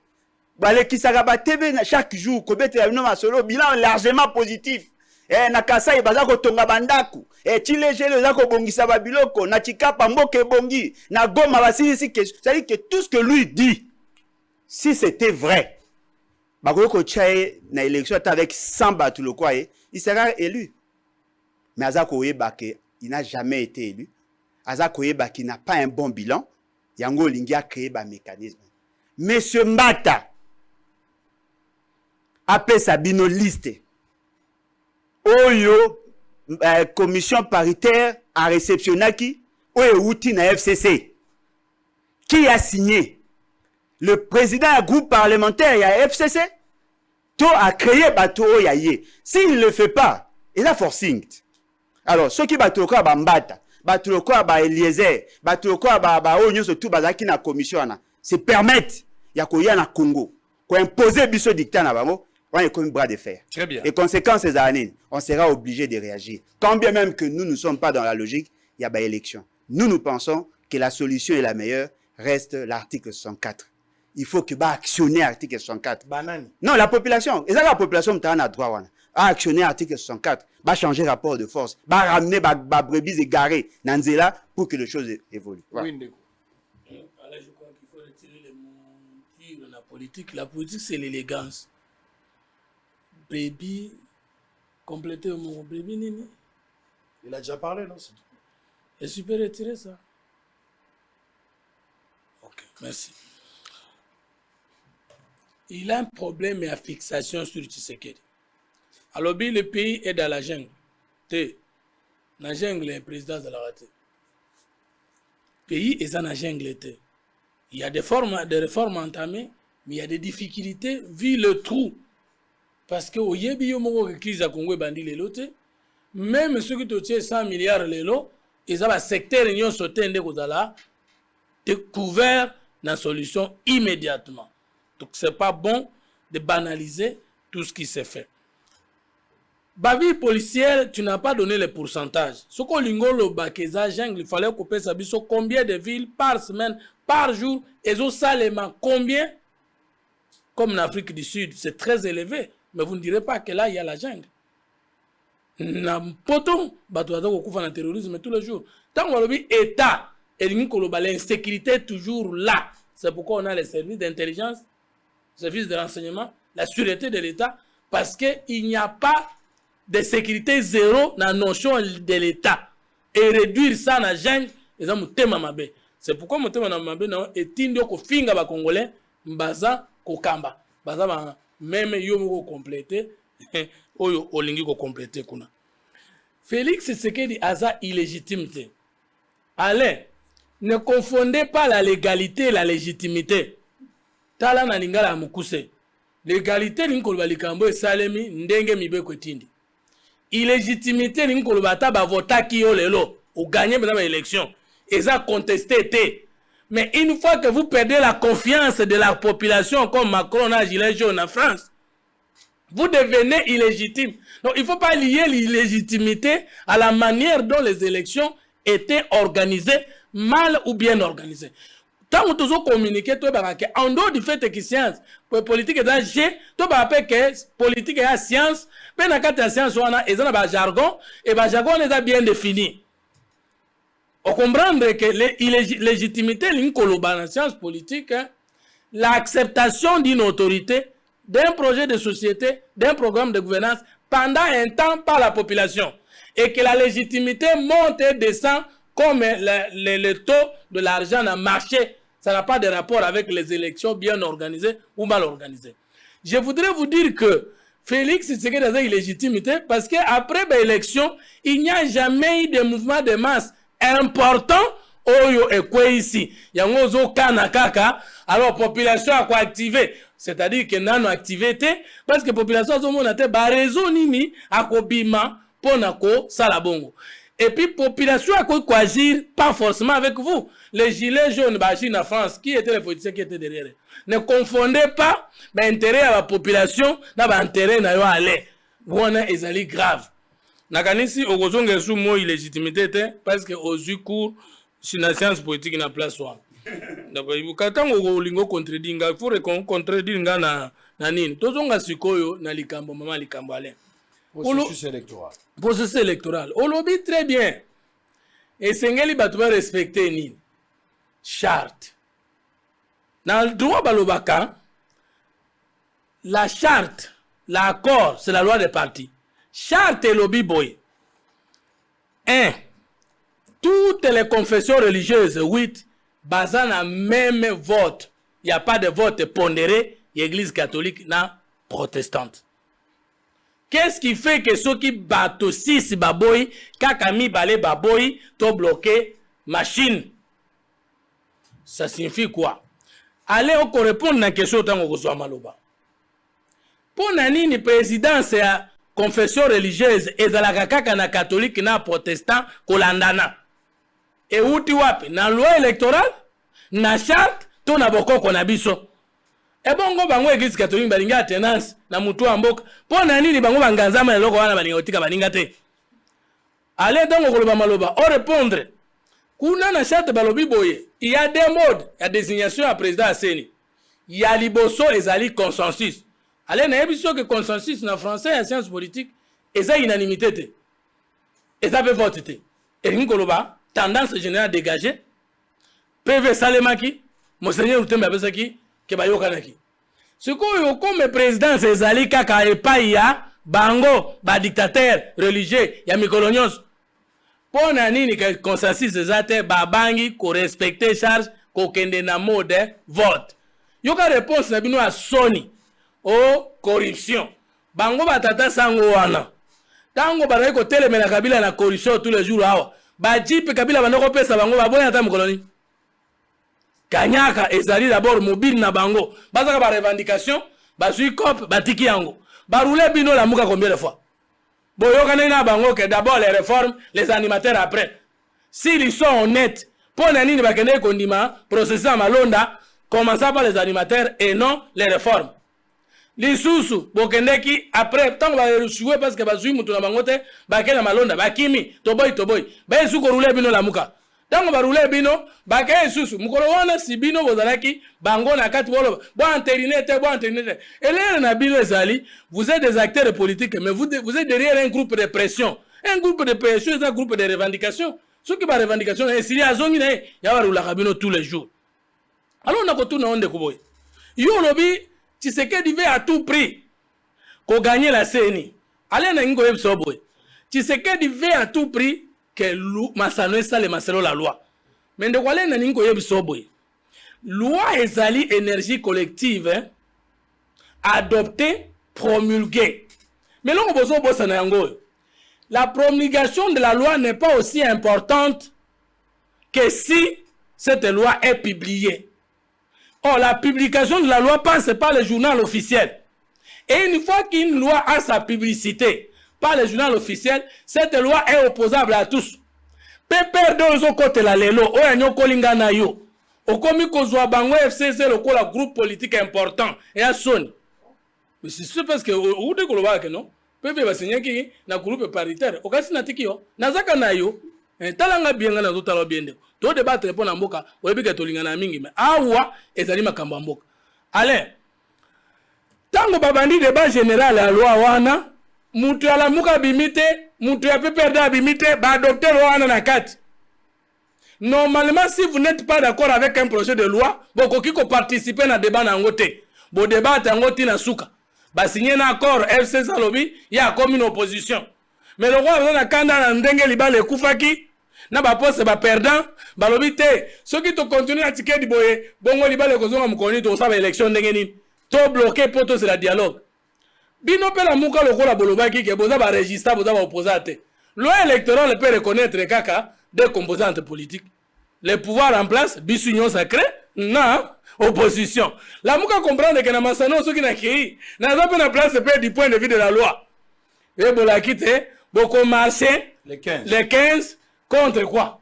S4: Chaque jour, bilan largement positif. Nakasa bazako tonga bandaku. Chilege le zako bongisa babiloko. Na chikapa mboke bongi. Na goma basisi que c'est-à-dire que tout ce que lui dit, si c'était vrai, Bagoko Tchaye na élection avec 100 batuloko, il sera élu. Mais Azako Yebake, il n'a jamais été élu. Azako Yebake n'a pas un bon bilan. Yango Lingi a créé un mécanisme. Monsieur Mbata appelle Sabino liste. Oyo, commission paritaire a réceptionné qui? Oyo outil na FCC. Qui a signé? Le président du groupe parlementaire il y a FCC. To a créé bateau Oyaye. S'il ne le fait pas, il a forcing. Alors, ceux qui battent le corps à Mbata, battent le corps à Eliezer, battent le corps à Onyo, surtout Bazaki na commission, se permettent, il y a quoi na Congo, qu'on impose biso dictat na bango, on est comme bras de fer.
S9: Très bien.
S4: Les conséquences ces années, on sera obligé de réagir. Quand bien même que nous ne sommes pas dans la logique, il y a des élections. Nous pensons que la solution est la meilleure, reste l'article 104. Il faut que va actionner l'article 104.
S3: Banane.
S4: Non, la population. Et ça, la population a droit à actionner l'article 104, va changer rapport de force, va ramener ba brebis égarées Nanzela pour que les choses évoluent. Voilà.
S5: Oui, voilà, je crois qu'il faut retirer les mots de la politique. La politique, c'est l'élégance. Brebis, compléter au mot brebis, nini.
S3: Il a déjà parlé, non?
S5: Est-ce que tu peux retirer ça? Ok, merci. Il a un problème à fixation sur Tshisekedi. Alors, le pays est dans la jungle. Dans la jungle, le président de la raté. Le pays est dans la jungle. Il y a des réformes entamées, mais il y a des difficultés vu le trou. Parce que au Yébi, crise à Congo bandi les lotés, même ceux qui ont 100 milliards les lots, ils ont un secteur union sauté découvert la solution immédiatement. Donc, ce n'est pas bon de banaliser tout ce qui s'est fait. Babi policière, tu n'as pas donné les pourcentages. Ce qu'on l'ingolo bakeza jungle, il fallait couper ça biso combien de villes par semaine, par jour, et zo salement combien? Comme en Afrique du Sud, c'est très élevé, mais vous ne direz pas que là il y a la jungle. Na poto, batouata ko kufa na terrorisme tous les jours. Tant qu'on dit État, et l'insécurité est toujours là. C'est pourquoi on a les services d'intelligence, les services de renseignement, la sûreté de l'État, parce qu'il n'y a pas de sécurité zéro dans la notion de l'État. Et réduire ça dans la jungle, c'est pourquoi mon thème est indio ko finga ba Congolais, mbaza ko kamba. Baza même yo compléter, oyo olingi ko compléter kuna. Félix Tshisekedi aza illégitimité. Allez, ne confondez pas la légalité et la légitimité. Tala na lingala mukuse. Légalité linkolo balikambo esalemi ndenge mibeko etindi. Illégitimité linkolo bata ba votaki yo lelo ou gagner dans l'élection. Et ça contesté té. Mais une fois que vous perdez la confiance de la population comme Macron a gilet jaune en France, vous devenez illégitime. Donc il ne faut pas lier l'illégitimité à la manière dont les élections étaient organisées, mal ou bien organisées. Tant que vous communiquez, en dehors du fait que science, politique est dans G, tu vas que politique est science, mais dans la science, on a un jargon, et le jargon est bien défini. On comprend que l'illégitimité, la science politique, l'acceptation d'une autorité, d'un projet de société, d'un programme de gouvernance pendant un temps par la population. Et que la légitimité monte et descend comme le taux de l'argent dans le marché. Ça n'a pas de rapport avec les élections bien organisées ou mal organisées. Je voudrais vous dire que Félix Tshisekedi a illégitimité parce qu'après l'élection, il n'y a jamais eu de mouvement de masse important. Oyo et quoi ici? Il y a un autre kaka. Alors, population a quoi activé? C'est-à-dire que nous activé parce que la population a été raison nimi à kobima pour nako salabongo. Et puis, population a quoi agir pas forcément avec vous. Les gilets jaunes bagis en France, qui étaient les politiciens qui étaient derrière? Ne confondez pas l'intérêt à la population dans l'intérêt à aller. Voilà, c'est grave. Nakanisi, au gozonge sous moi illégitimité parce que aux yeux court, si la science politique n'a place soit. Donc, quand on lingo contredinga, il faut contredinga na nini. Tozonga sikoyo na likambo mama likambo ale.
S3: Processus électoral.
S5: Processus électoral. On lobby très bien. Et Sengeli batu va respecter nini. Charte. Dans le droit balobaka, la charte, l'accord, c'est la loi des partis. Charte et lobby boy. 1. Toutes les confessions religieuses, 8, basant le même vote. Il n'y a pas de vote pondéré, l'église catholique na protestante. Qu'est-ce qui fait que ceux qui battent aussi si baboy, kakami balé baboy, to bloqué machine? Ça signifie quoi? Allez, on répond à la question de Maloba. Pour nani présidence à confession religieuse et de la kaka na catholique na protestant kolandana. Et où tu wapi? Na loi électorale, na charte, to na boko konabiso. Et bon, bango église catholique balinga tenance na mutu amboka. Pour nani bango banganzama na loko wana balinga otika balinga te. Allez donc au Maloba, on répondre. Kuna na charte balobi boye, il y a deux modes, il y a désignation à président Asseni. Il y a liboso et ali consensus. Allez, na ebiso que consensus na français en sciences politiques, et ça unanimité te. Et ça peut voter te. Et ngoloba, tendance générale dégagée. PV Salemaki, Monseigneur Utemba Besaki, Kebayokanaki. Ce qu'on comme président c'est ali kaka et païa, bango, ba dictateur religieux, ya mikolonios. Pour nani que consensus ezate babangi ko respecter charge ko kende na mode vote. Yoka réponse na bino a soni o corruption. Bango batata sango wana. Tango banayi ko telemela Kabila na corruption tous les jours awa. Ba jipe Kabila banoko pesa bango baboya ta mukoloni. Kanyaka ezali d'abord mobile na bango. Bazaka ba revendication, ba sui cop batiki yango. Ba rouler bino la muka combien de fois? Boyokanena bango que d'abord les réformes, les animateurs après. S'ils sont honnêtes, pour nani bakende kondima, processus à malonda, commençant par les animateurs et non les réformes. Lisusu, bokendeki après, tant va jouer parce que bazui mutu na bangote, bakena malonda, bakimi, toboy. Ba suko rouler bino la muka. Tant va rouler bino, bakena susu, mukolo wana si bino bozalaki, bango na kati wolo, bo anterinete. Et là na bino ezali, vous êtes des acteurs politiques, mais vous êtes derrière un groupe de pression. Un groupe de pression, c'est un groupe de revendication. Ceux qui ont revendication, c'est y a roula kabino tous les jours. Alors on a retourné on de Kouboy. Yo lobby, Tshisekedi veut à tout prix qu'on gagne la CENI. Allez na ngo yebsoboy. Tshisekedi veut à tout prix que Masano ça le maselo la loi. Mais de quoi na ngo yebsoboy. Loi ezali énergie collective hein, adoptée, promulguée. Mais là on besoin bossa na yango. La promulgation de la loi n'est pas aussi importante que si cette loi est publiée. Or, la publication de la loi passe par le journal officiel. Et une fois qu'une loi a sa publicité par le journal officiel, cette loi est opposable à tous. Pépère de côté la lelo, o yanyo kolinga na yo. O komi kozwa bango FCC le la groupe politique important et à son. Mais c'est parce que ou de koloba que non. Pepe basenye ki na groupe paritaire. Okasi na tikio, nazaka na yo. Talanga bienga na zotala biende. To débattre pour na mboka, oyebika tolinga na mingi mais awa ezali makambo mboka. Allez. Tango babandi débat général la loi wana, mutu ala muka bimite, mutu ya pepe da bimite, ba adopter loi wana na kati. Normalement si vous n'êtes pas d'accord avec un projet de loi, bokoki ko participer na débat na ngote. Bo débat ngoti na suka. Ba signer un accord FC Salobi, il y a comme une opposition. Mais le roi a kanda na ndenge libale kufaki na ba poste ba perdant, ba lobi te. Ceux qui te continuent à ticket di boye, bongo libale kozonga mukoni to sa élection ndenge ni. To bloquer poto c'est la dialogue. Bino pe la muka lokola bolobaki ke boza ba registre boza ba opposante. Loi électorale peut reconnaître kaka des composantes politiques. Les pouvoirs en place, bisu union sacrée, non, opposition. La muka comprendre que na masano soki na kii, na za pe na place peut du point de vue de la loi. Et bolakite, beaucoup marché les 15 contre quoi?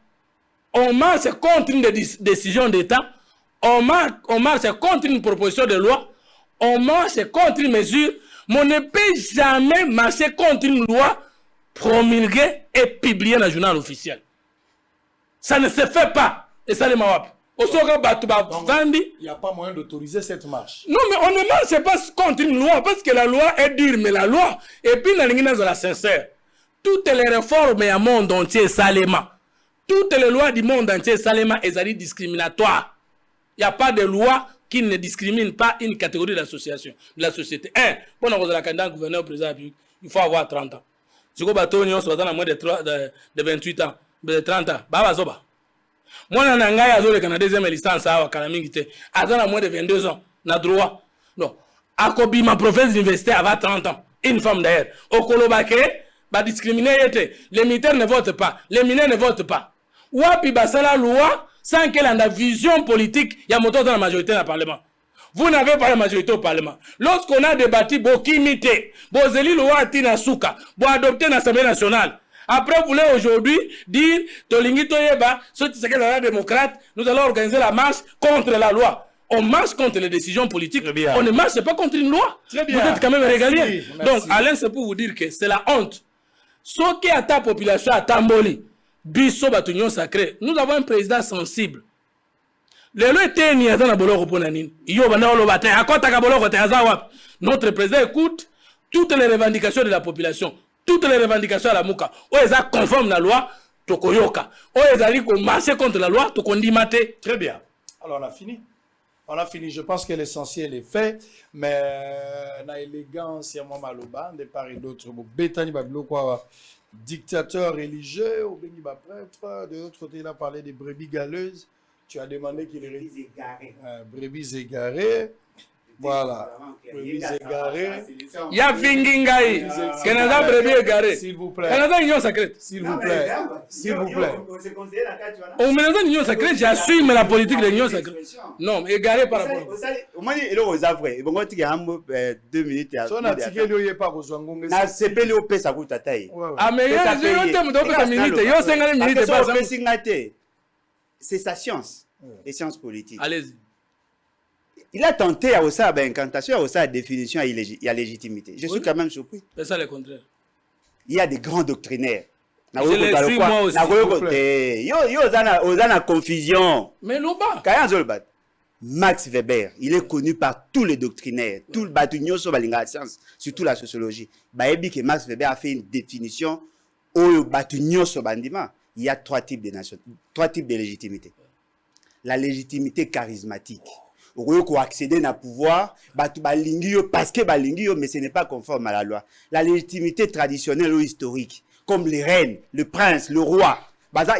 S5: On marche contre une décision d'État, on marche contre une proposition de loi, on marche contre une mesure, mais on ne peut jamais marcher contre une loi promulguée et publiée dans le journal officiel. Ça ne se fait pas. Et ça, les mawap. Il
S3: n'y a pas moyen d'autoriser cette marche.
S5: Non, mais on ne marche pas contre une loi parce que la loi est dure, mais la loi, et puis la sincère. Toutes les réformes du monde entier, salément. Toutes les lois du monde entier, salément, elles sont discriminatoires. Il n'y a pas de loi qui ne discrimine pas une catégorie d'association, de la société. Pour nous, la candidat gouverneur président, il faut avoir 30 ans. Si vous avez moins de 28 ans, de 30 ans, moi, je suis en deuxième licence, à moins de 22 ans, na droit. Non. Akobi, ma professeur d'université, avant 30 ans. Une femme d'ailleurs. Au Kolobake, bah discriminer, les militaires ne votent pas, les mineurs ne votent pas. Wapi, bah, c'est la loi, sans qu'elle ait une vision politique, il y a moto dans la majorité dans le Parlement. Vous n'avez pas la majorité au Parlement. Lorsqu'on a débattu, bon, qui imité, bon, zeli loi, tina souka, bon, adopté dans l'Assemblée nationale. Après, vous voulez aujourd'hui dire, Tolingi Toyeba, ceux qui sont démocrates, nous allons organiser la marche contre la loi. On marche contre les décisions politiques. On ne marche pas contre une loi. Vous êtes quand même régalien. Donc, Alain, c'est pour vous dire que c'est la honte. Ce qui est à ta population, à Tamboli, Bisso Batunion Sacré, nous avons un président sensible. Notre président écoute toutes les revendications de la population. Toutes les revendications à la Mouka. Ou elles sont conformes à la loi, Tokoyoka. Ou elles sont marché contre la loi, Tokondimate.
S3: Très bien. Alors on a fini. On a fini. Je pense que l'essentiel est fait. Mais na élégance, il y a moi maloba, de part et d'autre. Bétani Babilo, quoi, dictateur religieux, ou béni prêtre. De l'autre côté, il a parlé des brebis galeuses. Tu as demandé qu'il est brebis égarées. Voilà. Brebis égarées.
S5: Il y a Vingingaï. Canada brebis égarées.
S3: S'il vous plaît.
S5: Canada Union Sacrée.
S3: S'il vous plaît. S'il vous plaît.
S5: Au Canada Union Sacrée, j'assume la politique de l'Union Sacrée. Non, mais égaré par rapport.
S4: Au moins, il est aux avoués. Bon, tu as 2 minutes.
S3: Son article, il n'y a pas besoin de
S4: na CPL au P, ça coûte à taille.
S5: Ah, mais il y a un minute. Il y a 50 minutes.
S4: C'est sa science. Les sciences politiques.
S5: Allez-y.
S4: Il a tenté à aussi avoir incantation, à aussi avoir définition, il y a légitimité. Je suis quand même surpris.
S5: C'est ça le contraire.
S4: Il y a des grands doctrinaires.
S5: Je les suis moi aussi.
S4: Il y a une confusion.
S5: Mais l'Oba.
S4: Max Weber, il est connu par tous les doctrinaires, tout le bâtonnier sur la science, surtout la sociologie. Que Max Weber a fait une définition au bâtonnier sur bandima. Il y a 3 types de nations, 3 types de légitimité. La légitimité charismatique. Pour accéder au pouvoir, parce que mais ce n'est pas conforme à la loi. La légitimité traditionnelle ou historique, comme les reines, le prince, le roi,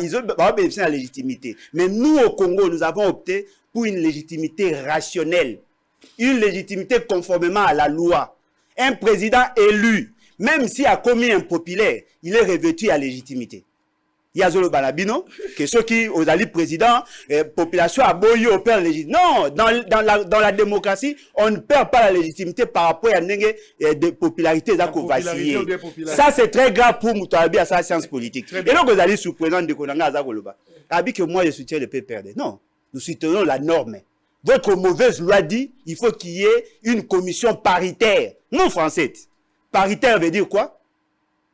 S4: ils ont bénéficié de la légitimité. Mais nous, au Congo, nous avons opté pour une légitimité rationnelle, une légitimité conformément à la loi. Un président élu, même s'il a commis un impopulaire, il est revêtu à légitimité. Il y a Zolo Balabino, que ceux qui, aux alliés présidents, population a boyé au père légitime. Non, dans la démocratie, on ne perd pas la légitimité par rapport à des popularités vacillées. Ça, c'est très grave pour Moutabi à sa science politique. Et donc, vous allez sous-président de Konanga Azagoloba. Abi que moi, je soutiens le PPRD. Non, nous soutenons la norme. Votre mauvaise loi dit il faut qu'il y ait une commission paritaire. Non française. Paritaire veut dire quoi?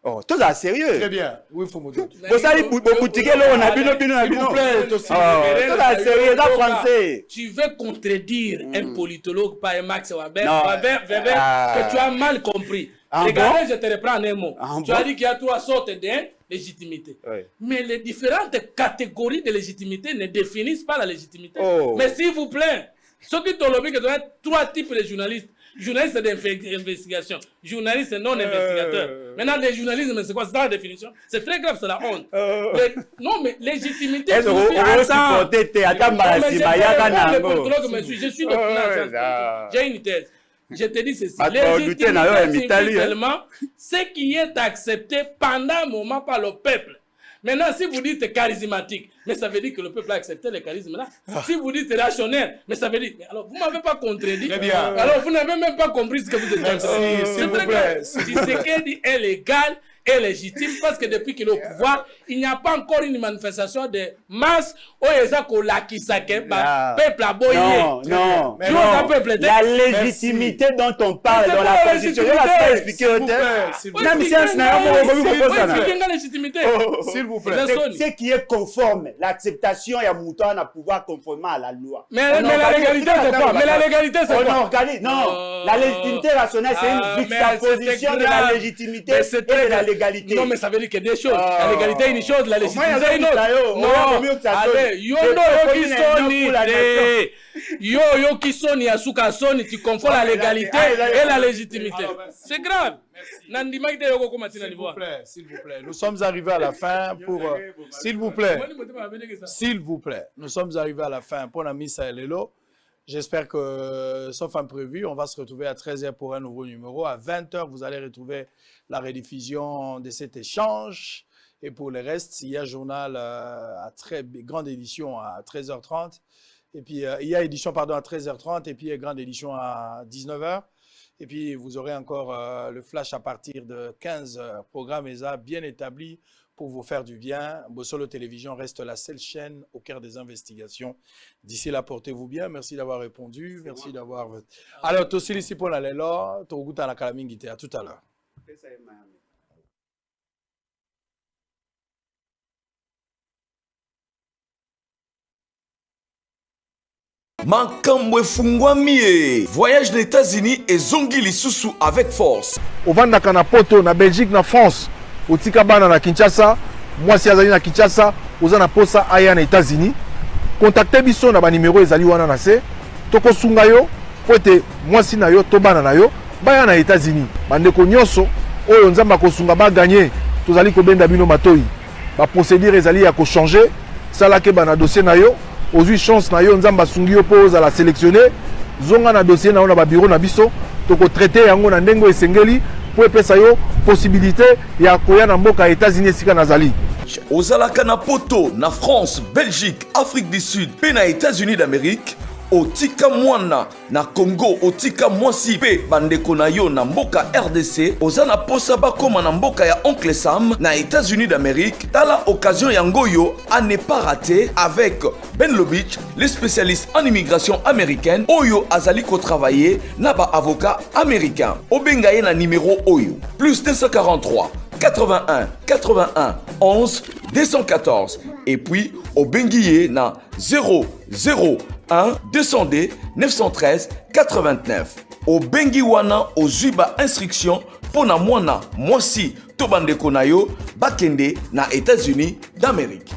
S4: Oh, tout ça sérieux.
S3: Très bien. Oui, il faut me dire.
S4: Vous savez, pour boutiquer là, on a bino.
S5: S'il vous plaît,
S4: tout ça sérieux, ça français.
S5: Tu veux contredire un politologue, pas un Max Weber, que tu as mal compris. Regardez, je te reprends un mot. Tu as dit qu'il y a 3 sortes de légitimité. Mais les différentes catégories de légitimité ne définissent pas la légitimité. Mais s'il vous plaît, ceux qui t'ont lobby, que tu as 3 types de journalistes. Journaliste d'investigation, journaliste non investigateur. Maintenant, les journalistes, c'est quoi? C'est dans la définition. C'est très grave, c'est la honte. Non, mais légitimité.
S4: Je
S5: suis doctrinaire. J'ai une thèse. je te dis ceci.
S4: Légitimité
S5: seulement ce qui est accepté pendant un moment par le peuple. Maintenant, si vous dites charismatique, mais ça veut dire que le peuple a accepté le charisme là. Si vous dites réactionnaire, mais ça veut dire, mais alors vous ne m'avez pas contredit. Alors vous n'avez même pas compris ce que vous êtes en train de dire. C'est très clair. Tshisekedi est légal et légitime parce que depuis qu'il est au pouvoir, il n'y a pas encore une manifestation de masse où il y a peuple a boyé.
S4: Non. La légitimité dont on parle dans la Constitution, je vais pas expliquer au
S5: s'il vous plaît.
S4: Ce qui est conforme, l'acceptation et à Mouton à pouvoir conformer à la loi.
S5: Mais la légalité, c'est quoi? Mais la légalité, c'est quoi?
S4: Non, la légitimité rationnelle, c'est une juxtaposition de la légitimité et de la légalité.
S5: Non, mais ça veut dire que des choses. La légalité est une chose, la légitimité est une autre. Non, allez, yo qui sonne Yasuka sonne, tu confonds la légalité et la légitimité. C'est grave.
S3: S'il vous plaît, nous sommes arrivés à la fin pour... S'il vous plaît, nous sommes arrivés à la fin pour la Miss Lelo. J'espère que, sauf imprévu, on va se retrouver à 13h pour un nouveau numéro. À 20h, vous allez retrouver la rediffusion de cet échange. Et pour le reste, il y a journal à très grande édition à 13h30. Et puis, il y a édition, pardon, à 13h30. Et puis, il y a grande édition à 19h. Et puis, vous aurez encore le flash à partir de 15h. Programme ESA bien établi pour vous faire du bien. Bossolo Télévision reste la seule chaîne au cœur des investigations. D'ici là, portez-vous bien. Merci d'avoir répondu. Merci d'avoir... Alors, Tossili ici pour la Lelo, Toguta la Kalamingite. À tout à l'heure.
S1: Makambo efungwami e. Voyage aux États-Unis et zongi lisusu avec force.
S2: Ovandaka na poto na Belgique na France. Otika bana na Kinshasa, mwasi azali na Kinshasa, oza na posa aya na États-Unis. Contactez biso na ba numéro ezali wana na se. Toko sunga yo, pote mwasi na yo to bana na yo, baya na États-Unis. Bandeko nyonso oyo nzamba ko sunga ba gagner, tozali ko benda bino matoi. Ba procédure ezali ya ko changer, sala ke bana dossier na yo. Ozui chance na yo nzamba sungi yo pose à la sélectionner zonga na dossier na ba bureau na biso toko traiter yango na ndengo esengeli po epesa yo possibilité ya koya na mboka États-Unis esika nazali
S1: ozalaka na poto na France, Belgique, Afrique du Sud pe na États-Unis d'Amérique otika mwana na Congo otika mwasi pe bandeko na yo na mboka RDC ozana posa bakoma na mboka ya Oncle Sam na États-Unis d'Amérique tala occasion yangoyo à ne pas rater avec Ben Lobich, les spécialistes en immigration américaine oyo azali ko travailler na ba avocat américain obengaye na numéro oyo plus 243 81 81 11 214 et puis obengiye na 001 200D 913 89 au Bengiwana au Zuba instruction pour na mwana mwasi to bandeko na yo bakende na États-Unis d'Amérique.